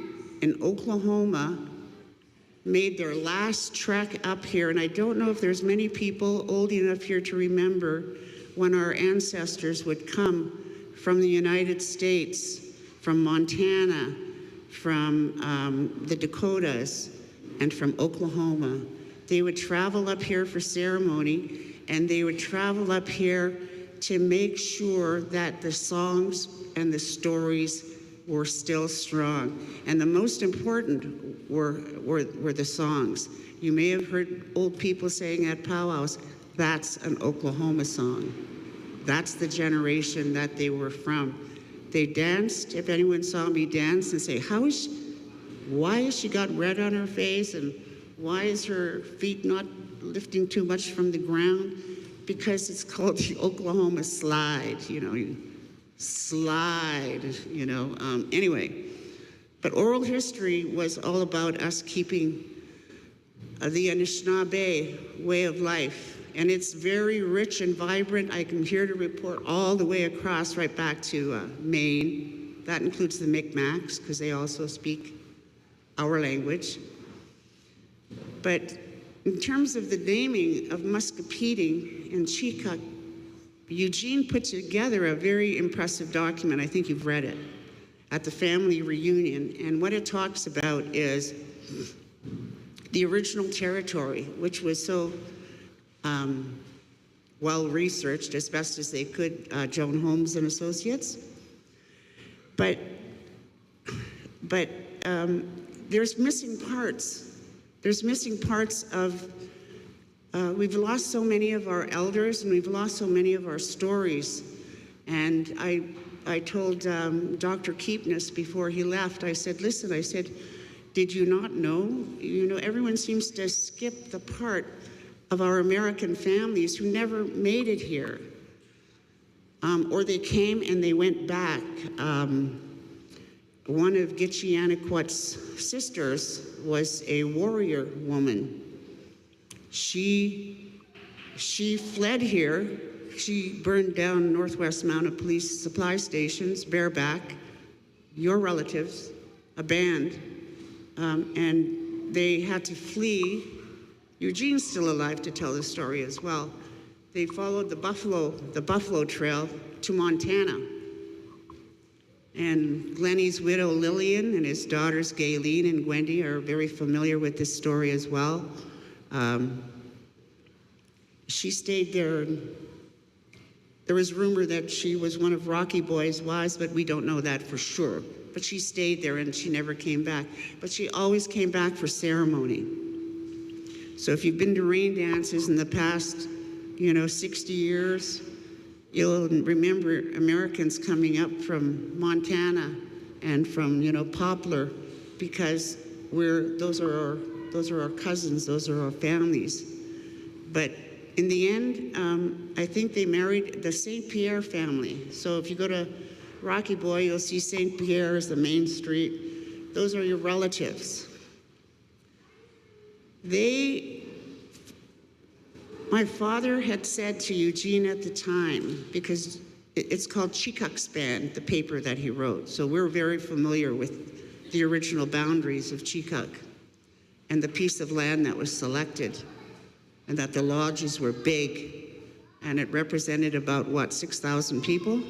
in Oklahoma made their last trek up here, and I don't know if there's many people old enough here to remember when our ancestors would come from the United States, from Montana, from the Dakotas, and from Oklahoma. They would travel up here for ceremony, and they would travel up here to make sure that the songs and the stories were still strong. And the most important were the songs. You may have heard old people saying at powwows, that's an Oklahoma song. That's the generation that they were from. They danced, if anyone saw me dance, and say, why has she got red on her face, and why is her feet not lifting too much from the ground? Because it's called the Oklahoma slide, you slide, anyway. But oral history was all about us keeping the Anishinaabe way of life. And it's very rich and vibrant. I'm here to report all the way across, right back to Maine. That includes the Mi'kmaq, because they also speak our language. But in terms of the naming of Muscowpetung and Chik, Eugene put together a very impressive document. I think you've read it, at the family reunion. And what it talks about is the original territory, which was so well researched as best as they could, Joan Holmes and Associates. But there's missing parts. There's missing parts of, we've lost so many of our elders, and we've lost so many of our stories. And I told Dr. Keepness before he left, I said, listen, I said, did you not know? Everyone seems to skip the part of our American families who never made it here. Or they came and they went back. One of Gitchianiquat's sisters was a warrior woman. She fled here. She burned down Northwest Mounted Police supply stations, bareback, your relatives, a band, and they had to flee. Eugene's still alive to tell the story as well. They followed the Buffalo Trail to Montana. And Glennie's widow, Lillian, and his daughters, Gayleen and Gwendy, are very familiar with this story as well. She stayed there. There was rumor that she was one of Rocky Boy's wives, but we don't know that for sure. But she stayed there and she never came back. But she always came back for ceremony. So if you've been to rain dances in the past, 60 years, you'll remember Americans coming up from Montana and from, Poplar, because those are our cousins, those are our families. But in the end, I think they married the St. Pierre family. So if you go to Rocky Boy, you'll see St. Pierre as the main street. Those are your relatives. My father had said to Eugene at the time, because it's called Chikukspan, the paper that he wrote. So we're very familiar with the original boundaries of Chikuk and the piece of land that was selected, and that the lodges were big, and it represented about, 6,000 people?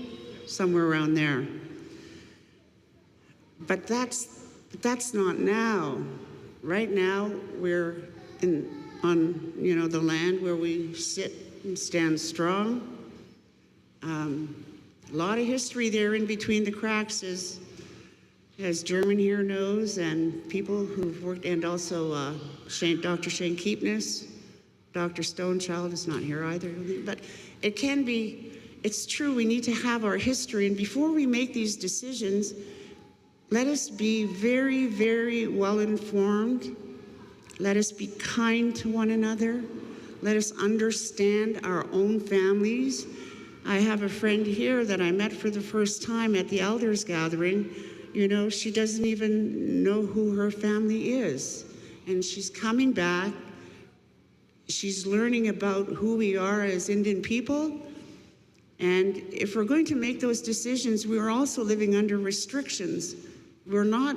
Somewhere around there. But that's not now. Right now, we're on the land where we sit and stand strong. A lot of history there in between the cracks, as German here knows, and people who've worked, and also Dr. Shane Keepness. Dr. Stonechild is not here either, but it's true, we need to have our history, and before we make these decisions, let us be very, very well informed. Let us be kind to one another. Let us understand our own families. I have a friend here that I met for the first time at the elders gathering, you know, she doesn't even know who her family is. And she's coming back. She's learning about who we are as Indian people. And if we're going to make those decisions, we are also living under restrictions. We're not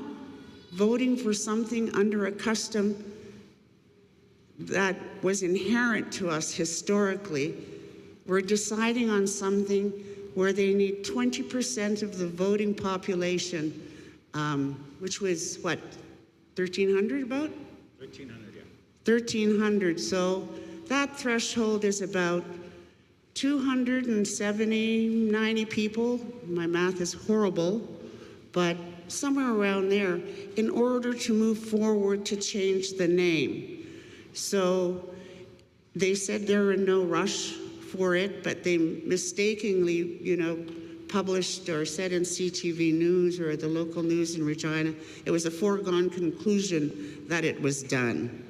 voting for something under a custom that was inherent to us historically. We're deciding on something where they need 20% of the voting population, which was what, 1,300 about? 1,300, yeah. 1,300. So that threshold is about 270, 90 people. My math is horrible, but somewhere around there, in order to move forward to change the name. So they said they're in no rush for it, but they mistakenly, you know, published or said in CTV News or the local news in Regina, it was a foregone conclusion that it was done,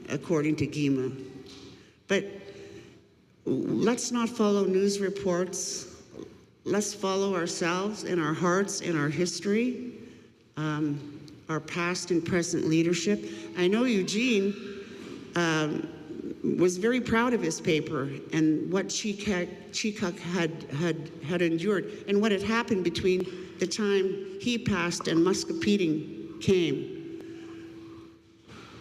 according to GEMA. But let's not follow news reports. Let's follow ourselves and our hearts and our history, our past and present leadership. I know Eugene was very proud of his paper and what Chik had endured and what had happened between the time he passed and Muscowpetung came.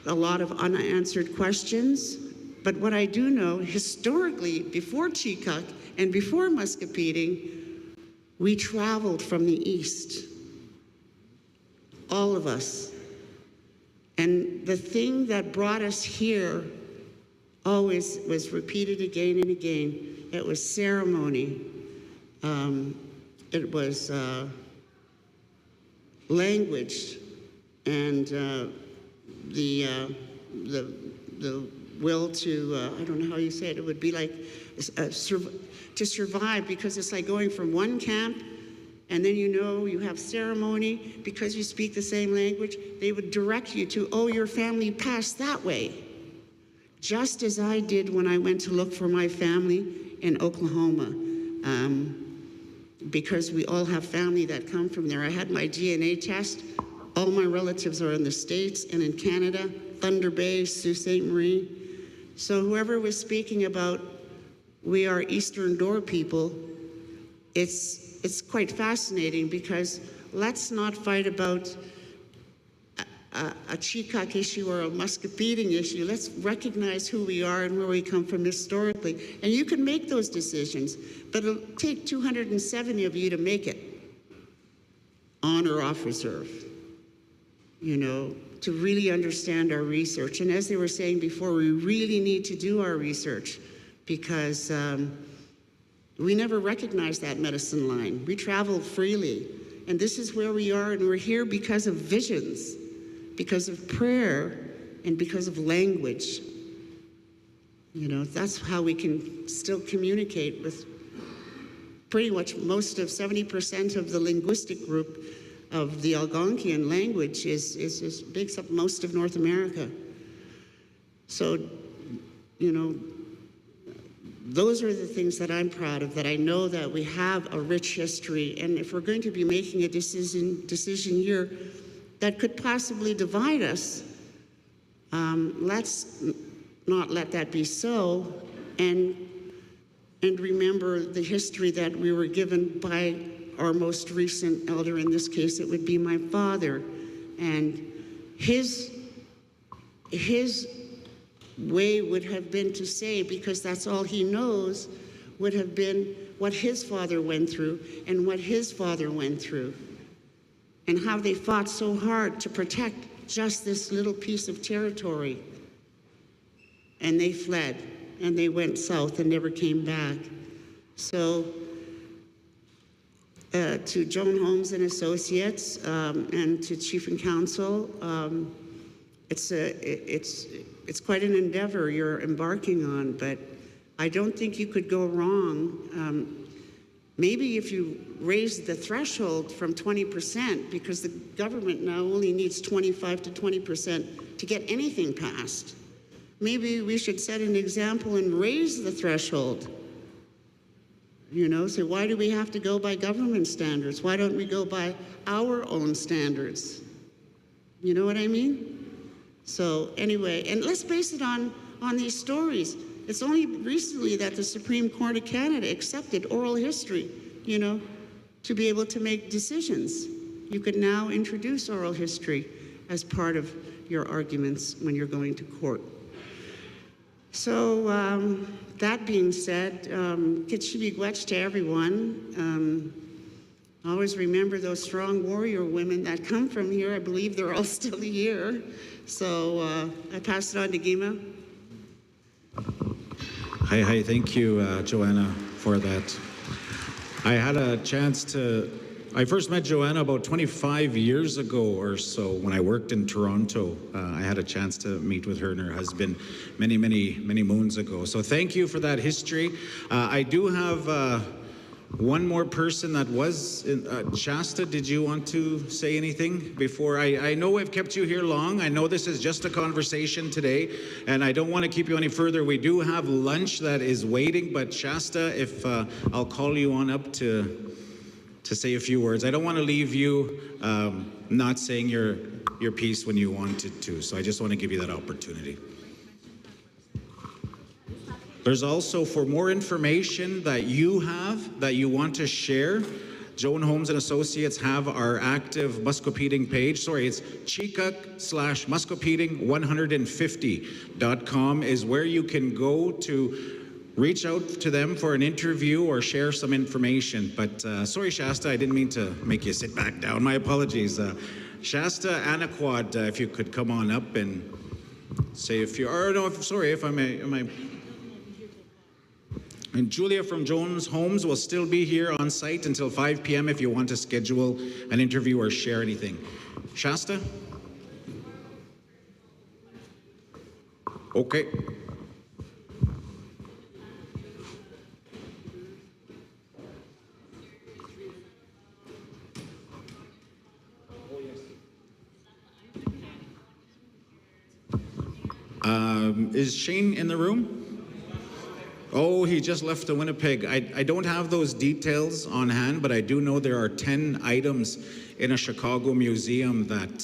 A lot of unanswered questions, but what I do know, historically, before Chik and before Muscowpetung, we traveled from the east, all of us. And the thing that brought us here always was repeated again and again. It was ceremony. It was language, and the will to, I don't know how you say it, it would be like to survive, because it's like going from one camp and then you know you have ceremony because you speak the same language. They would direct you to, oh, your family passed that way. Just as I did when I went to look for my family in Oklahoma, because we all have family that come from there. I had my DNA test. All my relatives are in the States and in Canada, Thunder Bay, Sault Ste. Marie. So whoever was speaking about we are Eastern Door people, it's quite fascinating, because let's not fight about a Chik issue or a Muscowpetung issue. Let's recognize who we are and where we come from historically. And you can make those decisions, but it'll take 270 of you to make it, on or off reserve, you know, to really understand our research. And as they were saying before, we really need to do our research, because we never recognized that medicine line. We traveled freely, and this is where we are, and we're here because of visions, because of prayer, and because of language. You know, that's how we can still communicate with pretty much most of 70% of the linguistic group of the Algonquian language makes up most of North America. So, you know, those are the things that I'm proud of, that I know that we have a rich history. And if we're going to be making a decision here that could possibly divide us, let's not let that be so, and remember the history that we were given by our most recent elder. In this case, it would be my father, and his way would have been to say, because that's all he knows, would have been what his father went through and what his father went through, and how they fought so hard to protect just this little piece of territory. And they fled, and they went south and never came back. So to Joan Holmes and Associates, and to Chief and Counsel, it's quite an endeavor you're embarking on, but I don't think you could go wrong. Maybe if you raise the threshold from 20%, because the government now only needs 25 to 20% to get anything passed. Maybe we should set an example and raise the threshold. You know, so why do we have to go by government standards? Why don't we go by our own standards? You know what I mean? So anyway, and let's base it on these stories. It's only recently that the Supreme Court of Canada accepted oral history, you know, to be able to make decisions. You can now introduce oral history as part of your arguments when you're going to court. So that being said, Kitshibigwech to everyone. Always remember those strong warrior women that come from here. I believe they're all still here. So I pass it on to Gima. Hi, thank you, Joanna, for that. I had a chance I first met Joanna about 25 years ago or so when I worked in Toronto. I had a chance to meet with her and her husband many moons ago. So thank you for that history. I do have one more person that was in, Shasta, did you want to say anything before? I know I've kept you here long. I know this is just a conversation today, and I don't want to keep you any further. We do have lunch that is waiting, but Shasta, if I'll call you on up to say a few words. I don't want to leave you not saying your piece when you wanted to, so I just want to give you that opportunity. There's also, for more information that you have, that you want to share, Joan Holmes and Associates have our active Muscowpetung page. Sorry, it's chikuk/muscowpetung150.com is where you can go to reach out to them for an interview or share some information. But sorry, Shasta, I didn't mean to make you sit back down. My apologies. Shasta Anaquad, if you could come on up and say a few, or no, sorry, if I may, and Julia from Jones Homes will still be here on site until 5 p.m. if you want to schedule an interview or share anything. Shasta? Okay. Is Shane in the room? Oh, he just left to Winnipeg. I don't have those details on hand, but I do know there are 10 items in a Chicago museum that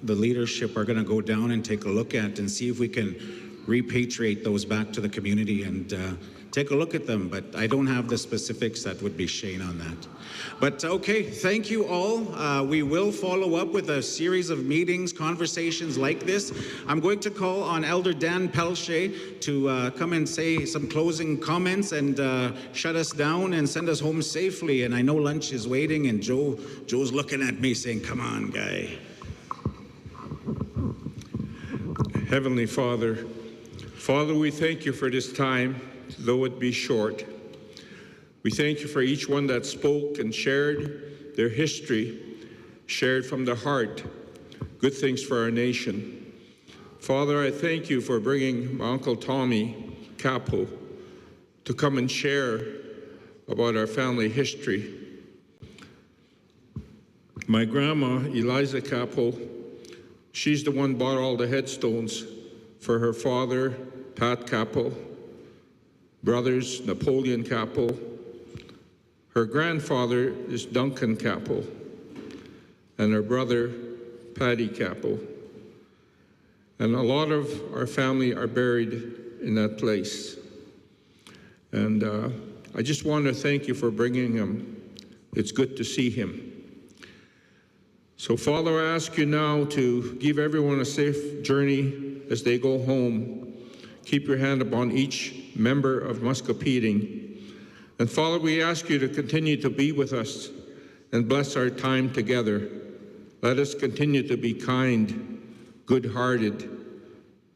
the leadership are going to go down and take a look at and see if we can repatriate those back to the community and take a look at them. But I don't have the specifics. That would be Shane on that. But okay, thank you all. We will follow up with a series of meetings, conversations like this. I'm going to call on Elder Dan Pelche to come and say some closing comments and shut us down and send us home safely. And I know lunch is waiting, and Joe's looking at me saying, "Come on, guy." Heavenly Father, we thank you for this time, though it be short. We thank you for each one that spoke and shared their history, shared from the heart good things for our nation. Father, I thank you for bringing my Uncle Tommy Capo to come and share about our family history. My grandma, Eliza Capo, she's the one bought all the headstones for her father, Pat Capo, brothers, Napoleon Capo. Her grandfather is Duncan Capo, and her brother, Paddy Capo. And a lot of our family are buried in that place. And I just want to thank you for bringing him. It's good to see him. So, Father, I ask you now to give everyone a safe journey as they go home. Keep your hand upon each member of Muscowpetung. And Father, we ask you to continue to be with us and bless our time together. Let us continue to be kind, good-hearted,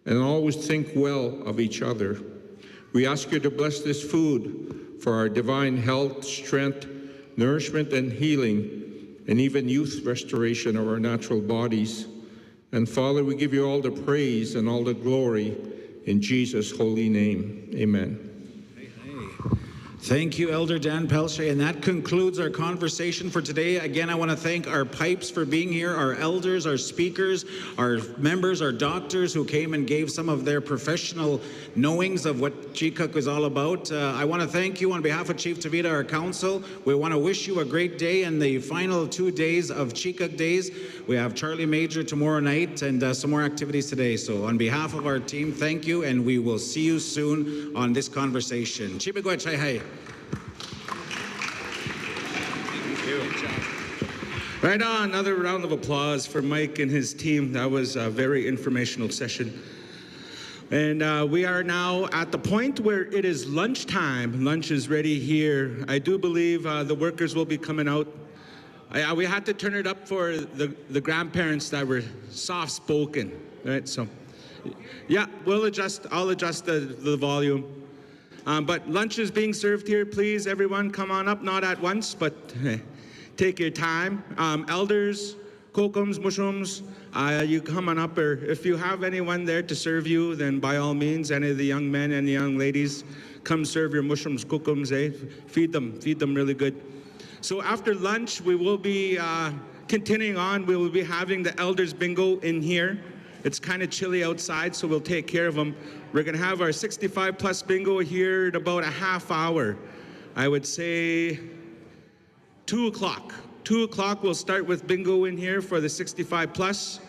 and always think well of each other. We ask you to bless this food for our divine health, strength, nourishment, and healing, and even youth restoration of our natural bodies. And Father, we give you all the praise and all the glory in Jesus' holy name. Amen. Thank you, Elder Dan Pelche, and that concludes our conversation for today. Again, I want to thank our pipes for being here, our elders, our speakers, our members, our doctors who came and gave some of their professional knowings of what Chik is all about. I want to thank you on behalf of Chief Tavita, our council. We want to wish you a great day and the final 2 days of Chik Days. We have Charlie Major tomorrow night and some more activities today. So on behalf of our team, thank you, and we will see you soon on this conversation. Chibigwech, hi hi. Right on, another round of applause for Mike and his team. That was a very informational session. And we are now at the point where it is lunchtime. Lunch is ready here. I do believe the workers will be coming out. We had to turn it up for the grandparents that were soft-spoken, right? So, yeah, I'll adjust the volume. But lunch is being served here. Please, everyone, come on up. Not at once, but take your time. Elders, kokums, mushrooms, you come on up. Or if you have anyone there to serve you, then by all means, any of the young men and the young ladies, come serve your mushrooms, kokums, Feed them really good. So after lunch, we will be continuing on. We will be having the elders bingo in here. It's kind of chilly outside, so we'll take care of them. We're going to have our 65 plus bingo here in about a half hour. I would say 2 o'clock. 2 o'clock we'll start with bingo in here for the 65 plus.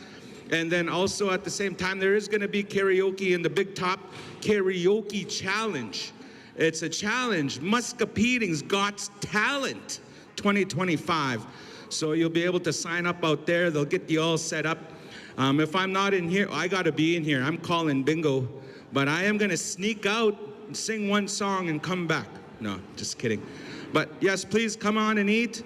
And then also at the same time, there is going to be karaoke in the Big Top Karaoke Challenge. It's a challenge, Muscowpeting's Got Talent 2025. So you'll be able to sign up out there. They'll get you all set up. If I'm not in here, I got to be in here. I'm calling bingo. But I am going to sneak out, sing one song, and come back. No, just kidding. But yes, please come on and eat.